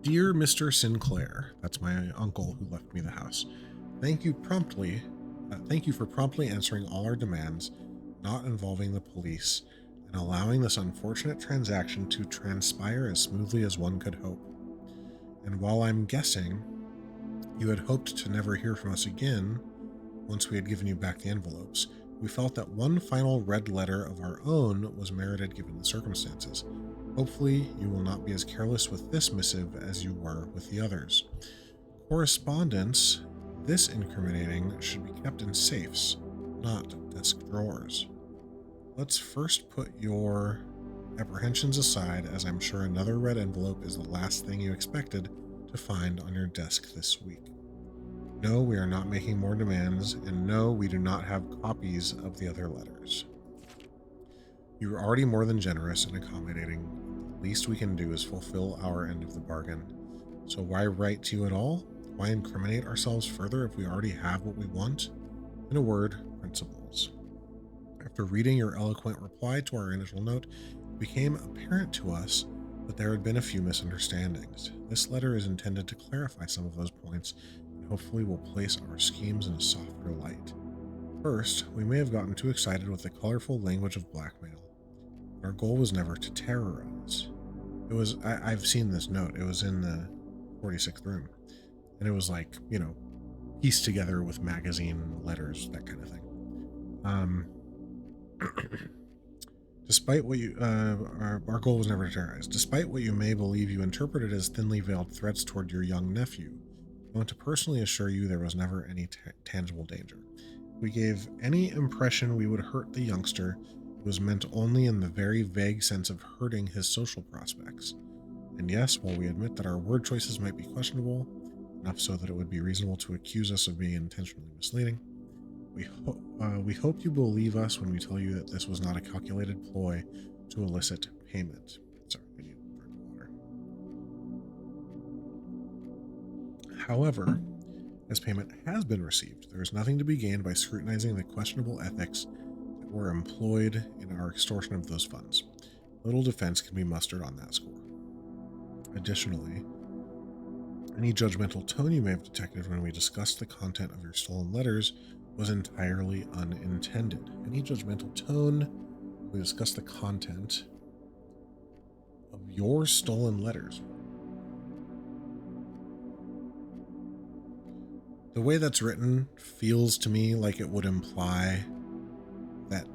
Dear Mr. Sinclair, that's my uncle who left me the house. Thank you for promptly answering all our demands, not involving the police, and allowing this unfortunate transaction to transpire as smoothly as one could hope. And while I'm guessing you had hoped to never hear from us again once we had given you back the envelopes, we felt that one final red letter of our own was merited given the circumstances. Hopefully, you will not be as careless with this missive as you were with the others. Correspondence this incriminating should be kept in safes, not desk drawers. Let's first put your apprehensions aside, as I'm sure another red envelope is the last thing you expected to find on your desk this week. No, we are not making more demands, and no, we do not have copies of the other letters. You are already more than generous and accommodating. The least we can do is fulfill our end of the bargain. So why write to you at all? Why incriminate ourselves further if we already have what we want? In a word, principles. After reading your eloquent reply to our initial note, it became apparent to us that there had been a few misunderstandings. This letter is intended to clarify some of those points and hopefully will place our schemes in a softer light. First, we may have gotten too excited with the colorful language of blackmail. Our goal was never to terrorize. I've seen this note. It was in the 46th room. And it was like, pieced together with magazine letters, that kind of thing. Despite what our goal was never to terrorize. Despite what you may believe you interpreted as thinly veiled threats toward your young nephew, I want to personally assure you there was never any tangible danger. If we gave any impression we would hurt the youngster, it was meant only in the very vague sense of hurting his social prospects. And yes, while we admit that our word choices might be questionable, enough so that it would be reasonable to accuse us of being intentionally misleading, we hope you believe us when we tell you that this was not a calculated ploy to elicit payment. Sorry, I need a drink of water. However, as payment has been received, there is nothing to be gained by scrutinizing the questionable ethics that were employed in our extortion of those funds. Little defense can be mustered on that score. Additionally, any judgmental tone you may have detected when we discussed the content of your stolen letters was entirely unintended. Any judgmental tone when we discussed the content of your stolen letters. The way that's written feels to me like it would imply that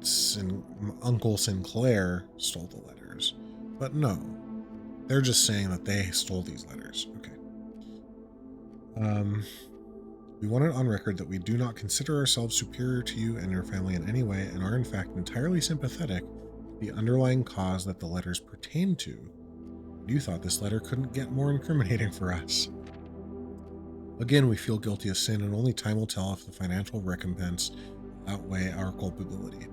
Uncle Sinclair stole the letters. But no, they're just saying that they stole these letters. Okay. We want it on record that we do not consider ourselves superior to you and your family in any way, and are in fact entirely sympathetic to the underlying cause that the letters pertain to. You thought this letter couldn't get more incriminating for us. Again, we feel guilty of sin, and only time will tell if the financial recompense will outweigh our culpability.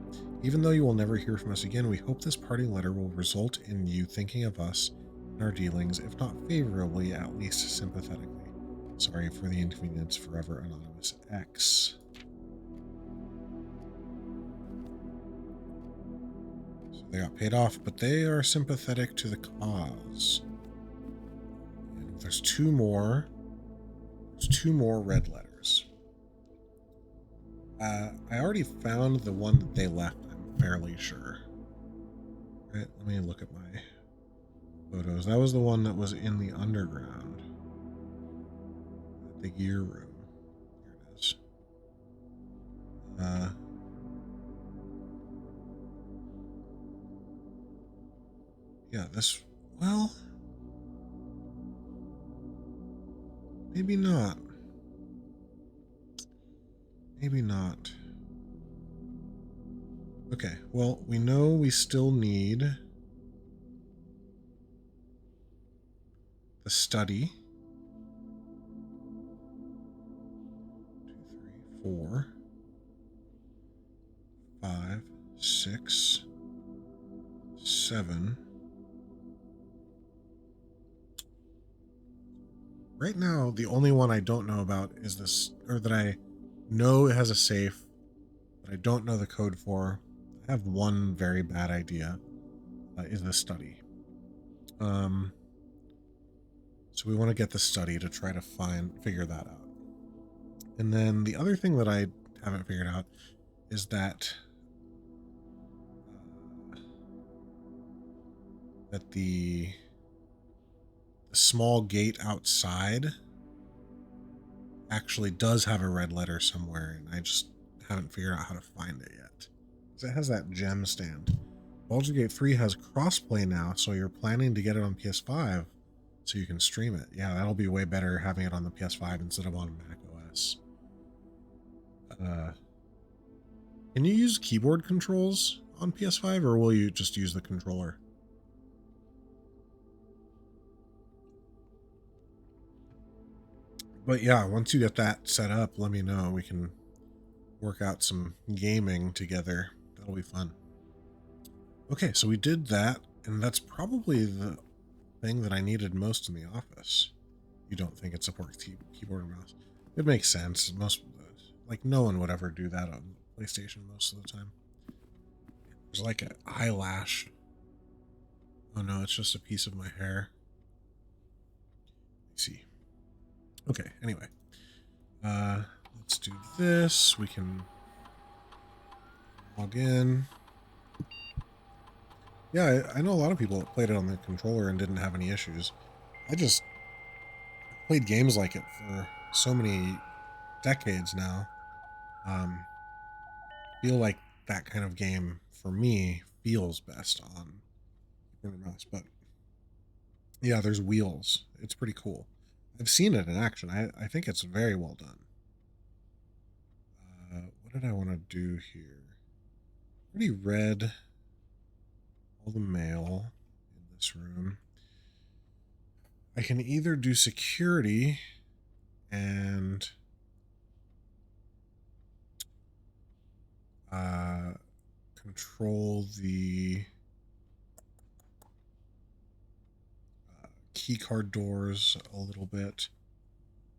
Even though you will never hear from us again, we hope this parting letter will result in you thinking of us and our dealings, if not favorably, at least sympathetically. Sorry for the inconvenience, Forever Anonymous X. So they got paid off, but they are sympathetic to the cause. And there's two more red letters. I already found the one that they left, I'm fairly sure. Right, let me look at my photos. That was the one that was in the underground. The gear room. Here it is. Yeah, this, well, maybe not. Maybe not. Okay, well, we know we still need the study. 2, 3, 4, 5, 6, 7. Right now, the only one I don't know about is this, or that I know it has a safe, but I don't know the code for. I have one very bad idea, is the study. So we want to get the study to try to figure that out. And then the other thing that I haven't figured out is that the small gate outside actually does have a red letter somewhere, and I just haven't figured out how to find it yet. Because it has that gem stand. Baldur's Gate 3 has crossplay now, so you're planning to get it on PS5 so you can stream it. Yeah, that'll be way better having it on the PS5 instead of on Mac OS. Can you use keyboard controls on PS5, or will you just use the controller? But yeah, once you get that set up, let me know. We can work out some gaming together. That'll be fun. Okay, so we did that, and that's probably the thing that I needed most in the office. You don't think it supports keyboard and mouse? It makes sense. Like, no one would ever do that on PlayStation most of the time. There's like an eyelash. Oh no, it's just a piece of my hair. Let's see. Okay, anyway. Let's do this. We can log in. Yeah, I know a lot of people that played it on the controller and didn't have any issues. I just played games like it for so many decades now. Feel like that kind of game for me feels best on keyboard and mouse. But yeah, there's wheels. It's pretty cool. I've seen it in action. I think it's very well done. What did I want to do here? Already read all the mail in this room. I can either do security and control the key card doors a little bit,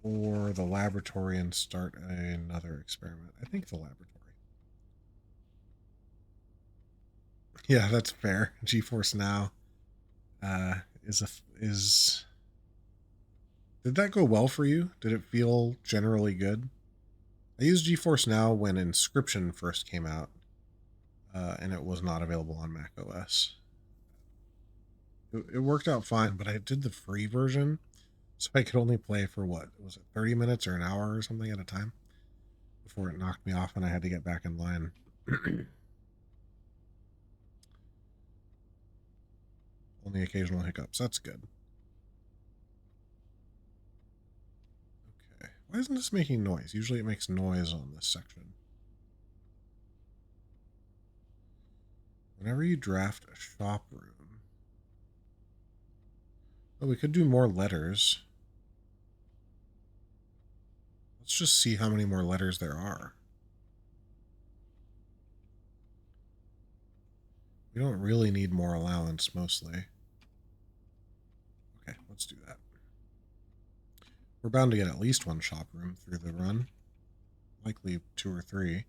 or the laboratory and start another experiment. I think the laboratory. Yeah, that's fair. GeForce Now is. Did that go well for you? Did it feel generally good? I used GeForce Now when Inscription first came out, and it was not available on Mac OS. It worked out fine, but I did the free version, so I could only play for what was it, 30 minutes or an hour or something at a time before it knocked me off and I had to get back in line. Only occasional hiccups. That's good. Okay. Why isn't this making noise? Usually it makes noise on this section. Whenever you draft a shop room. Oh, we could do more letters. Let's just see how many more letters there are. We don't really need more allowance, mostly. Okay, let's do that. We're bound to get at least one shop room through the run. Likely 2 or 3.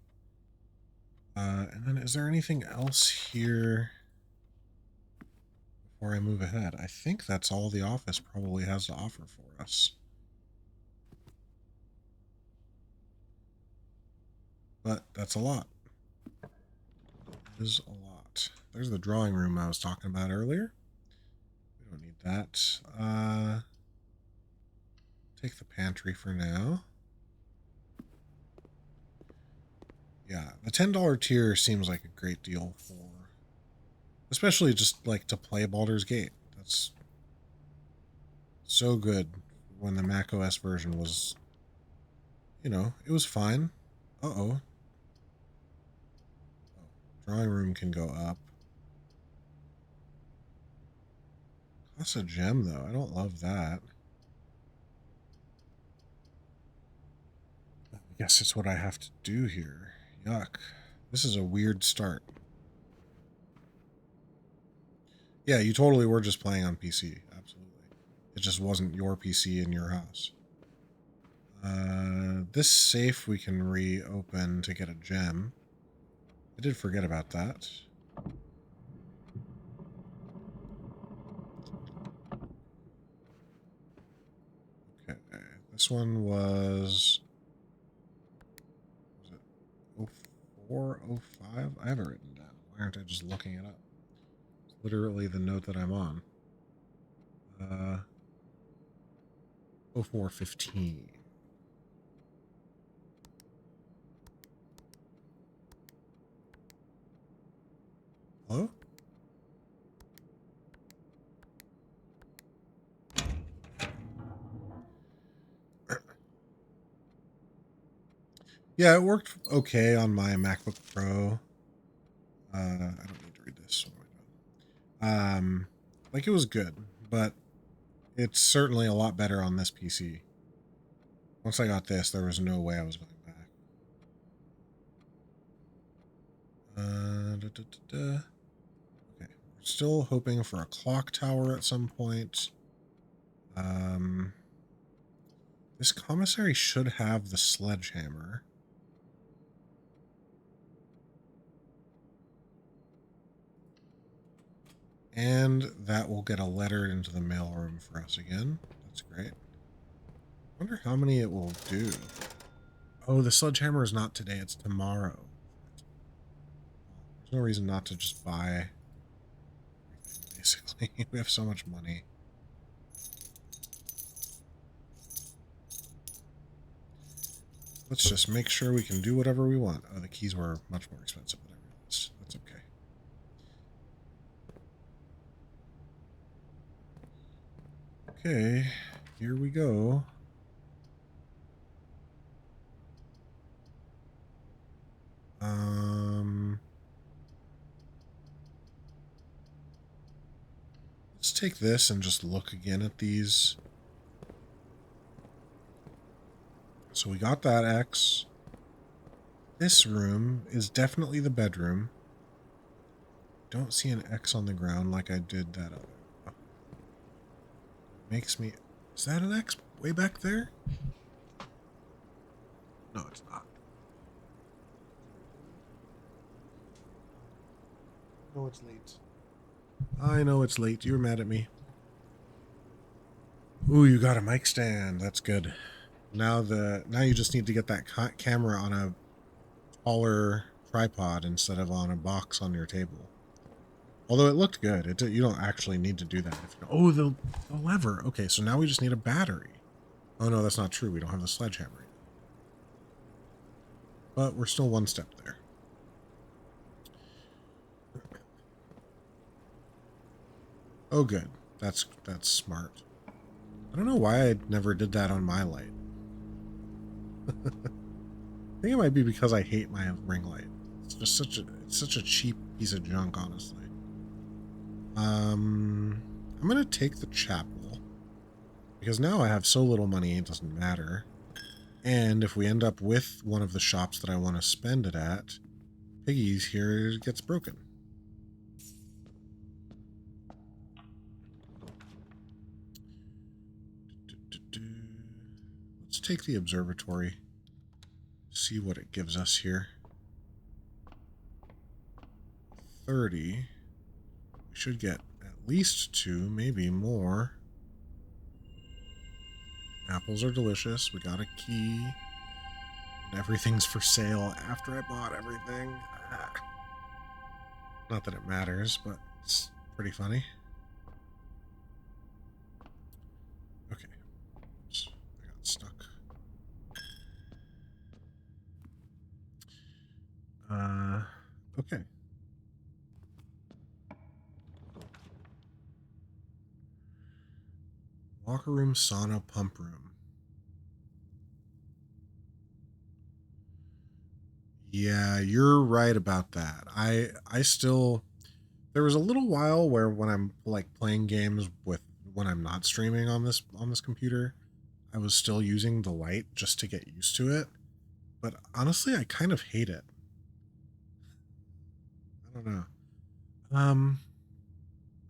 And then is there anything else here before I move ahead? I think that's all the office probably has to offer for us. But that's a lot. It is a lot. There's the drawing room I was talking about earlier. We don't need that. Take the pantry for now. Yeah, the $10 tier seems like a great deal for, especially just like to play Baldur's Gate. That's so good when the Mac OS version was, it was fine. Uh-oh. Drawing room can go up. Costs a gem, though. I don't love that. I guess it's what I have to do here. Yuck. This is a weird start. Yeah, you totally were just playing on PC. Absolutely. It just wasn't your PC in your house. This safe we can reopen to get a gem. I did forget about that. Okay, this one was it 04, 05? I have it written down. Why aren't I just looking it up? It's literally the note that I'm on. 0415. Hello? Yeah, it worked okay on my MacBook Pro. I don't need to read this. Like it was good, but it's certainly a lot better on this PC. Once I got this, there was no way I was going back. Okay, we're still hoping for a clock tower at some point. This commissary should have the sledgehammer. And that will get a letter into the mailroom for us again. That's great. I wonder how many it will do. Oh, the sledgehammer is not today, it's tomorrow. There's no reason not to just buy everything, basically. We have so much money. Let's just make sure we can do whatever we want. Oh, the keys were much more expensive than I realized. That's okay. Okay, here we go. Let's take this and just look again at these. So we got that X. This room is definitely the bedroom. Don't see an X on the ground like I did that other. Makes me... Is that an X way back there? No, it's not. No, it's late. I know it's late. You were mad at me. Ooh, you got a mic stand. That's good. Now you just need to get that camera on a taller tripod instead of on a box on your table. Although it looked good. You don't actually need to do that. Oh, the lever. Okay, so now we just need a battery. Oh no, that's not true. We don't have the sledgehammer. But we're still one step there. Oh, good. That's smart. I don't know why I never did that on my light. I think it might be because I hate my ring light. It's just such a cheap piece of junk, honestly. I'm gonna take the chapel because now I have so little money it doesn't matter. And if we end up with one of the shops that I want to spend it at, Piggy's here gets broken. Let's take the observatory. See what it gives us here. 30. We should get at least 2, maybe more. Apples are delicious. We got a key. And everything's for sale after I bought everything. Not that it matters, but it's pretty funny. Okay. Oops, I got stuck. Okay. Locker room, sauna, pump room. Yeah, you're right about that. I still there was a little while where when I'm like playing games with when I'm not streaming on this computer, I was still using the light just to get used to it. But honestly, I kind of hate it. I don't know. I'm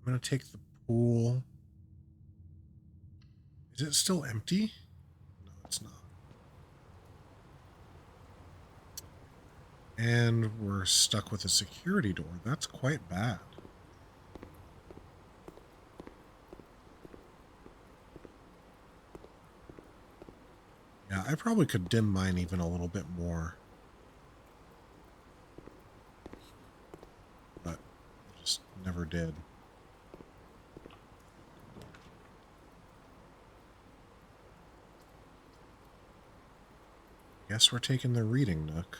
gonna take the pool. Is it still empty? No, it's not. And we're stuck with a security door. That's quite bad. Yeah, I probably could dim mine even a little bit more. But I just never did. Guess we're taking the reading nook.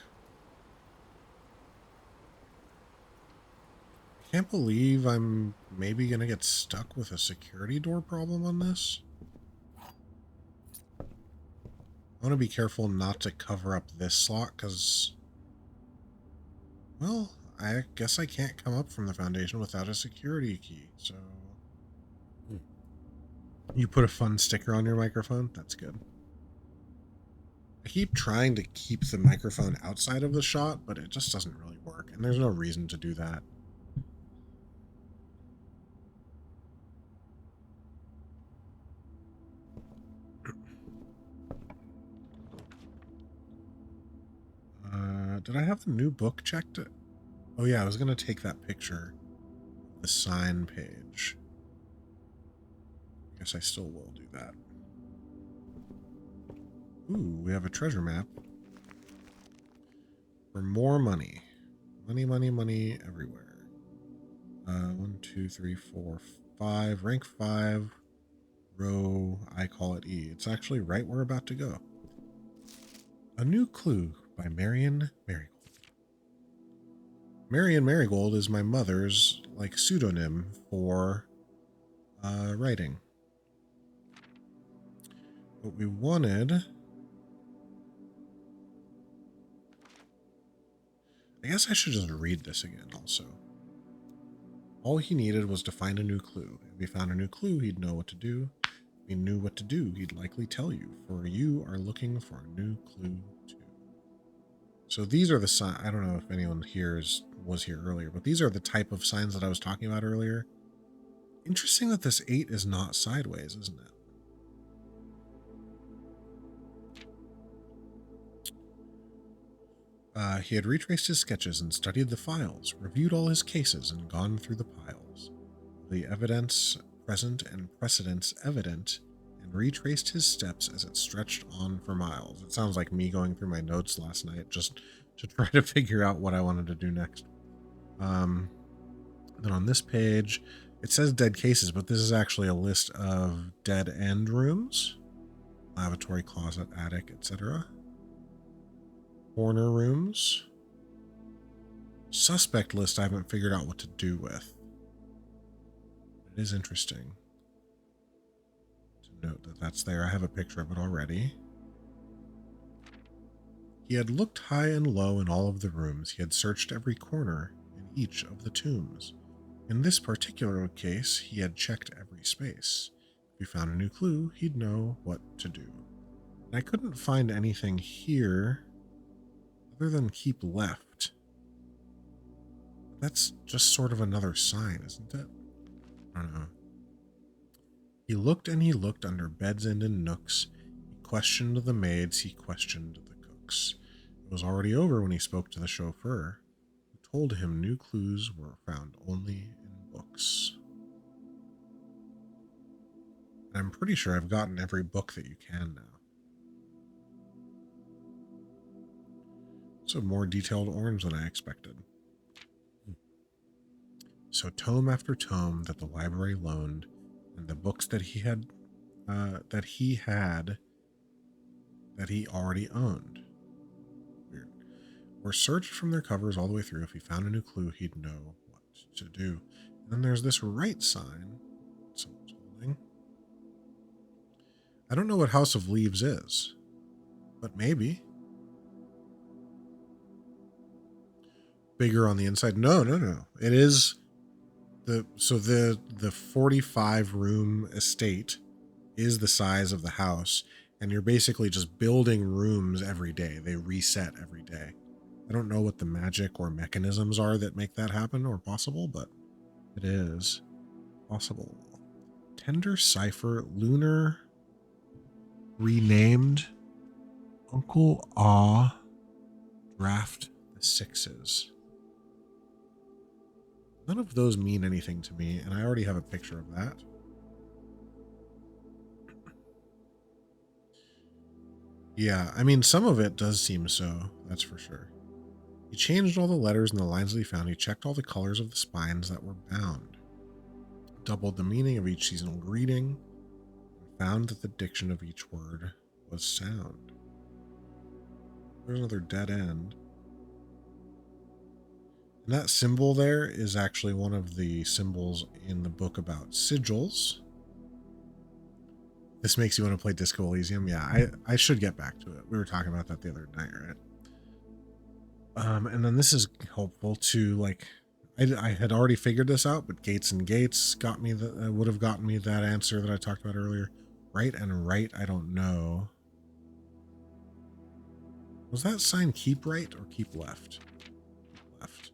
I can't believe I'm maybe gonna get stuck with a security door problem on this. I want to be careful not to cover up this slot because, well, I guess I can't come up from the foundation without a security key, so... You put a fun sticker on your microphone? That's good. I keep trying to keep the microphone outside of the shot, but it just doesn't really work, and there's no reason to do that. Did I have the new book checked? Oh yeah, I was going to take that picture. The sign page. I guess I still will do that. Ooh, we have a treasure map. For more money. Money, money, money everywhere. 1, 2, 3, 4, 5. Rank 5. Row, I call it E. It's actually right where we're about to go. A New Clue by Marion Marigold. Marion Marigold is my mother's like pseudonym for writing. What we wanted... I guess I should just read this again also. All he needed was to find a new clue. If he found a new clue, he'd know what to do. If he knew what to do, he'd likely tell you, for you are looking for a new clue too. So these are the signs. I don't know if anyone here was here earlier, but these are the type of signs that I was talking about earlier. Interesting that this 8 is not sideways, isn't it? He had retraced his sketches and studied the files, reviewed all his cases, and gone through the piles. The evidence present and precedents evident, and retraced his steps as it stretched on for miles. It sounds like me going through my notes last night just to try to figure out what I wanted to do next. Then on this page, it says dead cases, but this is actually a list of dead end rooms. Lavatory, closet, attic, etc. Corner rooms. Suspect list I haven't figured out what to do with. It is interesting to note that that's there. I have a picture of it already. He had looked high and low in all of the rooms. He had searched every corner in each of the tombs. In this particular case, he had checked every space. If he found a new clue, he'd know what to do. And I couldn't find anything here other than keep left. That's just sort of another sign, isn't it? I don't know. He looked and he looked under beds and in nooks. He questioned the maids, he questioned the cooks. It was already over when he spoke to the chauffeur, who told him new clues were found only in books. And I'm pretty sure I've gotten every book that you can now. It's a more detailed orange than I expected. So tome after tome that the library loaned, and the books that he already owned. Weird. Were searched from their covers all the way through. If he found a new clue, he'd know what to do. And then there's this right sign someone's holding. I don't know what House of Leaves is, but maybe. bigger on the inside. No, no, no. It is the 45 room estate is the size of the house, and you're basically just building rooms every day. They reset every day. I don't know what the magic or mechanisms are that make that happen or possible, but it is possible. Tender Cipher, Lunar, renamed, Uncle Ah, Draft the Sixes. None of those mean anything to me, and I already have a picture of that. Yeah, I mean, some of it does seem so, that's for sure. He changed all the letters and the lines that he found. He checked all the colors of the spines that were bound, doubled the meaning of each seasonal greeting, and found that the diction of each word was sound. There's another dead end. And that symbol there is actually one of the symbols in the book about sigils. This makes you want to play Disco Elysium. Yeah, I should get back to it. We were talking about that the other night, right? And then this is helpful to, like, I had already figured this out, but Gates and Gates got me would have gotten me that answer that I talked about earlier. Right and right, I don't know. Was that sign keep right or keep left? Left.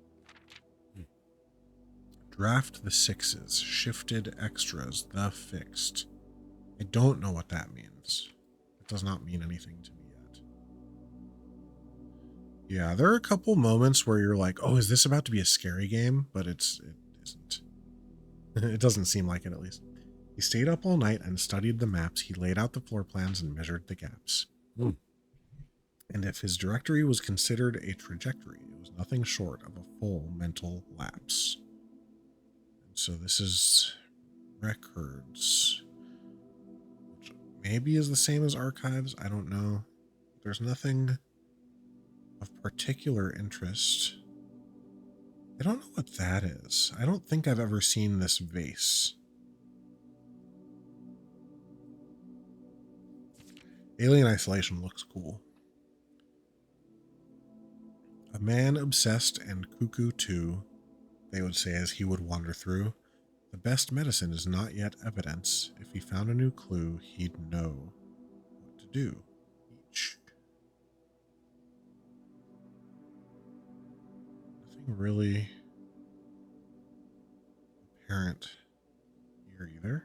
Draft the sixes, shifted extras, the fixed. I don't know what that means. It does not mean anything to me yet. Yeah, there are a couple moments where you're like, oh, is this about to be a scary game? But it isn't. It doesn't seem like it, at least. He stayed up all night and studied the maps. He laid out the floor plans and measured the gaps. Mm. And if his directory was considered a trajectory, it was nothing short of a full mental lapse. And so this is records, which maybe is the same as archives. I don't know. There's nothing of particular interest. I don't know what that is. I don't think I've ever seen this vase. Alien Isolation looks cool. A man obsessed and cuckoo too, they would say as he would wander through. The best medicine is not yet evidence. If he found a new clue, he'd know what to do. Each. Nothing really apparent here either.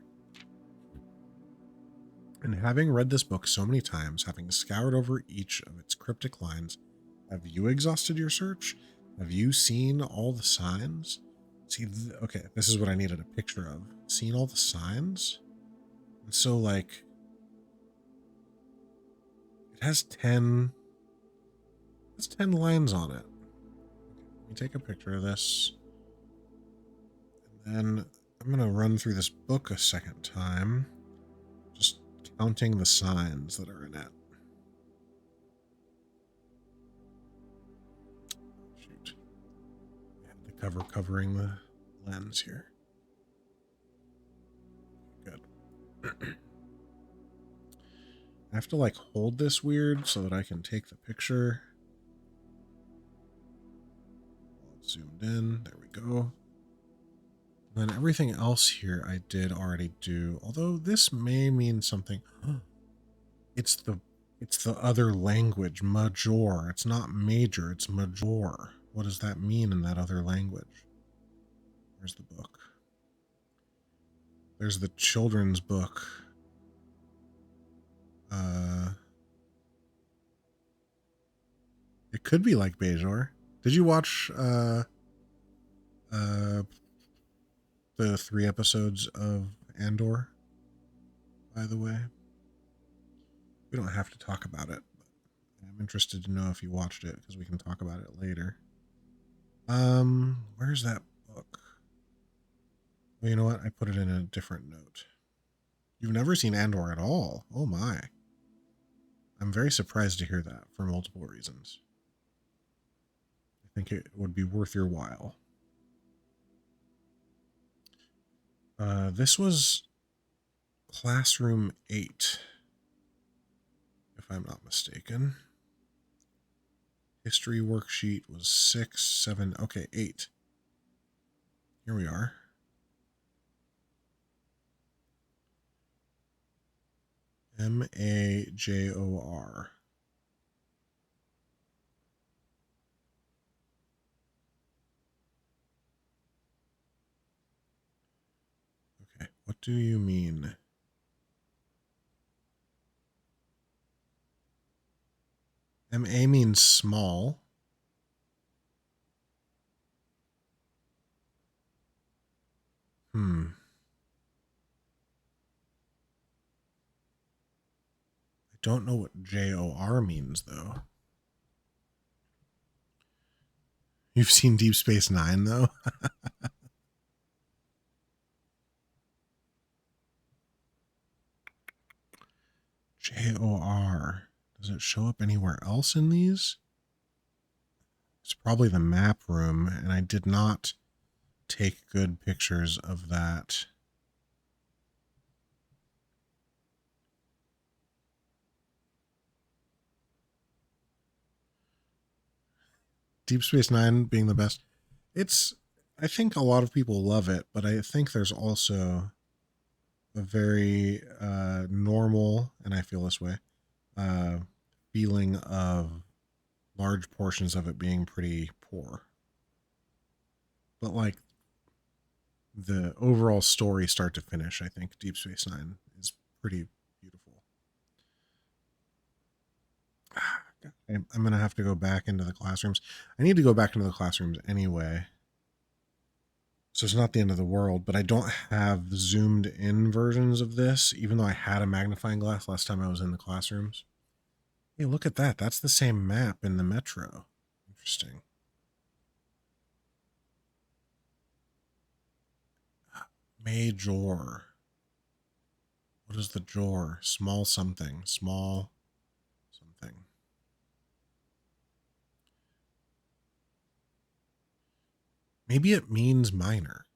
And having read this book so many times, having scoured over each of its cryptic lines, have you exhausted your search? Have you seen all the signs? See, okay, this is what I needed a picture of. Seen all the signs? And so, like, it has 10 lines on it. Let me take a picture of this. And then I'm going to run through this book a second time, just counting the signs that are in it. Shoot. I had the cover covering the lens here. Good. I have to, like, hold this weird so that I can take the picture. It's zoomed in. There we go. And then everything else here I did already do, although this may mean something. It's the other language, major. It's not major, it's major. What does that mean in that other language? Where's the book? There's the children's book. It could be like Bajor. Did you watch the 3 episodes of Andor, by the way? We don't have to talk about it, but I'm interested to know if you watched it because we can talk about it later. Where's that book? Well, you know what? I put it in a different note. You've never seen Andor at all? Oh my. I'm very surprised to hear that for multiple reasons. I think it would be worth your while. This was Classroom 8, if I'm not mistaken. History worksheet was 6, 7, okay, 8. Here we are. Major. Okay, what do you mean? MA means small. I don't know what JOR means, though. You've seen Deep Space Nine, though? JOR. Does it show up anywhere else in these? It's probably the map room, and I did not take good pictures of that. Deep Space Nine being the best. I think a lot of people love it, but I think there's also a very normal, and I feel this way, uh, feeling of large portions of it being pretty poor. But like the overall story, start to finish, I think Deep Space Nine is pretty beautiful. I'm gonna have to go back into the classrooms. I need to go back into the classrooms anyway, so it's not the end of the world. But I don't have zoomed in versions of this, even though I had a magnifying glass last time I was in the classrooms. Hey, look at that. That's the same map in the metro. Interesting. Major. What is the jor? Small something. Small something. Maybe it means minor.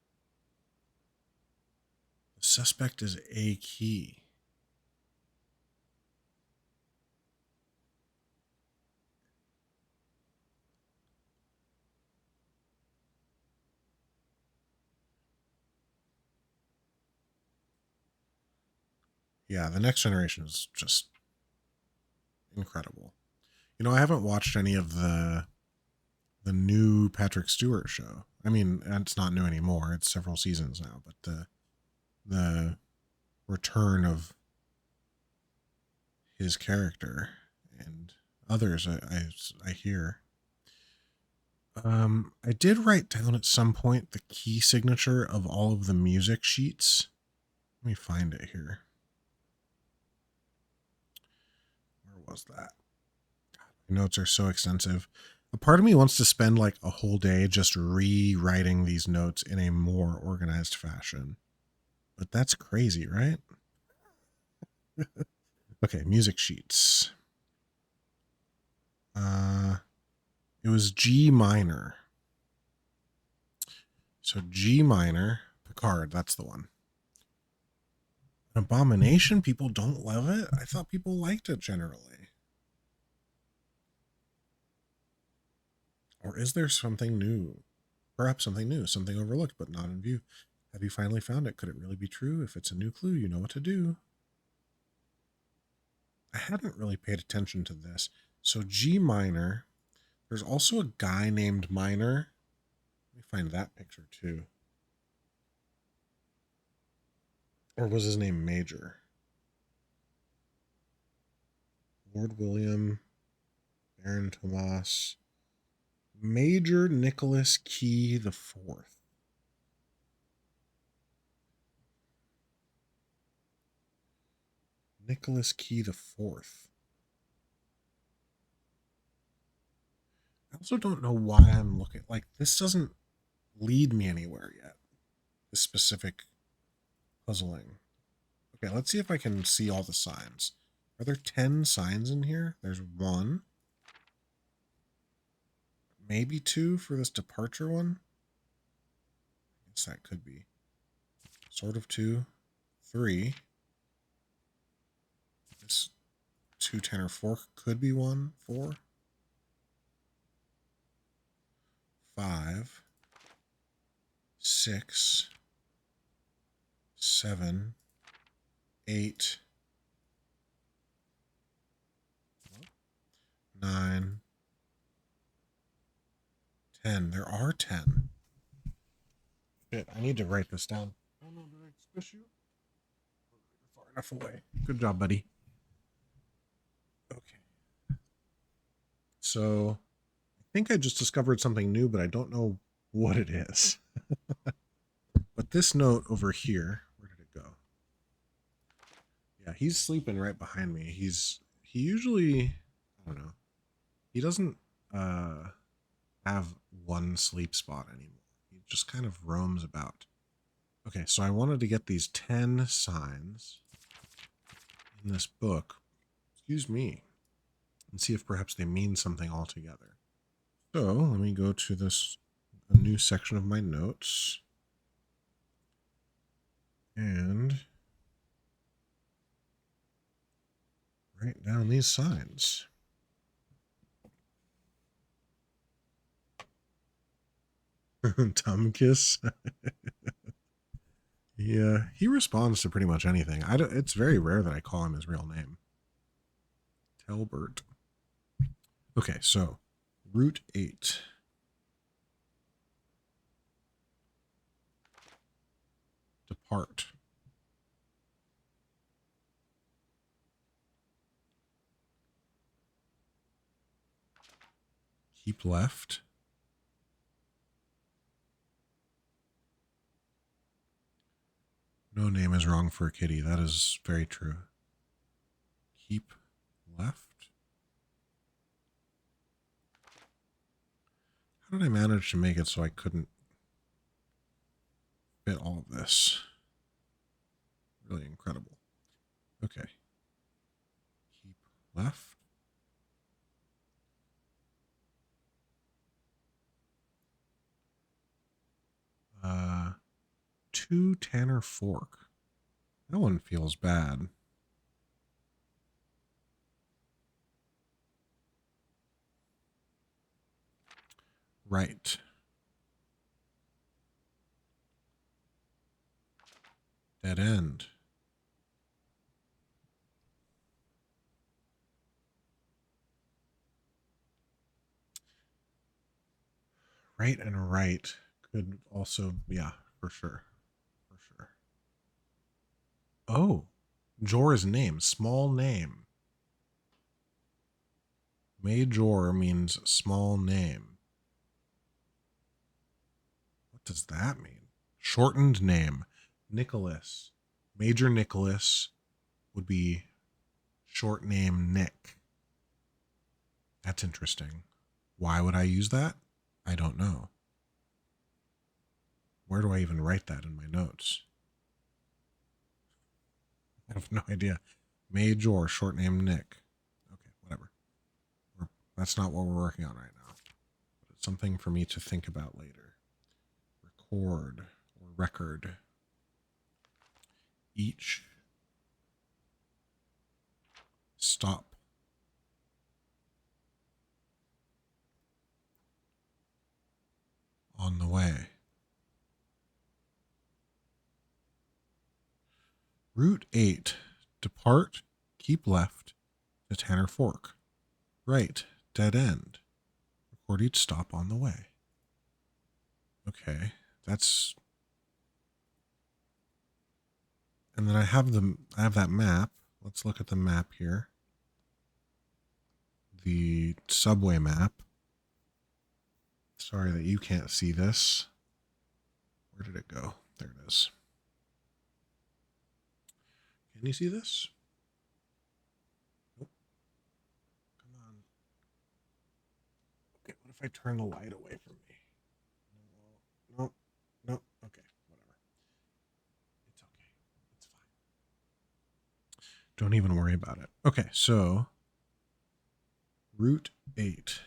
The suspect is a key. Yeah, the next generation is just incredible. You know, I haven't watched any of the new Patrick Stewart show. I mean, it's not new anymore. It's several seasons now, but the return of his character and others I hear. I did write down at some point the key signature of all of the music sheets. Let me find it here. Where was that? My notes are so extensive. A part of me wants to spend like a whole day just rewriting these notes in a more organized fashion. But that's crazy, right? Okay, music sheets. It was G minor. So G minor, Picard, that's the one. An Abomination, people don't love it? I thought people liked it generally. Or is there something new? Perhaps something new, something overlooked but not in view. Have you finally found it? Could it really be true? If it's a new clue, you know what to do. I hadn't really paid attention to this. So G minor, there's also a guy named Minor. Let me find that picture too. Or was his name Major? Lord William, Baron Tomas, Major Nicholas Key the Fourth. Nicholas Key the Fourth. I also don't know why I'm looking like this doesn't lead me anywhere yet. This specific puzzling. Okay, let's see if I can see all the signs. Are there 10 signs in here? There's one. Maybe two for this departure one. I guess that could be. Sort of two. Three. This 2, 10, or 4 could be 1, 4. 5, 6, 7, 8, 9, 10. There are 10. Shit, I need to write this down. Oh no, did I squish you? You're far enough away. Good job, buddy. Okay. So, I think I just discovered something new, but I don't know what it is. But this note over here, where did it go? Yeah, he's sleeping right behind me. He usually, I don't know. He doesn't have one sleep spot anymore. He just kind of roams about. Okay, so I wanted to get these 10 signs in this book, excuse me, and see if perhaps they mean something altogether. So let me go to a new section of my notes, and write down these signs. Tumkiss. Yeah, he responds to pretty much anything. It's very rare that I call him his real name. Telbert. Okay, so root 8. Depart. Keep left. No name is wrong for a kitty. That is very true. Keep left. How did I manage to make it so I couldn't fit all of this? Really incredible. Okay. Keep left. To Tanner Fork. That one feels bad. Right. Dead end. Right and right could also, yeah, for sure. For sure. Oh, Jor's name, small name. Major means small name. What does that mean? Shortened name. Nicholas. Major Nicholas would be short name Nick. That's interesting. Why would I use that? I don't know. Where do I even write that in my notes? I have no idea. Major, short name Nick. Okay, whatever. That's not what we're working on right now. But it's something for me to think about later. Record or record. Each stop. On the way. Route 8. Depart, keep left to Tanner Fork. Right, dead end. Record each stop on the way. Okay, that's... And then I have that map. Let's look at the map here. The subway map. Sorry that you can't see this. Where did it go? There it is. Can you see this? Nope. Come on. Okay, what if I turn the light away from me? Nope. Nope. Okay, whatever. It's okay. It's fine. Don't even worry about it. Okay, so Route 8.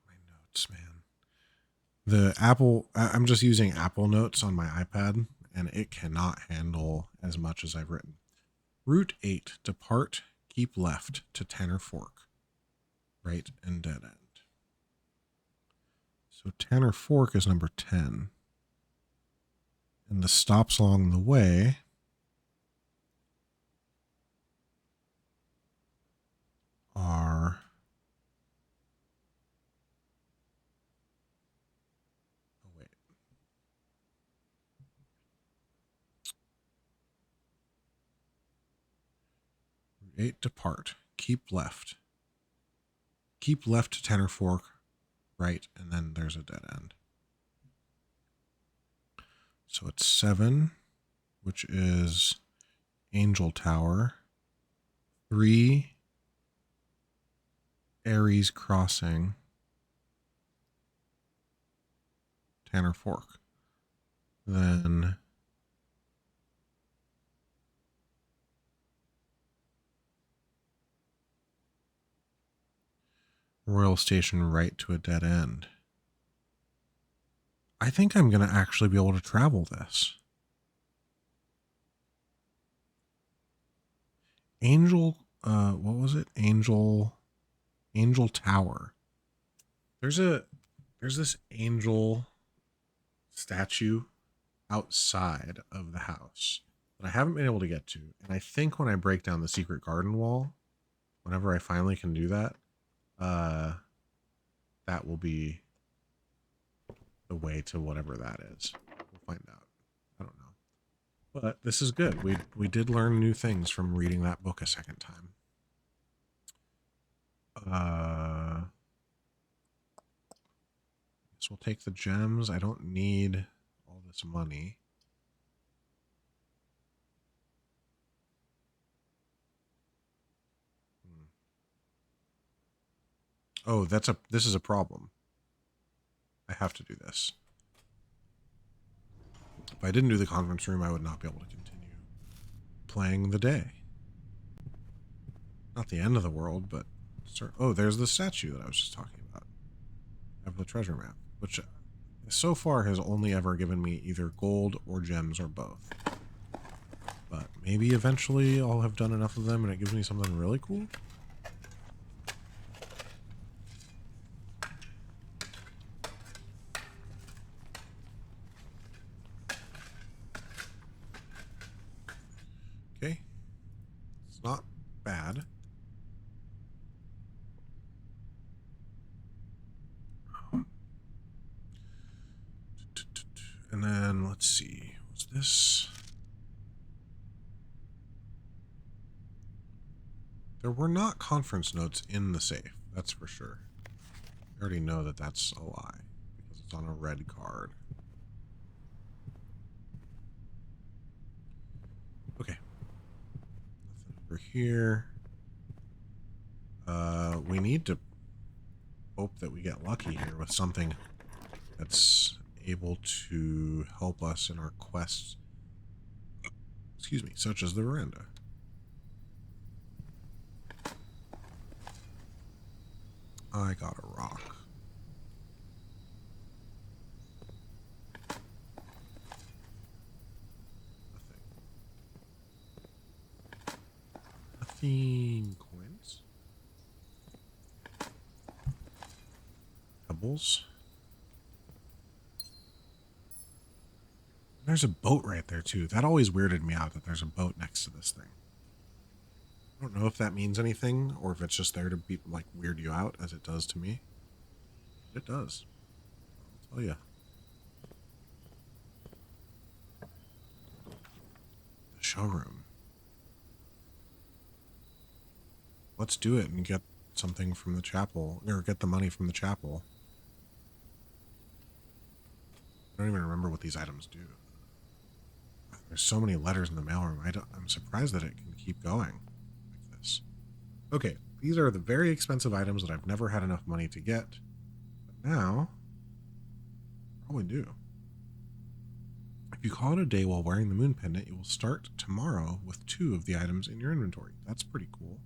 My notes, man. The Apple, I'm just using Apple Notes on my iPad, and it cannot handle as much as I've written. Route 8, depart, keep left to Tanner Fork. right, and dead end. So Tanner Fork is number 10. And the stops along the way are Route 8 depart. Keep left. Keep left to Tanner Fork, right, and then there's a dead end. So it's 7, which is Angel Tower. 3, Aries Crossing, Tanner Fork. Then Royal Station right to a dead end. I think I'm going to actually be able to travel this. Angel, what was it? Angel Tower. There's this angel statue outside of the house that I haven't been able to get to. And I think when I break down the secret garden wall, whenever I finally can do that, that will be the way to whatever that is. We'll find out. I don't know. But this is good. We did learn new things from reading that book a second time. Guess we'll take the gems. I don't need all this money. Oh, this is a problem. I have to do this. If I didn't do the conference room, I would not be able to continue playing the day. Not the end of the world, but oh, there's the statue that I was just talking about. I have the treasure map, which so far has only ever given me either gold or gems or both. But maybe eventually I'll have done enough of them and it gives me something really cool. Okay. It's not bad. And then let's see. What's this? There were not conference notes in the safe. That's for sure. I already know that that's a lie because it's on a red card. Okay. Nothing over here. We need to hope that we get lucky here with something that's able to help us in our quests. Excuse me, such as the veranda. I got a rock. Nothing. Coins. Pebbles. There's a boat right there too. That always weirded me out that there's a boat next to this thing. I don't know if that means anything or if it's just there to be like weird you out as it does to me. It does. I'll tell you. The showroom. Let's do it and get something from the chapel, or get the money from the chapel. I don't even remember what these items do. There's so many letters in the mailroom. I'm surprised that it can keep going like this. Okay, these are the very expensive items that I've never had enough money to get. But now, probably do. If you call it a day while wearing the moon pendant, you will start tomorrow with 2 of the items in your inventory. That's pretty cool.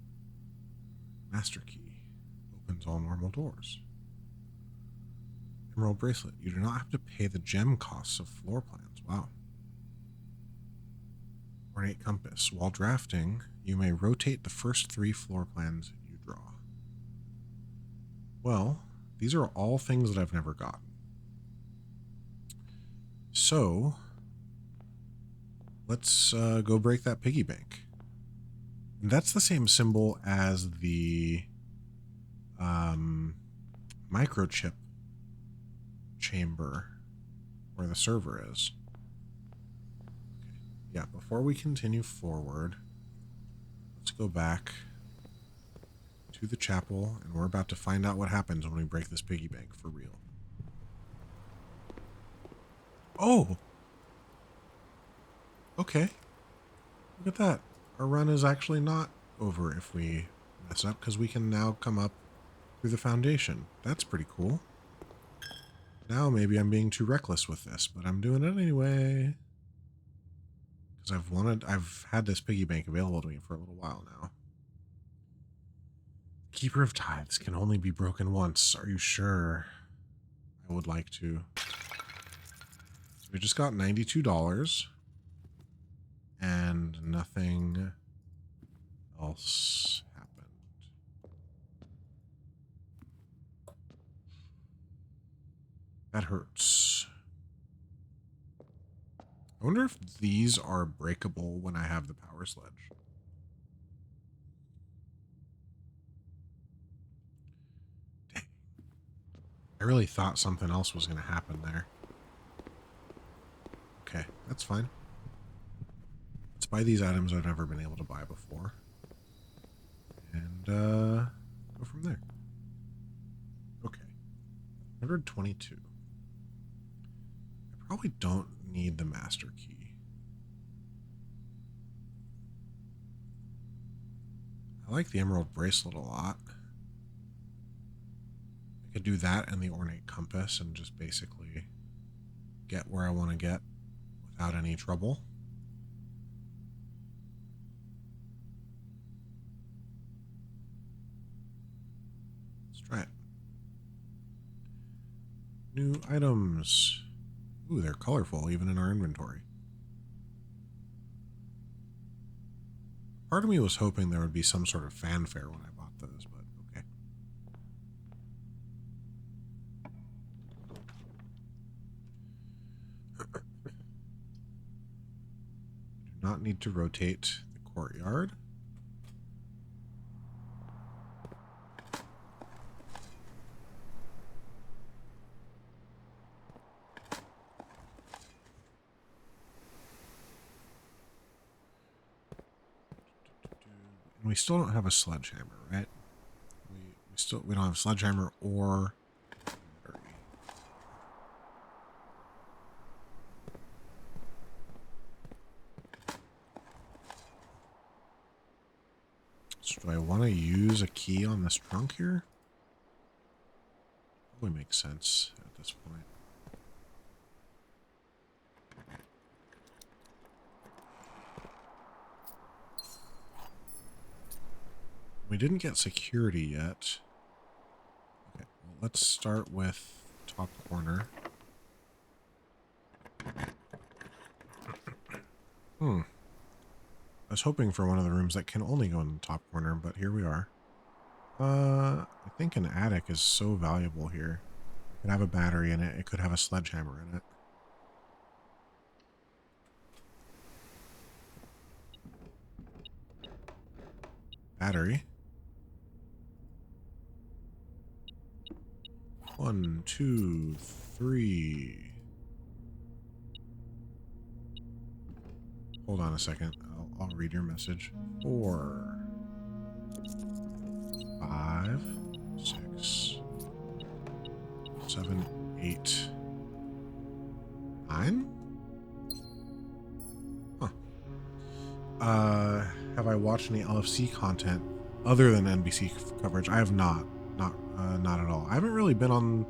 Master key opens all normal doors. Emerald bracelet. You do not have to pay the gem costs of floor plans. Wow. Ornate compass. While drafting, you may rotate the first 3 floor plans you draw. Well, these are all things that I've never gotten. So, let's go break that piggy bank. And that's the same symbol as the microchip chamber where the server is. Okay. Yeah, before we continue forward, let's go back to the chapel, and we're about to find out what happens when we break this piggy bank for real. Oh! Okay. Look at that. Our run is actually not over if we mess up, because we can now come up through the foundation. That's pretty cool. Now maybe I'm being too reckless with this, but I'm doing it anyway. Because I've had this piggy bank available to me for a little while now. Keeper of Tithes can only be broken once. Are you sure? I would like to. So we just got $92. And nothing else happened. That hurts. I wonder if these are breakable when I have the power sledge. Dang. I really thought something else was going to happen there. Okay, that's fine. Let's buy these items I've never been able to buy before. And go from there. Okay. 122. I probably don't need the master key. I like the emerald bracelet a lot. I could do that and the ornate compass and just basically get where I want to get without any trouble. Let's try it. New items. Ooh, they're colorful even in our inventory. Part of me was hoping there would be some sort of fanfare when I bought those, but okay. Do not need to rotate the courtyard. We still don't have a sledgehammer, right? We don't have a sledgehammer or battery. So do I want to use a key on this trunk here? Probably makes sense at this point. We didn't get security yet. Okay, well, let's start with top corner. I was hoping for one of the rooms that can only go in the top corner, but here we are. I think an attic is so valuable here. It could have a battery in it. It could have a sledgehammer in it. Battery. 1, 2, 3. Hold on a second. I'll read your message. 4, 5, 6, 7, 8, 9. Huh. Have I watched any LFC content other than NBC coverage? I have not. Not at all. I haven't really been on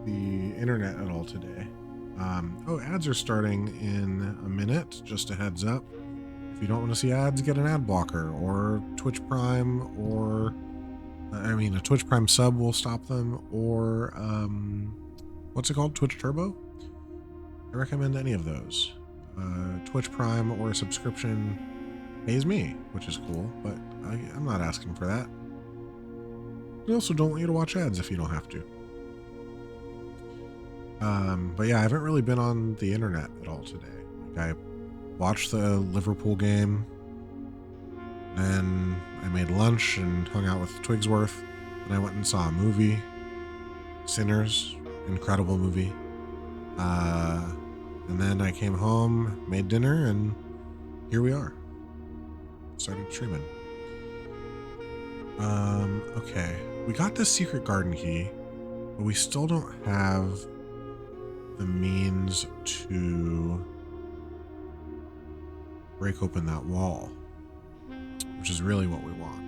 the internet at all today. Oh, ads are starting in a minute. Just a heads up. If you don't want to see ads, get an ad blocker or Twitch Prime, or a Twitch Prime sub will stop them, or what's it called? Twitch Turbo? I recommend any of those. Twitch Prime or a subscription pays me, which is cool, but I'm not asking for that. We also don't want you to watch ads if you don't have to. But yeah, I haven't really been on the internet at all today. Like, I watched the Liverpool game, then I made lunch and hung out with Twigsworth, and I went and saw a movie, Sinners, incredible movie. And then I came home, made dinner, and here we are. Started streaming. Okay. We got this secret garden key, but we still don't have the means to break open that wall, which is really what we want.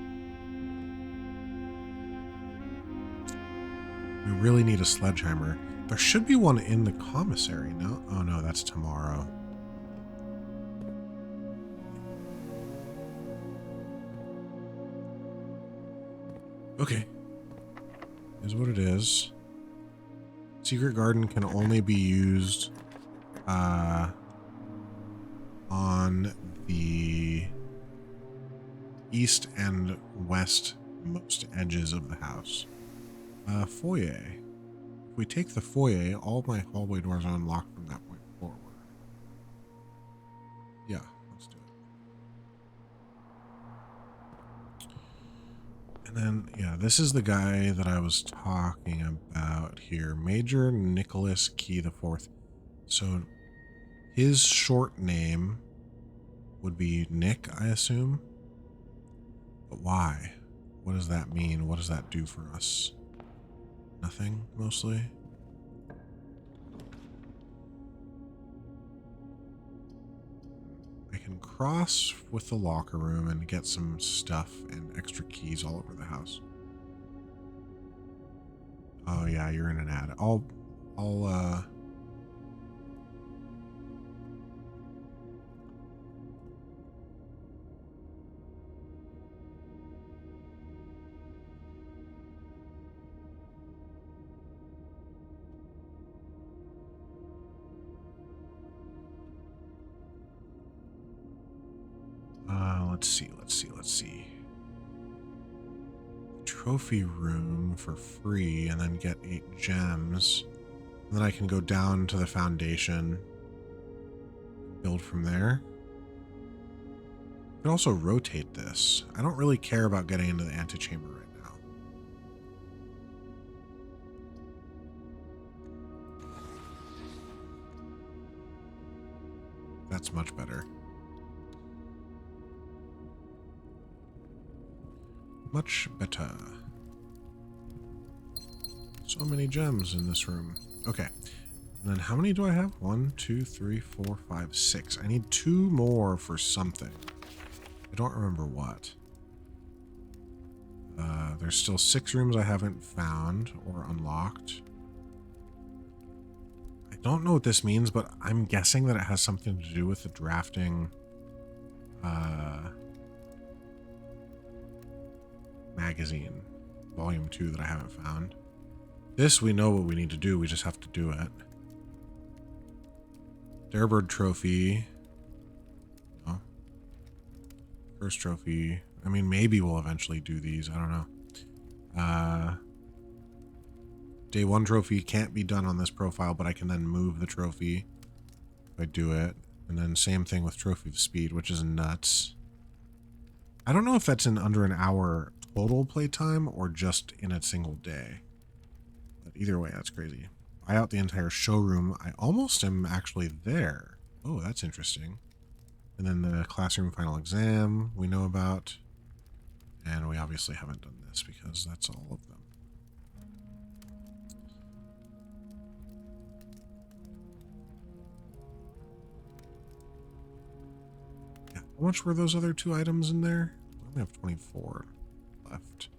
We really need a sledgehammer. There should be one in the commissary, no? Oh no, that's tomorrow. Okay. Is what it is. Secret garden can only be used on the east and west most edges of the house. Foyer. If we take the foyer, all my hallway doors are unlocked from that point forward. Yeah, let's do it. And then, yeah, this is the guy that I was talking about here. Major Nicholas Key the Fourth. So his short name would be Nick, I assume. But why? What does that mean? What does that do for us? Nothing, mostly. I can cross with the locker room and get some stuff and extra keys all over the house. Oh yeah, you're in an ad. I'll let's see. Trophy room for free and then get 8 gems. And then I can go down to the foundation, build from there. I can also rotate this. I don't really care about getting into the antechamber right now. That's much better. Much better. So many gems in this room. Okay. And then how many do I have? 1, 2, 3, 4, 5, 6. I need 2 more for something. I don't remember what. There's still 6 rooms I haven't found or unlocked. I don't know what this means, but I'm guessing that it has something to do with the drafting magazine, volume 2 that I haven't found. This, we know what we need to do, we just have to do it. Darebird trophy. Oh. First trophy. I mean, maybe we'll eventually do these, I don't know. Day 1 trophy can't be done on this profile, but I can then move the trophy if I do it. And then same thing with trophy of speed, which is nuts. I don't know if that's in under an hour total playtime or just in a single day. But either way, that's crazy. Buy out the entire showroom. I almost am actually there. Oh, that's interesting. And then the classroom final exam we know about. And we obviously haven't done this because that's all of them. Yeah, how much were those other 2 items in there? I only have 24 left.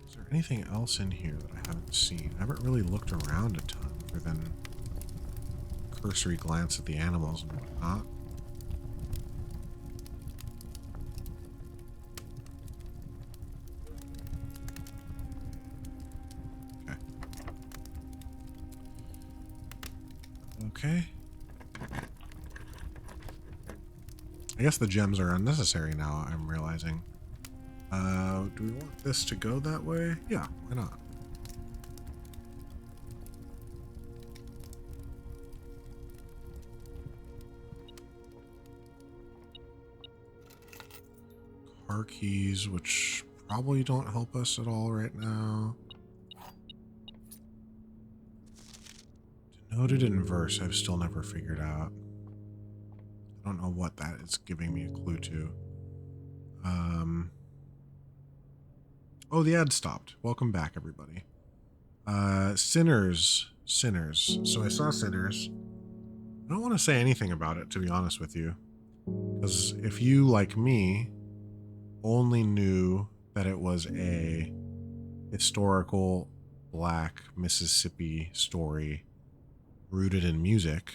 Is there anything else in here that I haven't seen? I haven't really looked around a ton other than cursory glance at the animals and whatnot. Okay. I guess the gems are unnecessary now, I'm realizing. Do we want this to go that way? Yeah, why not? Car keys, which probably don't help us at all right now. Denoted in verse, I've still never figured out. I don't know what that is giving me a clue to. Oh, the ad stopped. Welcome back, everybody. Sinners. So I saw Sinners. I don't want to say anything about it, to be honest with you. Because if you, like me, only knew that it was a historical black Mississippi story rooted in music,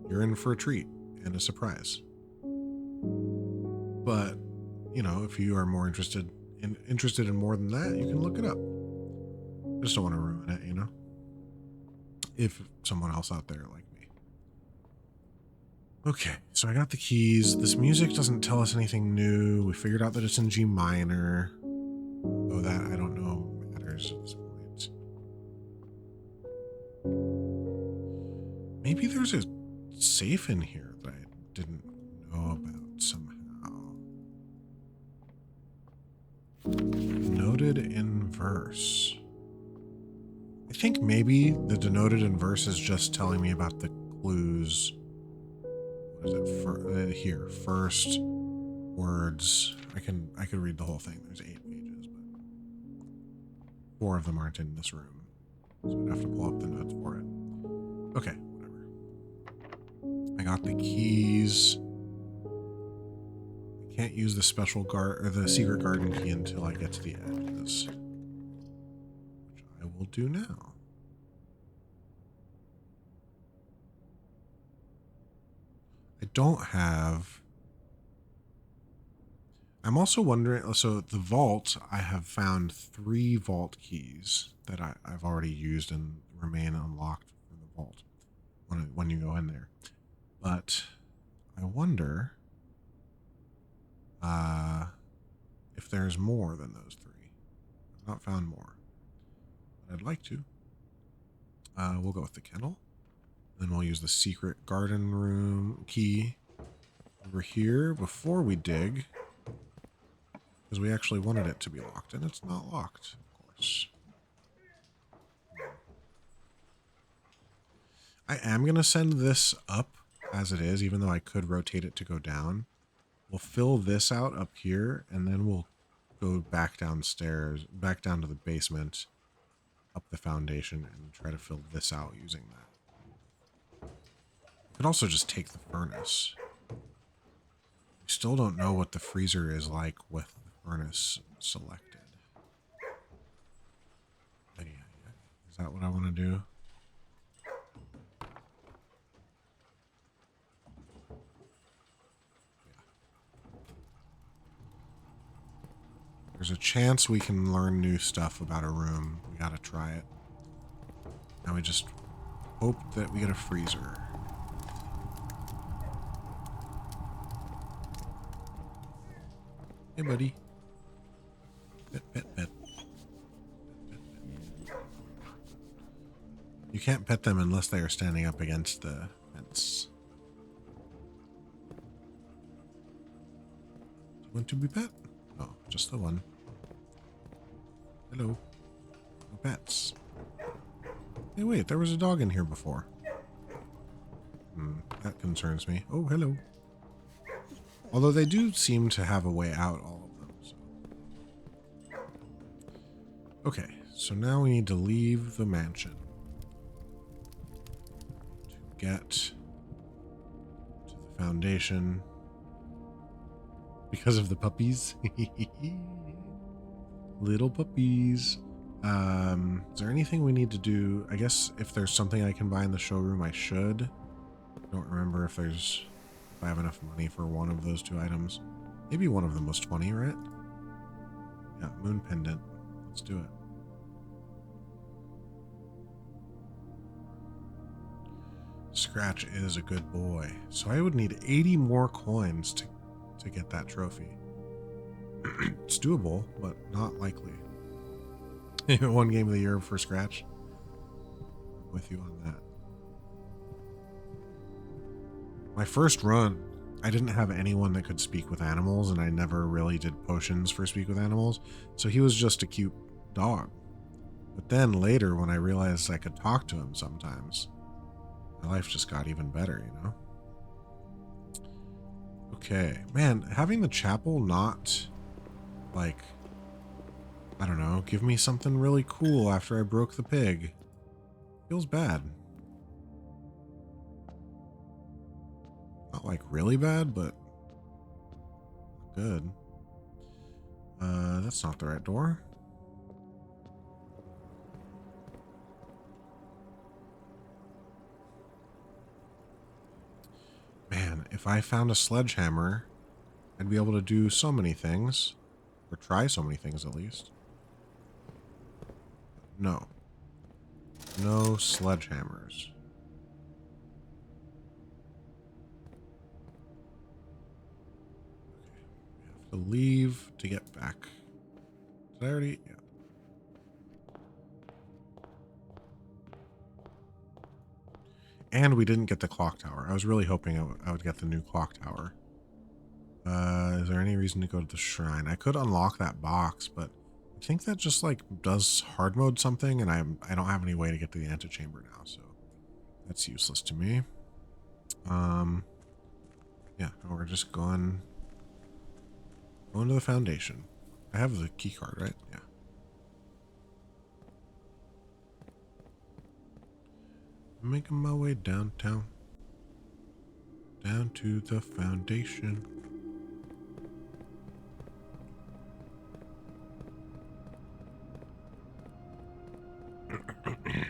you're in for a treat and a surprise. But, you know, if you are more interested in more than that, you can look it up. I just don't want to ruin it, you know? If someone else out there like me. Okay, so I got the keys. This music doesn't tell us anything new. We figured out that it's in G minor. Though that, I don't know, matters at this point. Maybe there's a safe in here that I didn't know about somehow. Denoted in verse. I think maybe the denoted in verse is just telling me about the clues. What is it? Here, first words. I could read the whole thing. There's 8 pages, but 4 of them aren't in this room, so I'd have to pull up the notes for it. Okay, whatever. I got the keys. I can't use the special the secret garden key until I get to the edges, which I will do now. I don't have. I'm also wondering, so the vault, I have found 3 vault keys that I've already used and remain unlocked for the vault when you go in there. But I wonder if there's more than those 3. I've not found more, but I'd like to. We'll go with the kennel. Then we'll use the secret garden room key over here before we dig. Because we actually wanted it to be locked, and it's not locked, of course. I am going to send this up as it is, even though I could rotate it to go down. We'll fill this out up here, and then we'll go back downstairs, back down to the basement, up the foundation, and try to fill this out using that. We could also just take the furnace. We still don't know what the freezer is like with the furnace selected. But yeah. Is that what I want to do? There's a chance we can learn new stuff about a room. We gotta try it. Now we just hope that we get a freezer. Hey, buddy. Pet. You can't pet them unless they are standing up against the fence. Do you want to be pet? No, just the one. Hello. No pets. Hey, wait, there was a dog in here before. That concerns me. Oh, hello. Although they do seem to have a way out, all of them. So. Okay, so now we need to leave the mansion to get to the foundation because of the puppies. Little puppies. Is there anything we need to do? I guess if there's something I can buy in the showroom, I should. I don't remember if I have enough money for one of those 2 items. Maybe one of them was 20, right? Yeah, moon pendant. Let's do it. Scratch is a good boy. So I would need 80 more coins to get that trophy. It's doable, but not likely. One game of the year for Scratch. With you on that. My first run, I didn't have anyone that could speak with animals, and I never really did potions for speak with animals, so he was just a cute dog. But then later, when I realized I could talk to him sometimes, my life just got even better, you know? Okay, man, having the chapel not, like, I don't know, give me something really cool after I broke the pig feels bad. Not like really bad, but good. That's not the right door. Man, if I found a sledgehammer, I'd be able to do so many things. Or try so many things, at least. No. No sledgehammers. We have to leave to get back. Did I already? Yeah. And we didn't get the clock tower. I was really hoping I would get the new clock tower. Is there any reason to go to the shrine? I could unlock that box, but I think that just like does hard mode something, and I don't have any way to get to the antechamber now, so that's useless to me. Yeah, we're just going to the foundation. I have the key card, right? Yeah. I'm making my way downtown. Down to the foundation. Okay.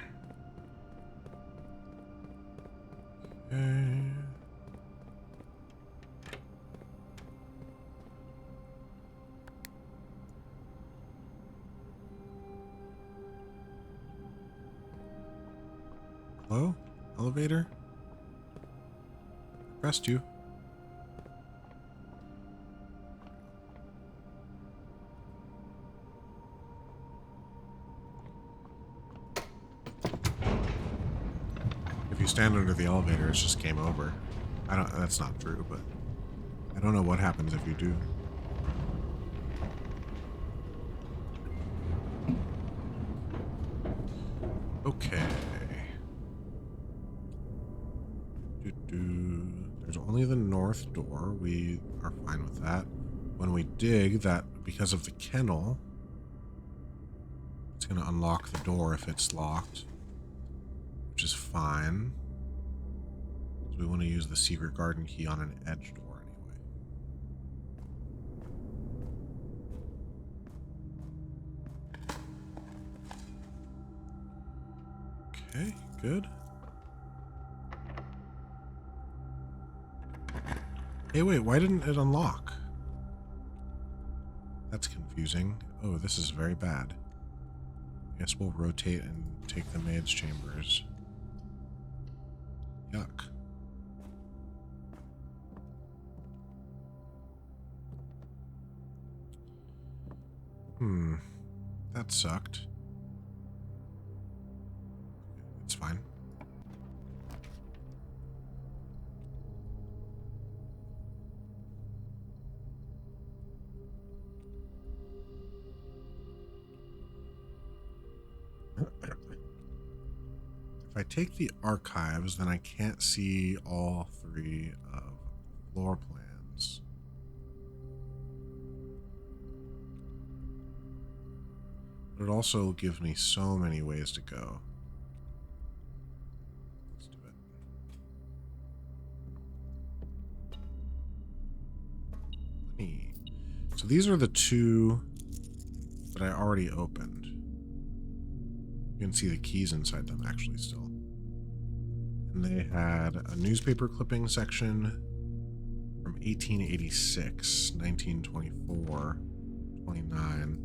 Hello? Elevator? I pressed you. If you stand under the elevator, it's just game over. That's not true, but I don't know what happens if you do. Okay. There's only the north door. We are fine with that. When we dig, that because of the kennel, it's going to unlock the door if it's locked, which is fine. So we want to use the secret garden key on an edge door anyway. Okay, good. Hey, wait, why didn't it unlock? That's confusing. Oh, this is very bad. I guess we'll rotate and take the maid's chambers. Yuck. That sucked. It's fine. If I take the archives, then I can't see all three of floor plans. But it also gives me so many ways to go. Let's do it. Money. So these are the two that I already opened. You can see the keys inside them actually still. And they had a newspaper clipping section from 1886, 1924, 29.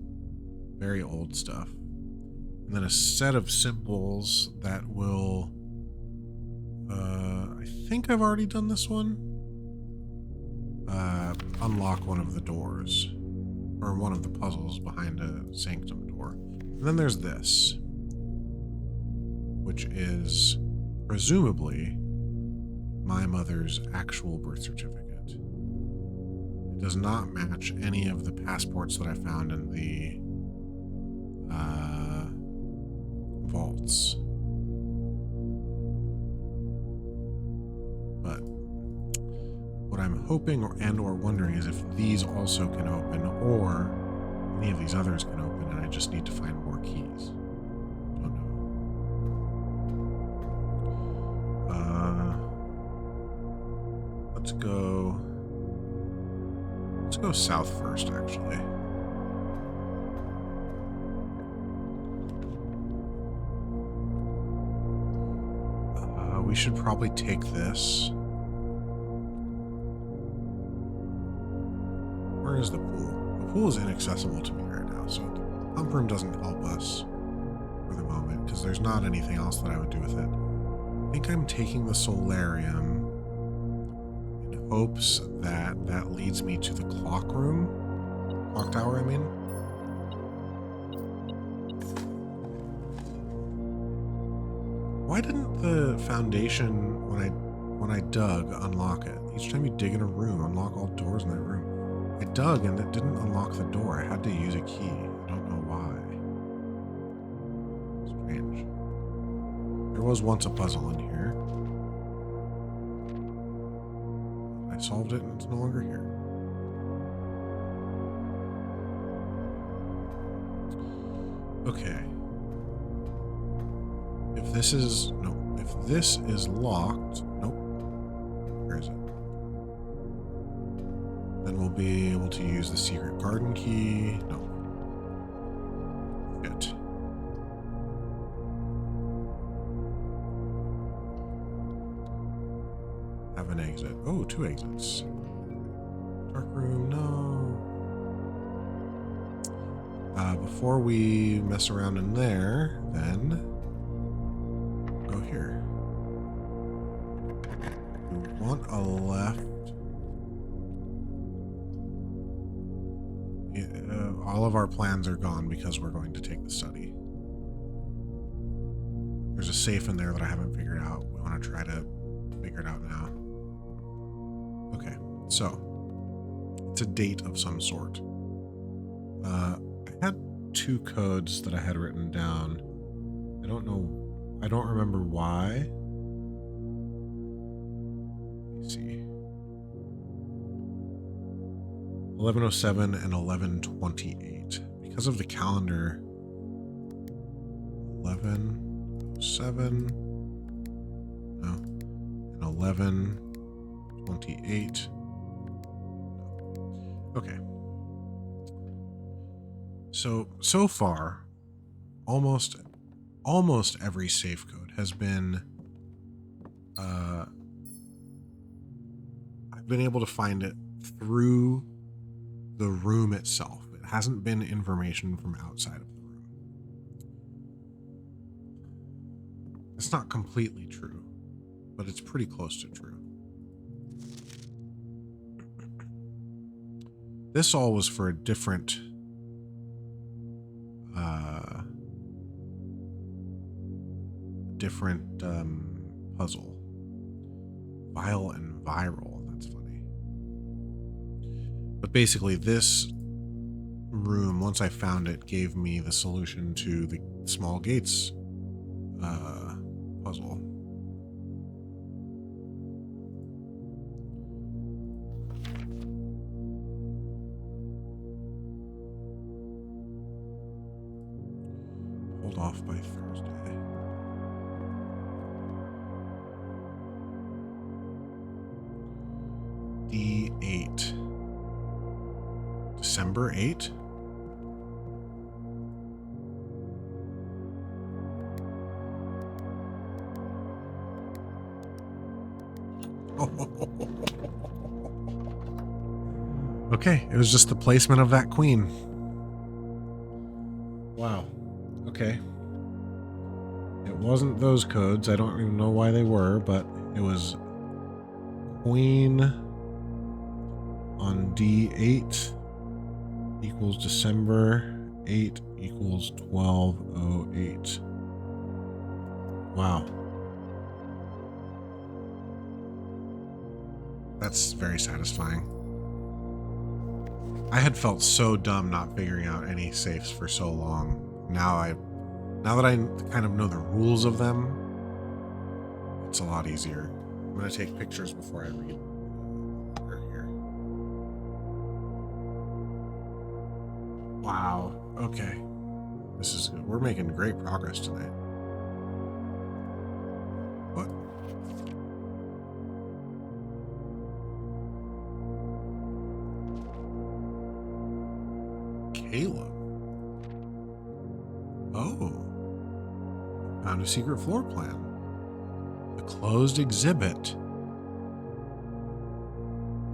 Very old stuff. And then a set of symbols that will I think I've already done this one. Unlock one of the doors. Or one of the puzzles behind a sanctum door. And then there's this. Which is presumably my mother's actual birth certificate. It does not match any of the passports that I found in the vaults. But what I'm hoping or wondering is if these also can open, or any of these others can open, and I just need to find more keys. Don't know. Let's go south first, actually. We should probably take this. Where is the pool? The pool is inaccessible to me right now, so the pump room doesn't help us for the moment, because there's not anything else that I would do with it. I think I'm taking the solarium in hopes that that leads me to the clock room. Clock tower, I mean. Why didn't the foundation, when I dug, unlock it? Each time you dig in a room, unlock all doors in that room. I dug and it didn't unlock the door. I had to use a key. I don't know why. Strange. There was once a puzzle in here. I solved it and it's no longer here. Okay. If this is locked, nope. Where is it? Then we'll be able to use the secret garden key. No. Shit. Have an exit. Oh, 2 exits. Dark room, no. Before we mess around in there, then go here. We want a left. All of our plans are gone because we're going to take the study. There's a safe in there that I haven't figured out. We want to try to figure it out now. Okay, so it's a date of some sort. I had 2 codes that I had written down. I don't remember why. Let me see. 1107 and 1128. Because of the calendar, 1107, no, and 1128. No. Okay. So far, almost every safe code has been, I've been able to find it through the room itself. It hasn't been information from outside of the room. It's not completely true, but it's pretty close to true. This all was for a different puzzle. Vile and viral. That's funny. But basically, this room, once I found it, gave me the solution to the small gates puzzle. Hold off by Thursday. D8. December 8? Okay, it was just the placement of that queen. Wow. Okay. It wasn't those codes. I don't even know why they were, but It was Queen on D8 equals December 8 equals 1208. Wow. That's very satisfying. I had felt so dumb not figuring out any safes for so long. Now that I kind of know the rules of them, it's a lot easier. I'm going to take pictures before I read here. Wow. Okay. This is good. We're making great progress tonight. What? Caleb. Oh. Found a secret floor plan. A closed exhibit.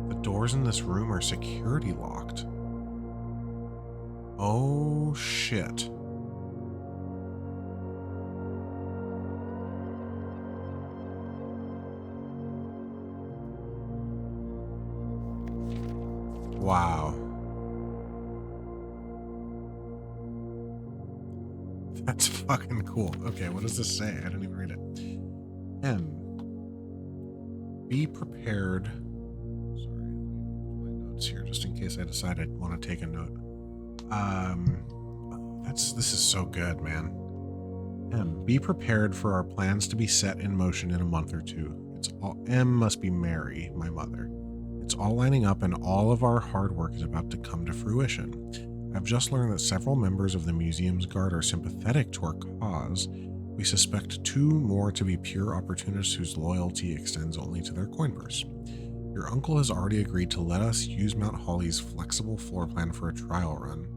The doors in this room are security locked. Oh, shit. Wow. That's fucking cool. Okay, what does this say? I didn't even read it. Be prepared. Sorry, my notes here just in case I decide I want to take a note. This is so good, man. Be prepared for our plans to be set in motion in a month or two. M must be Mary, my mother. It's all lining up and all of our hard work is about to come to fruition. I've just learned that several members of the museum's guard are sympathetic to our cause. We suspect 2 more to be pure opportunists whose loyalty extends only to their coin purse. Your uncle has already agreed to let us use Mount Holly's flexible floor plan for a trial run.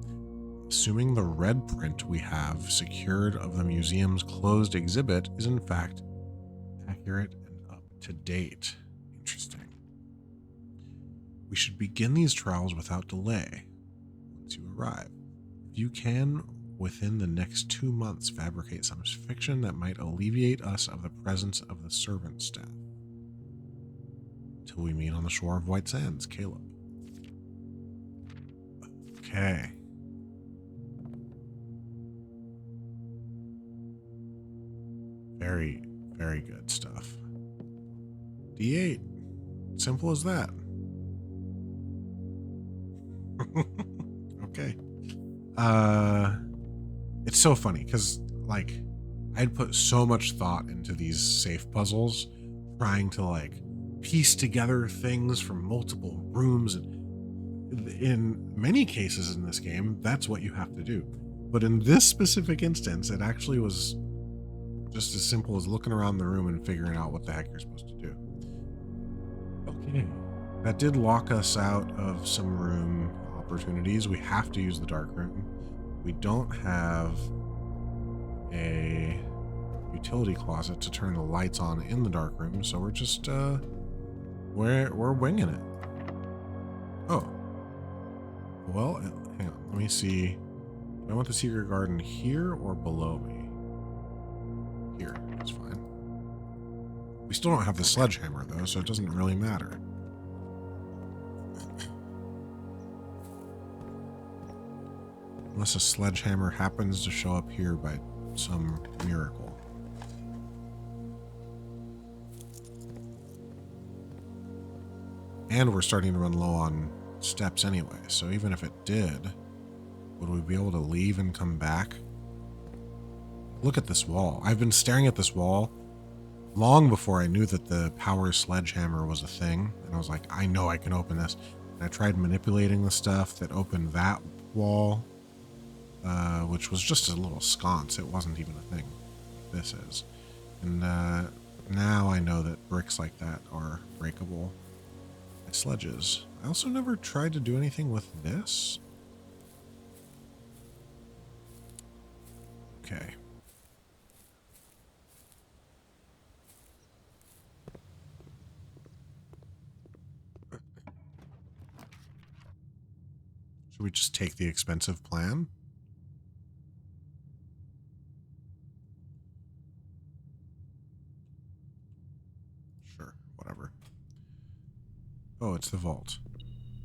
Assuming the red print we have secured of the museum's closed exhibit is in fact accurate and up to date. Interesting. We should begin these trials without delay once you arrive. If you can, within the next 2 months, fabricate some fiction that might alleviate us of the presence of the servant staff. Till we meet on the shore of White Sands, Caleb. Okay. Very, very good stuff. D8. Simple as that. Okay. It's so funny because, like, I'd put so much thought into these safe puzzles, trying to, like, piece together things from multiple rooms. And in many cases in this game, that's what you have to do. But in this specific instance, it actually was just as simple as looking around the room and figuring out what the heck you're supposed to do. Okay. That did lock us out of some room opportunities. We have to use the dark room. We don't have a utility closet to turn the lights on in the dark room, so we're just we're winging it. Oh. Well, hang on. Let me see. Do I want the secret garden here or below me? Here. That's fine. We still don't have the sledgehammer, though, so it doesn't really matter. Unless a sledgehammer happens to show up here by some miracle. And we're starting to run low on steps anyway, so even if it did, would we be able to leave and come back? Look at this wall. I've been staring at this wall long before I knew that the power sledgehammer was a thing, and I was like, I know I can open this. And I tried manipulating the stuff that opened that wall, which was just a little sconce. It wasn't even a thing. This is. And now I know that bricks like that are breakable by sledges. I also never tried to do anything with this. Okay. Should we just take the expensive plan? Sure, whatever. Oh, it's the vault.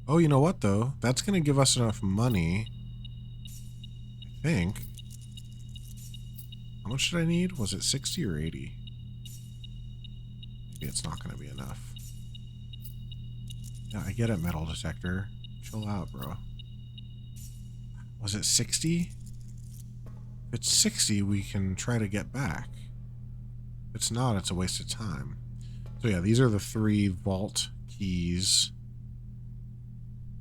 Oh, you know what, though? That's going to give us enough money, I think. How much did I need? Was it 60 or 80? Maybe it's not going to be enough. Yeah, I get it, metal detector. Chill out, bro. Was it 60? If it's 60, we can try to get back. If it's not, it's a waste of time. So yeah, these are the 3 vault keys.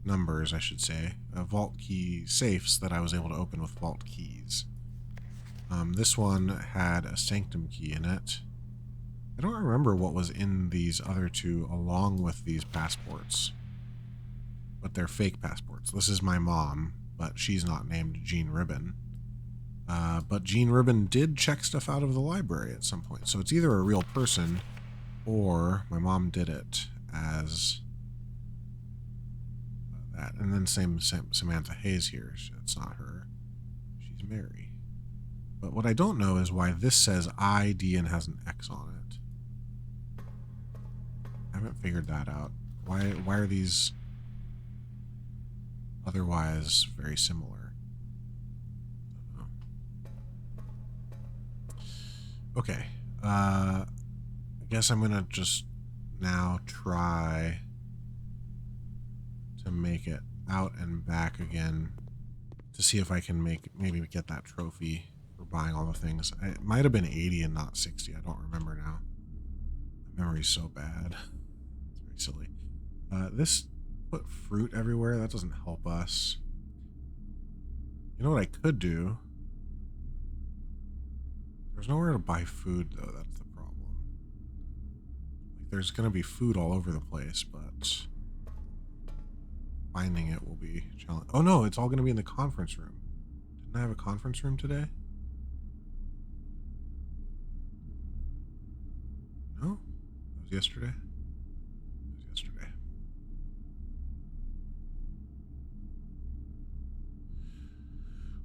Numbers, I should say. Vault key safes that I was able to open with vault keys. This one had a sanctum key in it. I don't remember what was in these other 2 along with these passports. But they're fake passports. This is my mom, but she's not named Jean Ribbon. But Jean Ribbon did check stuff out of the library at some point. So it's either a real person or my mom did it as that. And then same Samantha Hayes here. It's not her. She's Mary. But what I don't know is why this says ID and has an X on it. I haven't figured that out. Why are these otherwise very similar? I don't know. Okay. I guess I'm gonna just now try to make it out and back again to see if I can maybe get that trophy for buying all the things. It might have been 80 and not 60. I don't remember now. My memory's so bad. It's very silly. This put fruit everywhere. That doesn't help us. You know what I could do? There's nowhere to buy food, though. That's the problem. Like, there's going to be food all over the place, but finding it will be challenging. Oh, no, it's all going to be in the conference room. Didn't I have a conference room today? No? That was yesterday? It was yesterday.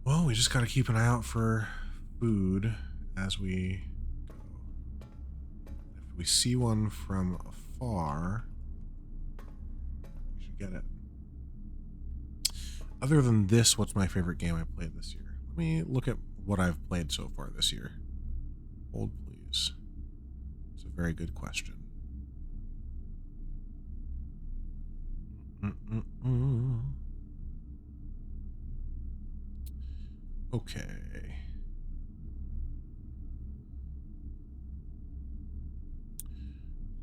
Well, we just got to keep an eye out for food as we go. If we see one from afar, we should get it. Other than this, what's my favorite game I played this year? Let me look at what I've played so far this year. Hold, please. It's a very good question. Okay.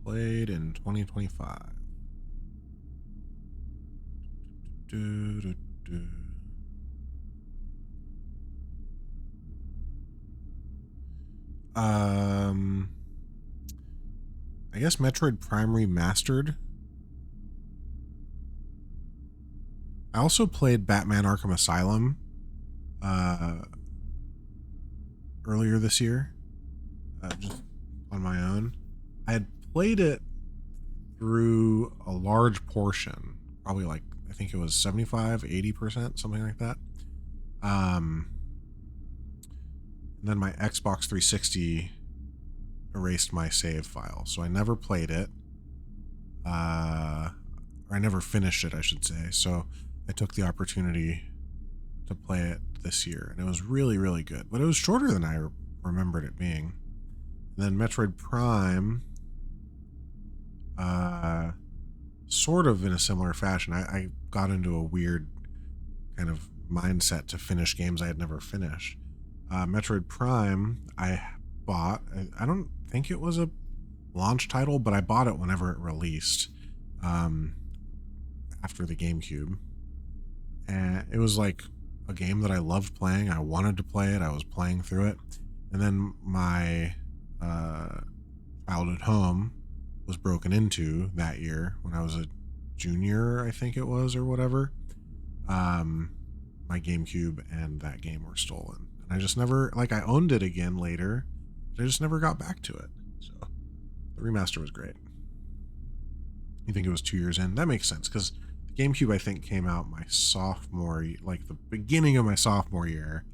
Played in 2025. I guess Metroid Prime Remastered. I also played Batman Arkham Asylum earlier this year, just on my own. I had played it through a large portion, probably like, I think it was 75, 80%, something like that. And then my Xbox 360 erased my save file, so I never played it. Or I never finished it, I should say. So I took the opportunity to play it this year, and it was really, really good. But it was shorter than I remembered it being. And then Metroid Prime, sort of in a similar fashion. I got into a weird kind of mindset to finish games I had never finished. Metroid Prime, I bought. I don't think it was a launch title, but I bought it whenever it released, after the GameCube. And it was like a game that I loved playing. I wanted to play it. I was playing through it. And then my childhood home was broken into that year when I was a junior, I think it was, or whatever. My GameCube and that game were stolen. And I just never, like, I owned it again later, but I just never got back to it. So the remaster was great. You think it was 2 years in? That makes sense, because the GameCube, I think, came out my sophomore, like the beginning of my sophomore year.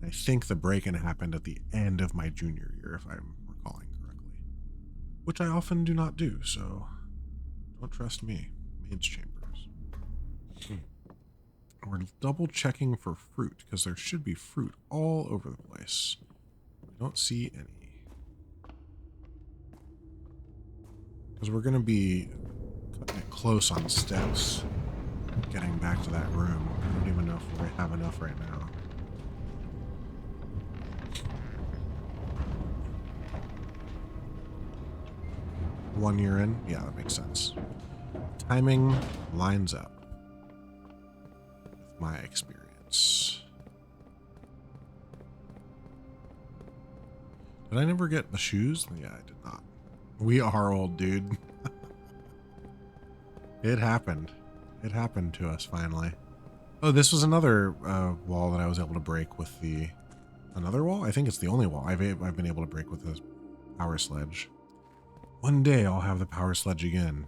And I think the break-in happened at the end of my junior year, if I'm recalling correctly. which I often do not do, so don't trust me. Maid's chambers. We're double checking for fruit, because there should be fruit all over the place. We don't see any. Because we're going to be cutting it close on steps, getting back to that room. I don't even know if we have enough right now. One year in? Yeah, that makes sense. Timing lines up with my experience. Did I never get the shoes? Yeah, I did not. We are old, dude. It happened. It happened to us finally. Oh, this was another wall that I was able to break with the... Another wall? I think it's the only wall I've been able to break with the power sledge. One day I'll have the power sledge again.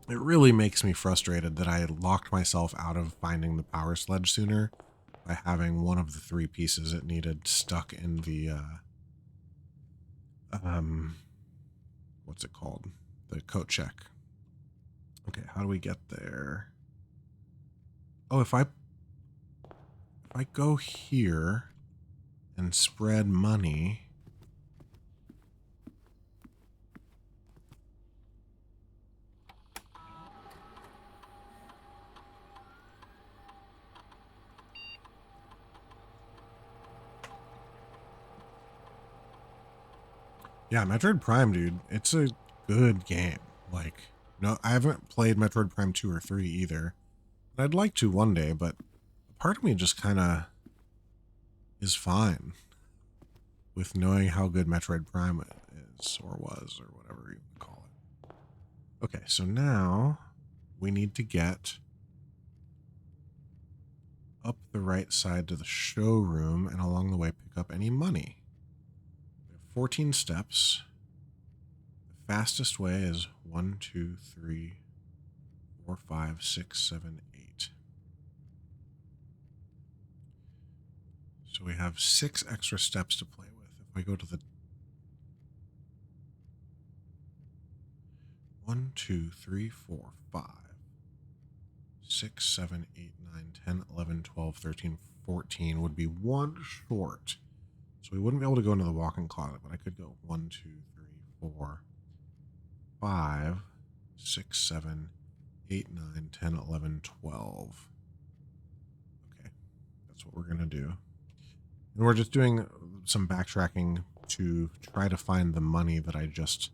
It really makes me frustrated that I locked myself out of finding the power sledge sooner by having one of the 3 pieces it needed stuck in the, what's it called? The coat check. Okay, how do we get there? Oh, if I go here and spread money... Yeah, Metroid Prime, dude, it's a good game. Like, no, I haven't played Metroid Prime 2 or 3 either. I'd like to one day, but part of me just kind of is fine with knowing how good Metroid Prime is, or was, or whatever you call it. Okay, so now we need to get up the right side to the showroom and along the way pick up any money. 14 steps. The fastest way is 1, 2, 3, 4, 5, 6, 7, 8. So we have 6 extra steps to play with. If I go to the 1, 2, 3, 4, 5, 6, 7, 8, 9, 10, 11, 12, 13, 14 would be 1 short. So we wouldn't be able to go into the walk-in closet, but I could go 1, 2, 3, 4, 5, 6, 7, 8, 9, 10, 11, 12. Okay, that's what we're going to do. And we're just doing some backtracking to try to find the money that I just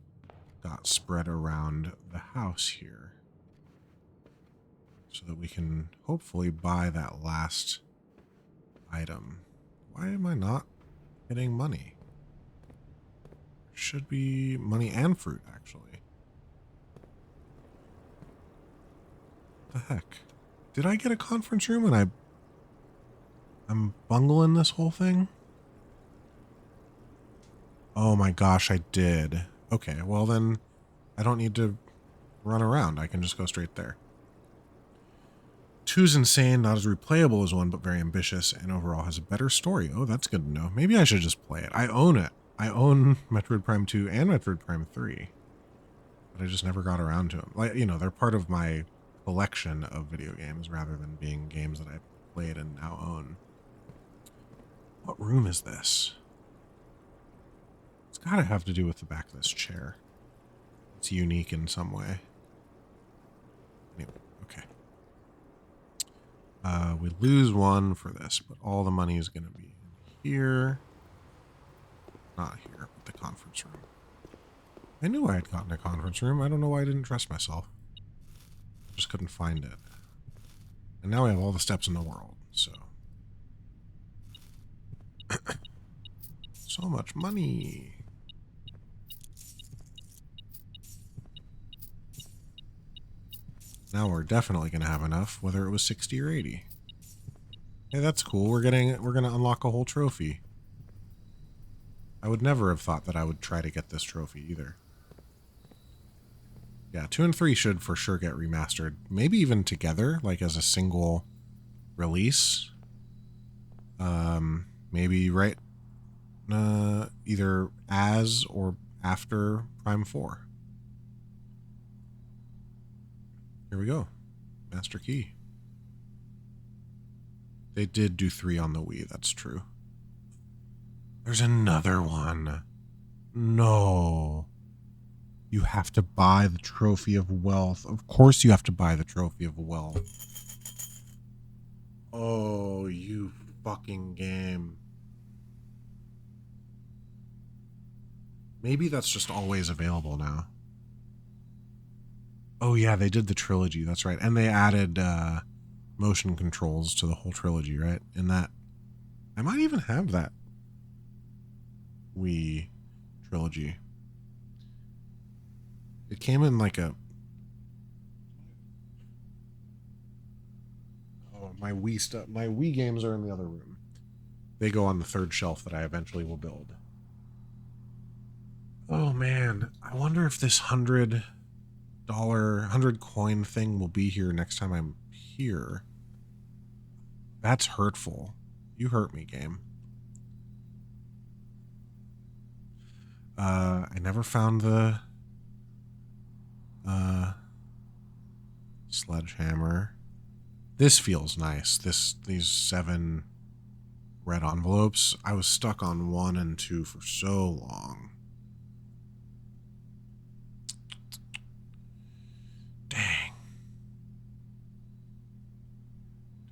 got spread around the house here, so that we can hopefully buy that last item. Why am I not getting money? Should be money and fruit, actually. What the heck? Did I get a conference room and I'm bungling this whole thing? Oh my gosh, I did. Okay, well then I don't need to run around. I can just go straight there. 2's insane, not as replayable as 1, but very ambitious, and overall has a better story. Oh, that's good to know. Maybe I should just play it. I own it. I own Metroid Prime 2 and Metroid Prime 3. But I just never got around to them. Like, you know, they're part of my collection of video games rather than being games that I played and now own. What room is this? It's gotta have to do with the back of this chair. It's unique in some way. Anyway, okay. We lose 1 for this, but all the money is going to be here. Not here, but the conference room. I knew I had gotten a conference room. I don't know why I didn't trust myself. I just couldn't find it. And now we have all the steps in the world, so. So much money. Now we're definitely going to have enough, whether it was 60 or 80. Hey, that's cool. We're going to unlock a whole trophy. I would never have thought that I would try to get this trophy either. Yeah, 2 and 3 should for sure get remastered. Maybe even together, like as a single release. Maybe right... either as or after Prime 4. Here we go. Master Key. They did do 3 on the Wii, that's true. There's another one. No. You have to buy the Trophy of Wealth. Of course you have to buy the Trophy of Wealth. Oh, you fucking game. Maybe that's just always available now. Oh yeah, they did the trilogy, that's right. And they added motion controls to the whole trilogy, right? In that, I might even have that Wii trilogy. It came in like a... Oh, my Wii stuff. My Wii games are in the other room. They go on the 3rd shelf that I eventually will build. Oh man, I wonder if this $100 coin thing will be here next time I'm here. That's hurtful. You hurt me, game. I never found the sledgehammer. This feels nice. These 7 red envelopes. I was stuck on 1 and 2 for so long. Dang.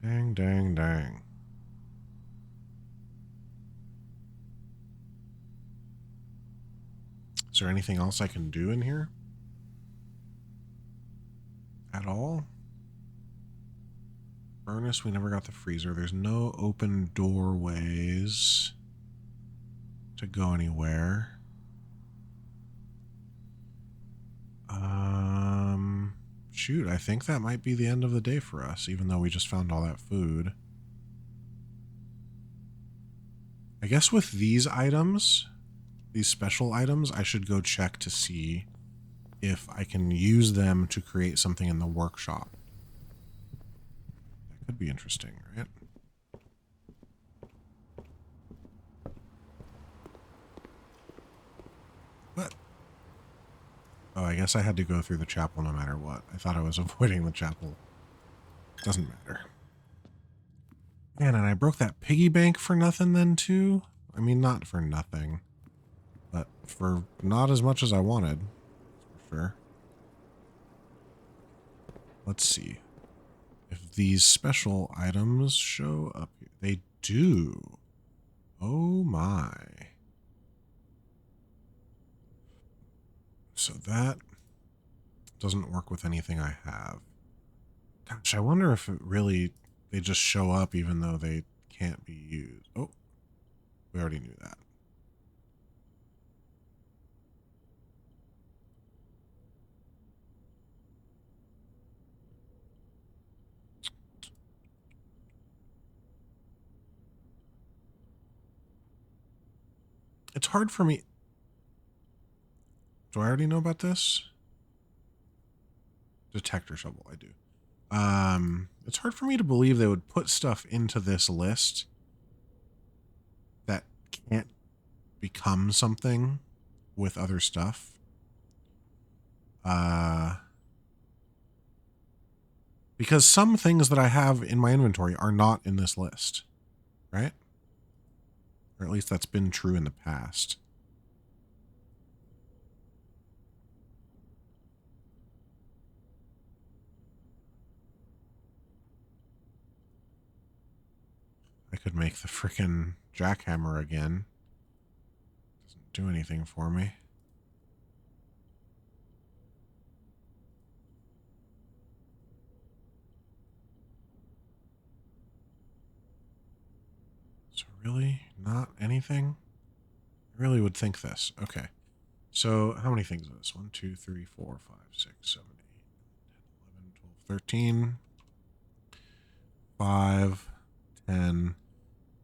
Dang, dang, dang. Is there anything else I can do in here? At all? Furnace, we never got the freezer. There's no open doorways to go anywhere. Shoot, I think that might be the end of the day for us, even though we just found all that food. I guess with these items, these special items, I should go check to see if I can use them to create something in the workshop. That could be interesting, right? What? Oh, I guess I had to go through the chapel no matter what. I thought I was avoiding the chapel. Doesn't matter. Man, and I broke that piggy bank for nothing then too? I mean, not for nothing, but for not as much as I wanted, for sure. Let's see if these special items show up here. They do. Oh my. So that doesn't work with anything I have. Gosh, I wonder if it really, they just show up even though they can't be used. Oh, we already knew that. It's hard for me. Do I already know about this? Detector shovel, I do. It's hard for me to believe they would put stuff into this list that can't become something with other stuff. Because some things that I have in my inventory are not in this list, right? Or at least that's been true in the past. I could make the frickin' jackhammer again. Doesn't do anything for me. So really, not anything? I really would think this. Okay. So how many things is this? 1, 2, 3, 4, 5, 6, 7, 8, 10, 11, 12, 13. 5, 10,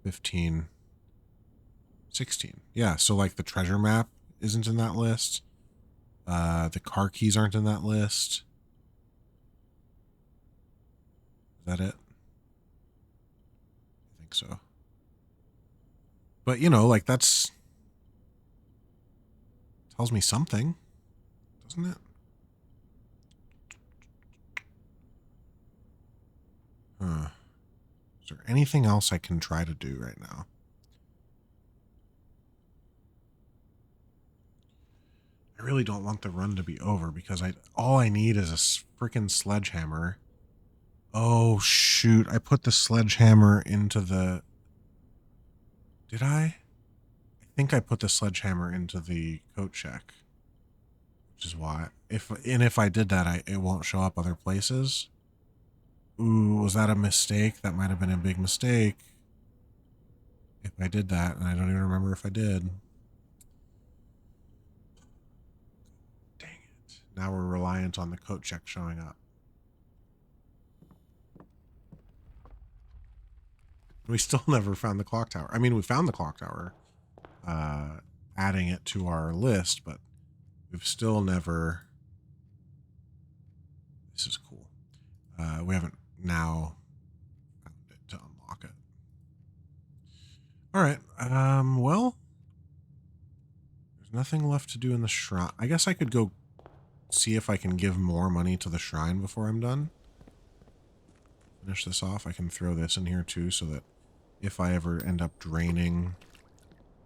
15, 16. Yeah, so like the treasure map isn't in that list. The car keys aren't in that list. Is that it? I think so. But, you know, like that's Tells me something, doesn't it? Huh. Is there anything else I can try to do right now? I really don't want the run to be over because all I need is a freaking sledgehammer. Oh, shoot. I put the sledgehammer into the... Did I? I think I put the sledgehammer into the coat check. Which is why... If I did that, it won't show up other places. Ooh, was that a mistake? That might have been a big mistake. If I did that, and I don't even remember if I did. Dang it. Now we're reliant on the coat check showing up. We still never found the clock tower. I mean, we found the clock tower, adding it to our list, but we've still never... This is cool. We haven't now found it to unlock it. All right. Well, there's nothing left to do in the shrine. I guess I could go see if I can give more money to the shrine before I'm done. Finish this off. I can throw this in here too, so that if I ever end up draining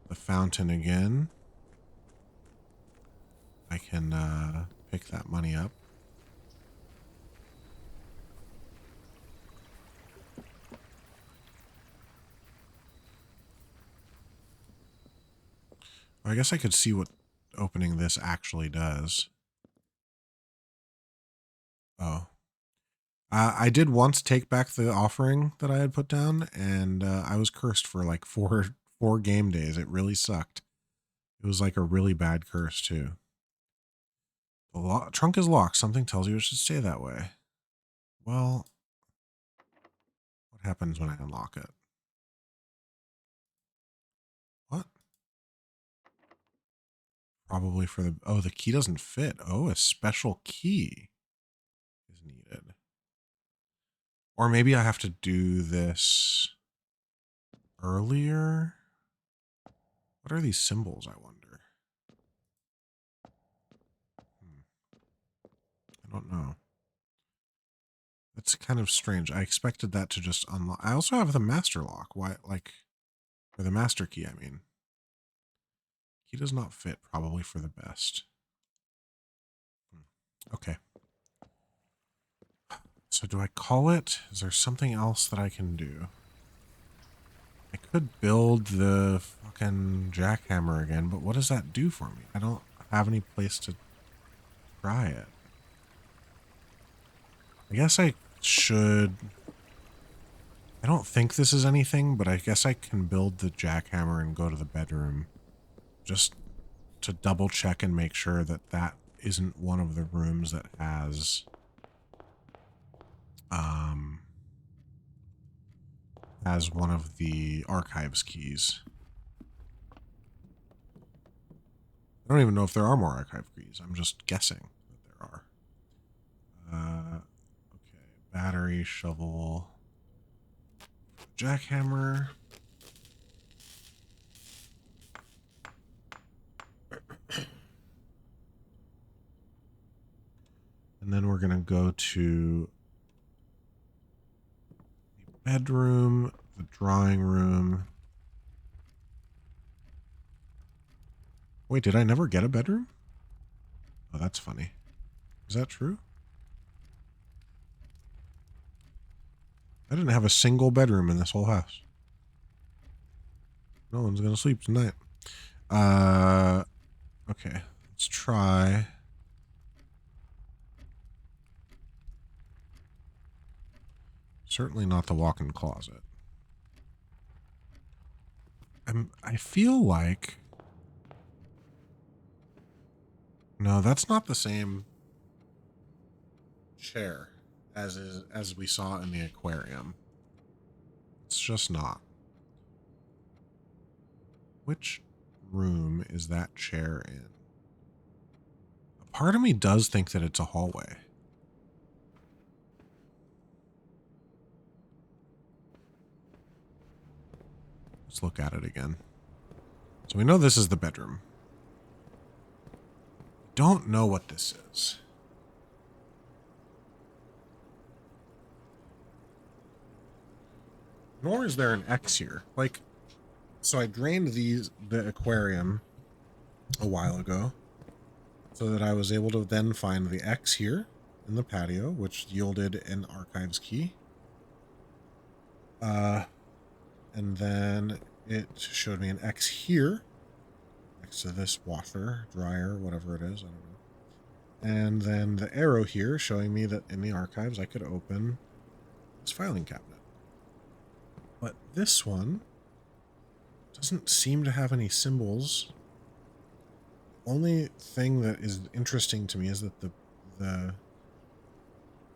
the fountain again, I can pick that money up. I guess I could see what opening this actually does. Oh. I did once take back the offering that I had put down, and I was cursed for like four game days. It really sucked. It was like a really bad curse too. The trunk is locked. Something tells you it should stay that way. Well, what happens when I unlock it? What? Probably for the... Oh, the key doesn't fit. Oh, a special key is needed. Or maybe I have to do this earlier. What are these symbols, I wonder? I don't know. That's kind of strange. I expected that to just unlock. I also have the master lock. Why, like, or the master key, I mean. Key does not fit, probably for the best. Okay. So do I call it? Is there something else that I can do? I could build the fucking jackhammer again, but what does that do for me? I don't have any place to try it. I guess I should... I don't think this is anything, but I guess I can build the jackhammer and go to the bedroom. Just to double check and make sure that that isn't one of the rooms that has... as one of the archives keys. I don't even know if there are more archive keys. I'm just guessing that there are. Okay, battery, shovel, jackhammer. And then we're going to go to the bedroom, the drawing room. Wait, did I never get a bedroom? Oh, that's funny. Is that true? I didn't have a single bedroom in this whole house. No one's going to sleep tonight. Okay, let's try. Certainly not the walk-in closet. I feel like... No, that's not the same chair as we saw in the aquarium. It's just not. Which room is that chair in? A part of me does think that it's a hallway. Let's look at it again. So we know this is the bedroom. don't know what this is. Nor is there an X here. Like, so I drained the aquarium a while ago so that I was able to then find the X here in the patio, which yielded an archives key. And then it showed me an X here next to this washer, dryer, whatever it is, I don't know. And then the arrow here showing me that in the archives I could open this filing cabinet. But this one doesn't seem to have any symbols. The only thing that is interesting to me is that the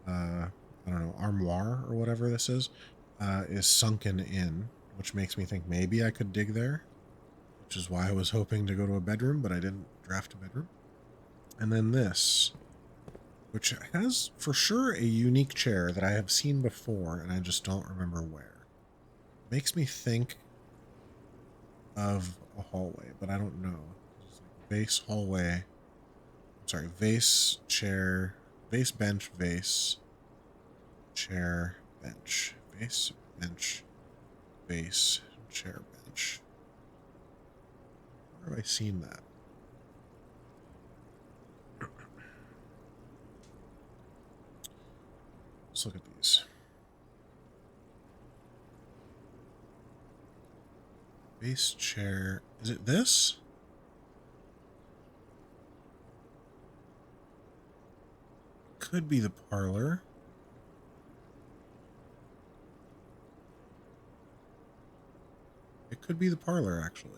I don't know, armoire or whatever this is sunken in, which makes me think maybe I could dig there, which is why I was hoping to go to a bedroom, but I didn't draft a bedroom. And then this, which has for sure a unique chair that I have seen before, and I just don't remember where. Makes me think of a hallway, but I don't know. It's like vase, hallway. Sorry, vase, chair, vase, bench, vase, chair, bench, vase, bench, vase, chair, bench. Where have I seen that? Let's look at these. Vase, chair. Is it this? Could be the parlor. It could be the parlor, actually.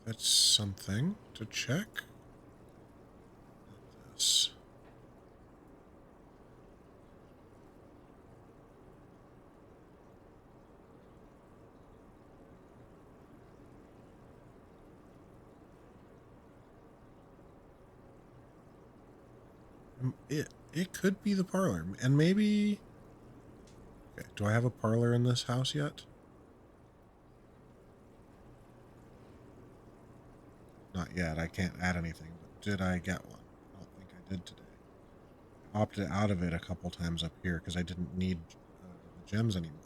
That's something to check. This. It could be the parlor, and maybe. Okay, do I have a parlor in this house yet? Not yet. I can't add anything. But did I get one? I don't think I did today. I opted out of it a couple times up here because I didn't need the gems anymore.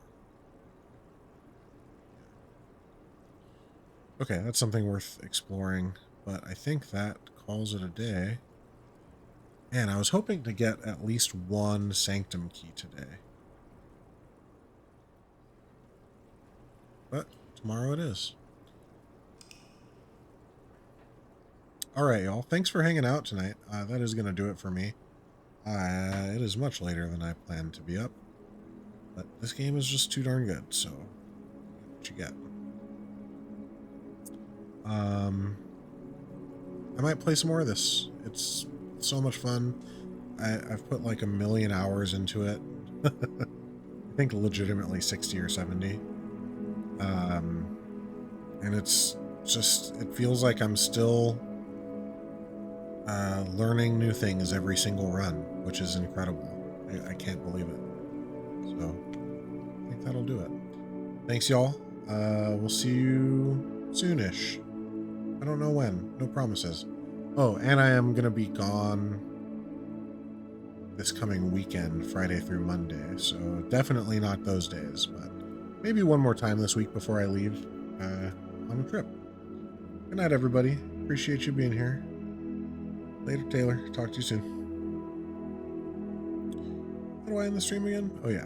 Okay, that's something worth exploring, but I think that calls it a day. Man, I was hoping to get at least one sanctum key today. But tomorrow it is. Alright, y'all. Thanks for hanging out tonight. That is going to do it for me. It is much later than I planned to be up. But this game is just too darn good, so what you get. I might play some more of this. It's so much fun. I've put like 1,000,000 hours into it. I think legitimately 60 or 70. And it's just, it feels like I'm still learning new things every single run, which is incredible. I can't believe it. So I think that'll do it. Thanks, y'all. We'll see you soonish. I don't know when. No promises. Oh, and I am going to be gone this coming weekend, Friday through Monday. So definitely not those days, but maybe one more time this week before I leave on a trip. Good night, everybody. Appreciate you being here. Later, Taylor. Talk to you soon. How do I end the stream again? Oh, yeah.